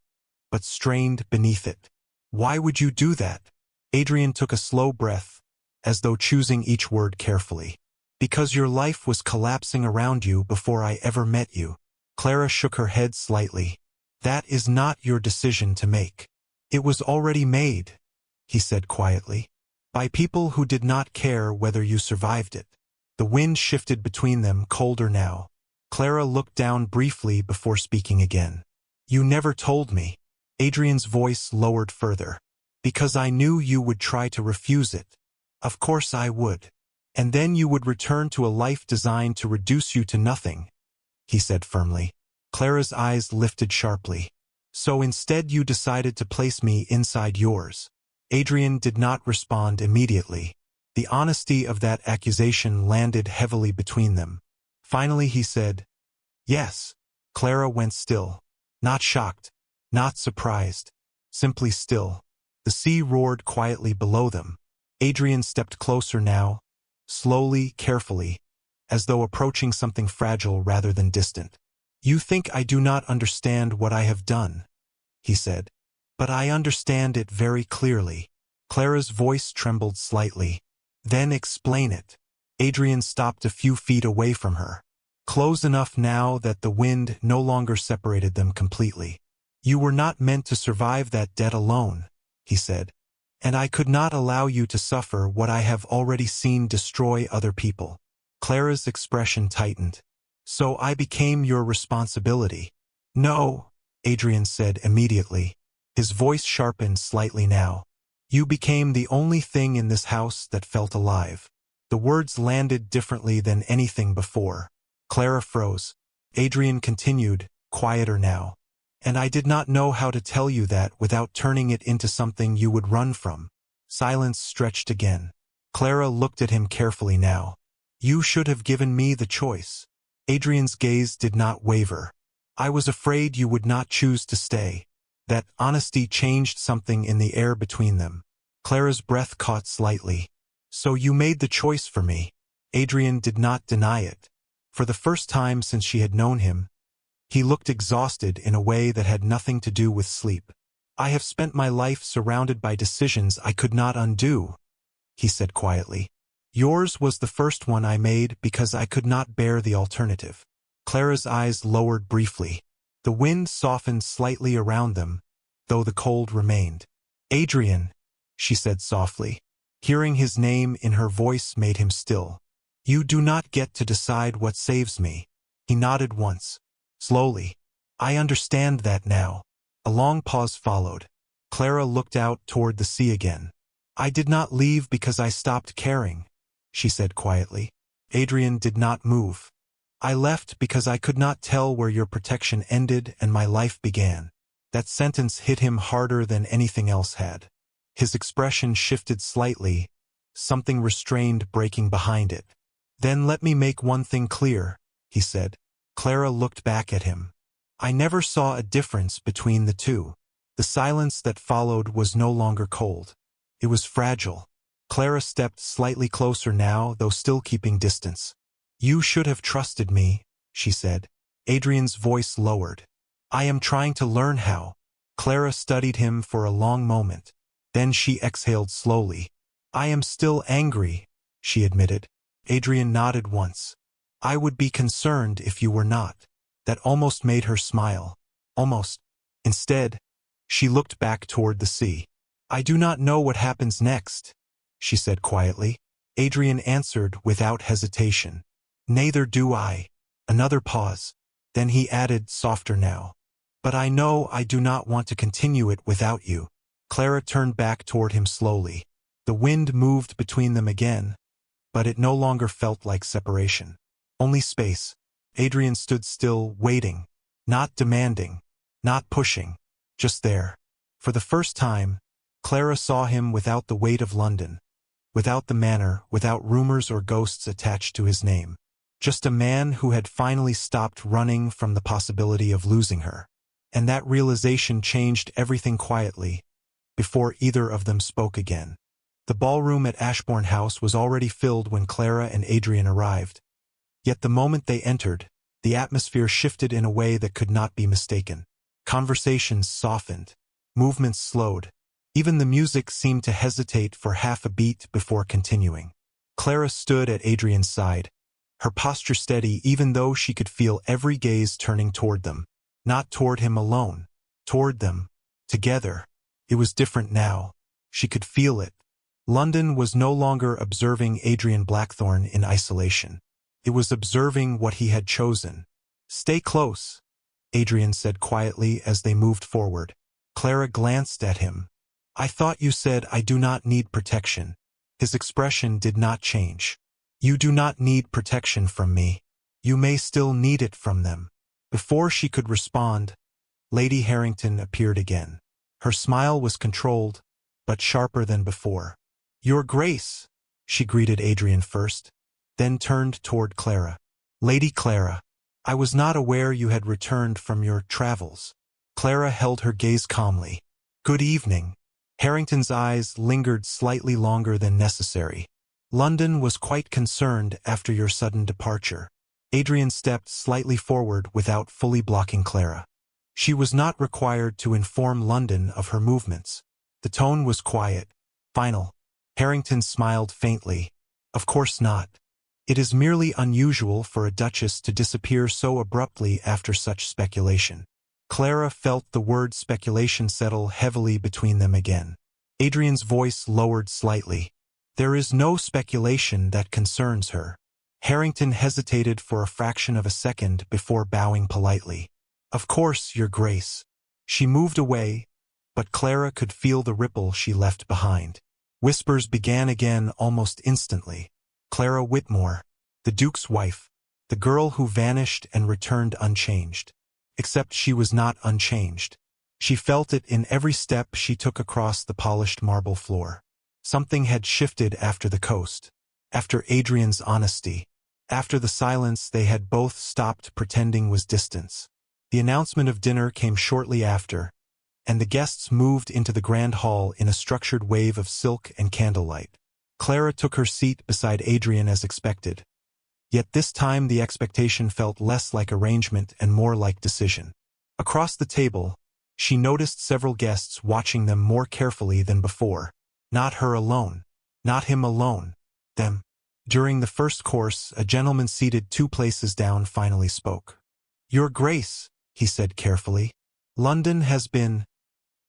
but strained beneath it. "Why would you do that?" Adrian took a slow breath, as though choosing each word carefully. "Because your life was collapsing around you before I ever met you." Clara shook her head slightly. "That is not your decision to make." "It was already made," he said quietly, "by people who did not care whether you survived it." The wind shifted between them, colder now. Clara looked down briefly before speaking again. "You never told me." Adrian's voice lowered further. "Because I knew you would try to refuse it." "Of course I would. And then you would return to a life designed to reduce you to nothing," he said firmly. Clara's eyes lifted sharply. "So instead you decided to place me inside yours." Adrian did not respond immediately. The honesty of that accusation landed heavily between them. Finally he said, "Yes." Clara went still. Not shocked, not surprised, simply still. The sea roared quietly below them. Adrian stepped closer now, slowly, carefully, as though approaching something fragile rather than distant. "You think I do not understand what I have done," he said. "But I understand it very clearly." Clara's voice trembled slightly. "Then explain it." Adrian stopped a few feet away from her, close enough now that the wind no longer separated them completely. "You were not meant to survive that debt alone," he said. "And I could not allow you to suffer what I have already seen destroy other people." Clara's expression tightened. "So I became your responsibility." "No," Adrian said immediately. His voice sharpened slightly now. "You became the only thing in this house that felt alive." The words landed differently than anything before. Clara froze. Adrian continued, quieter now. "And I did not know how to tell you that without turning it into something you would run from." Silence stretched again. Clara looked at him carefully now. "You should have given me the choice." Adrian's gaze did not waver. "I was afraid you would not choose to stay." That honesty changed something in the air between them. Clara's breath caught slightly. "So you made the choice for me." Adrian did not deny it. For the first time since she had known him, he looked exhausted in a way that had nothing to do with sleep. "I have spent my life surrounded by decisions I could not undo," he said quietly. "Yours was the first one I made because I could not bear the alternative." Clara's eyes lowered briefly. The wind softened slightly around them, though the cold remained. "Adrian," she said softly. Hearing his name in her voice made him still. "You do not get to decide what saves me." He nodded once. Slowly. "I understand that now." A long pause followed. Clara looked out toward the sea again. "I did not leave because I stopped caring," she said quietly. Adrian did not move. "I left because I could not tell where your protection ended and my life began." That sentence hit him harder than anything else had. His expression shifted slightly, something restrained breaking behind it. Then let me make one thing clear, he said. Clara looked back at him. I never saw a difference between the two. The silence that followed was no longer cold. It was fragile. Clara stepped slightly closer now, though still keeping distance. You should have trusted me, she said. Adrian's voice lowered. I am trying to learn how. Clara studied him for a long moment. Then she exhaled slowly. I am still angry, she admitted. Adrian nodded once. I would be concerned if you were not. That almost made her smile. Almost. Instead, she looked back toward the sea. I do not know what happens next, she said quietly. Adrian answered without hesitation. Neither do I. Another pause. Then he added, softer now. But I know I do not want to continue it without you. Clara turned back toward him slowly. The wind moved between them again, but it no longer felt like separation. Only space. Adrian stood still, waiting. Not demanding. Not pushing. Just there. For the first time, Clara saw him without the weight of London. Without the manor, without rumors or ghosts attached to his name. Just a man who had finally stopped running from the possibility of losing her. And that realization changed everything quietly, before either of them spoke again. The ballroom at Ashbourne House was already filled when Clara and Adrian arrived. Yet the moment they entered, the atmosphere shifted in a way that could not be mistaken. Conversations softened. Movements slowed. Even the music seemed to hesitate for half a beat before continuing. Clara stood at Adrian's side, her posture steady even though she could feel every gaze turning toward them. Not toward him alone. Toward them. Together. It was different now. She could feel it. London was no longer observing Adrian Blackthorne in isolation. It was observing what he had chosen. Stay close, Adrian said quietly as they moved forward. Clara glanced at him. I thought you said I do not need protection. His expression did not change. You do not need protection from me. You may still need it from them. Before she could respond, Lady Harrington appeared again. Her smile was controlled, but sharper than before. Your Grace, she greeted Adrian first, then turned toward Clara. Lady Clara, I was not aware you had returned from your travels. Clara held her gaze calmly. Good evening. Harrington's eyes lingered slightly longer than necessary. London was quite concerned after your sudden departure. Adrian stepped slightly forward without fully blocking Clara. She was not required to inform London of her movements. The tone was quiet, final. Harrington smiled faintly. Of course not. It is merely unusual for a duchess to disappear so abruptly after such speculation. Clara felt the word speculation settle heavily between them again. Adrian's voice lowered slightly. There is no speculation that concerns her. Harrington hesitated for a fraction of a second before bowing politely. Of course, Your Grace. She moved away, but Clara could feel the ripple she left behind. Whispers began again almost instantly. Clara Whitmore, the Duke's wife, the girl who vanished and returned unchanged. Except she was not unchanged. She felt it in every step she took across the polished marble floor. Something had shifted after the coast, after Adrian's honesty, after the silence they had both stopped pretending was distance. The announcement of dinner came shortly after, and the guests moved into the grand hall in a structured wave of silk and candlelight. Clara took her seat beside Adrian as expected. Yet this time the expectation felt less like arrangement and more like decision. Across the table, she noticed several guests watching them more carefully than before. Not her alone. Not him alone. Them. During the first course, a gentleman seated 2 places down finally spoke. Your Grace, he said carefully, London has been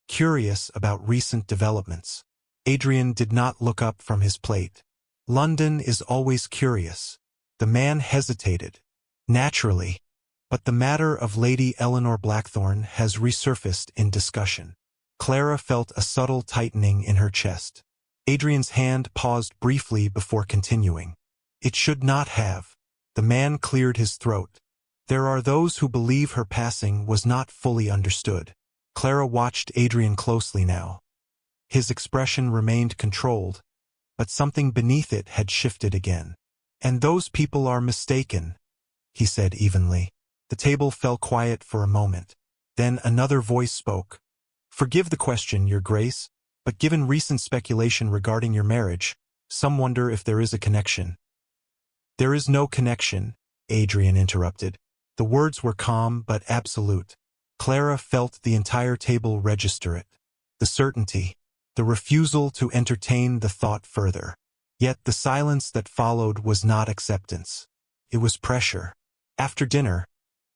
curious about recent developments. Adrian did not look up from his plate. London is always curious. The man hesitated. Naturally. But the matter of Lady Eleanor Blackthorne has resurfaced in discussion. Clara felt a subtle tightening in her chest. Adrian's hand paused briefly before continuing. It should not have. The man cleared his throat. There are those who believe her passing was not fully understood. Clara watched Adrian closely now. His expression remained controlled, but something beneath it had shifted again. And those people are mistaken, he said evenly. The table fell quiet for a moment. Then another voice spoke. Forgive the question, Your Grace, but given recent speculation regarding your marriage, some wonder if there is a connection. There is no connection, Adrian interrupted. The words were calm but absolute. Clara felt the entire table register it. The certainty, the refusal to entertain the thought further. Yet the silence that followed was not acceptance. It was pressure. After dinner,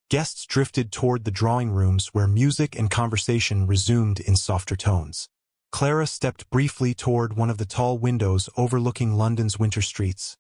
guests drifted toward the drawing rooms where music and conversation resumed in softer tones. Clara stepped briefly toward one of the tall windows overlooking London's winter streets,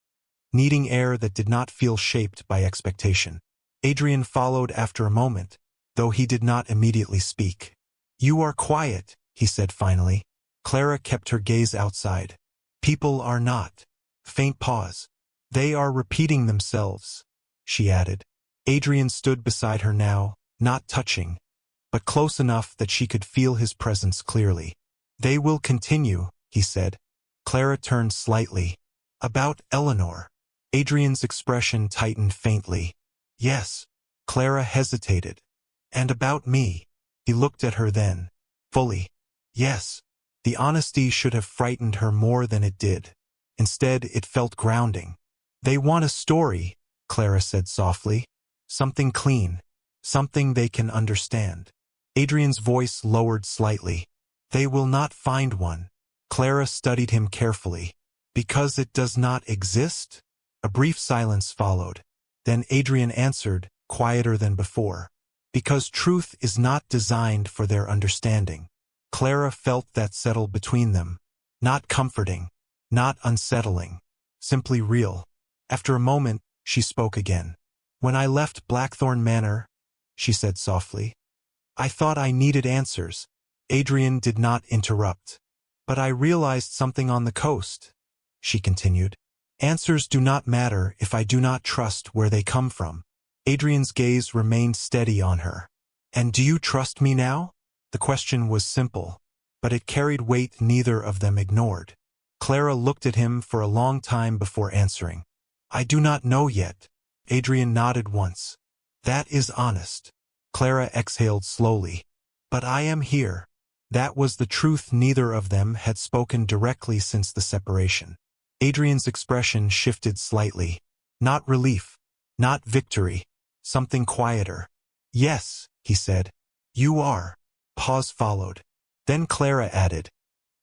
needing air that did not feel shaped by expectation. Adrian followed after a moment, though he did not immediately speak. You are quiet, he said finally. Clara kept her gaze outside. People are not. Faint pause. They are repeating themselves, she added. Adrian stood beside her now, not touching, but close enough that she could feel his presence clearly. They will continue, he said. Clara turned slightly. About Eleanor. Adrian's expression tightened faintly. Yes. Clara hesitated. And about me. He looked at her then. Fully. Yes. The honesty should have frightened her more than it did. Instead, it felt grounding. They want a story, Clara said softly. Something clean. Something they can understand. Adrian's voice lowered slightly. They will not find one. Clara studied him carefully. Because it does not exist? A brief silence followed. Then Adrian answered, quieter than before. Because truth is not designed for their understanding. Clara felt that settle between them. Not comforting. Not unsettling. Simply real. After a moment, she spoke again. When I left Blackthorne Manor, she said softly, I thought I needed answers. Adrian did not interrupt. But I realized something on the coast, she continued. Answers do not matter if I do not trust where they come from. Adrian's gaze remained steady on her. And do you trust me now? The question was simple, but it carried weight neither of them ignored. Clara looked at him for a long time before answering. I do not know yet. Adrian nodded once. That is honest. Clara exhaled slowly. But I am here. That was the truth neither of them had spoken directly since the separation. Adrian's expression shifted slightly. Not relief. Not victory. Something quieter. Yes, he said. You are. Pause followed. Then Clara added,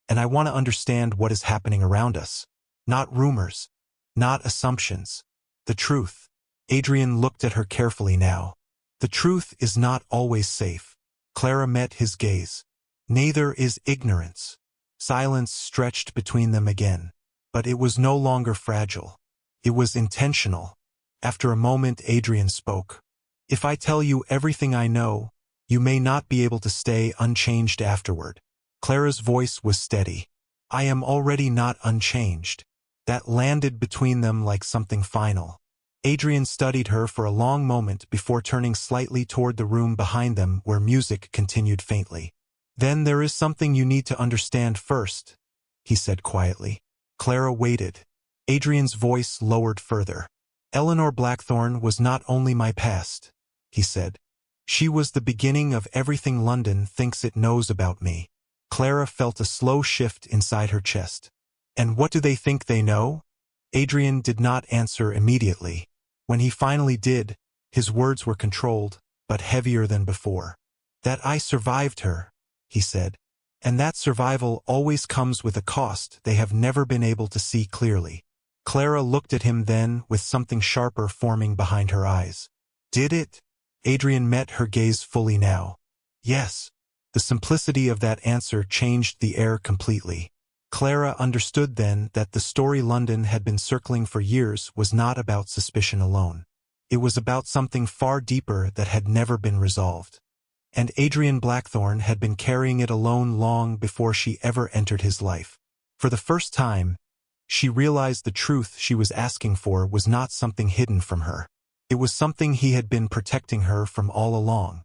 and I want to understand what is happening around us. Not rumors. Not assumptions. The truth. Adrian looked at her carefully now. The truth is not always safe. Clara met his gaze. Neither is ignorance. Silence stretched between them again. But it was no longer fragile. It was intentional. After a moment, Adrian spoke. If I tell you everything I know, you may not be able to stay unchanged afterward. Clara's voice was steady. I am already not unchanged. That landed between them like something final. Adrian studied her for a long moment before turning slightly toward the room behind them where music continued faintly. Then there is something you need to understand first, he said quietly. Clara waited. Adrian's voice lowered further. Eleanor Blackthorne was not only my past, he said. She was the beginning of everything London thinks it knows about me. Clara felt a slow shift inside her chest. And what do they think they know? Adrian did not answer immediately. When he finally did, his words were controlled, but heavier than before. That I survived her, he said. And that survival always comes with a cost they have never been able to see clearly. Clara looked at him then with something sharper forming behind her eyes. Did it? Adrian met her gaze fully now. Yes. The simplicity of that answer changed the air completely. Clara understood then that the story London had been circling for years was not about suspicion alone. It was about something far deeper that had never been resolved. And Adrian Blackthorne had been carrying it alone long before she ever entered his life. For the first time, she realized the truth she was asking for was not something hidden from her. It was something he had been protecting her from all along.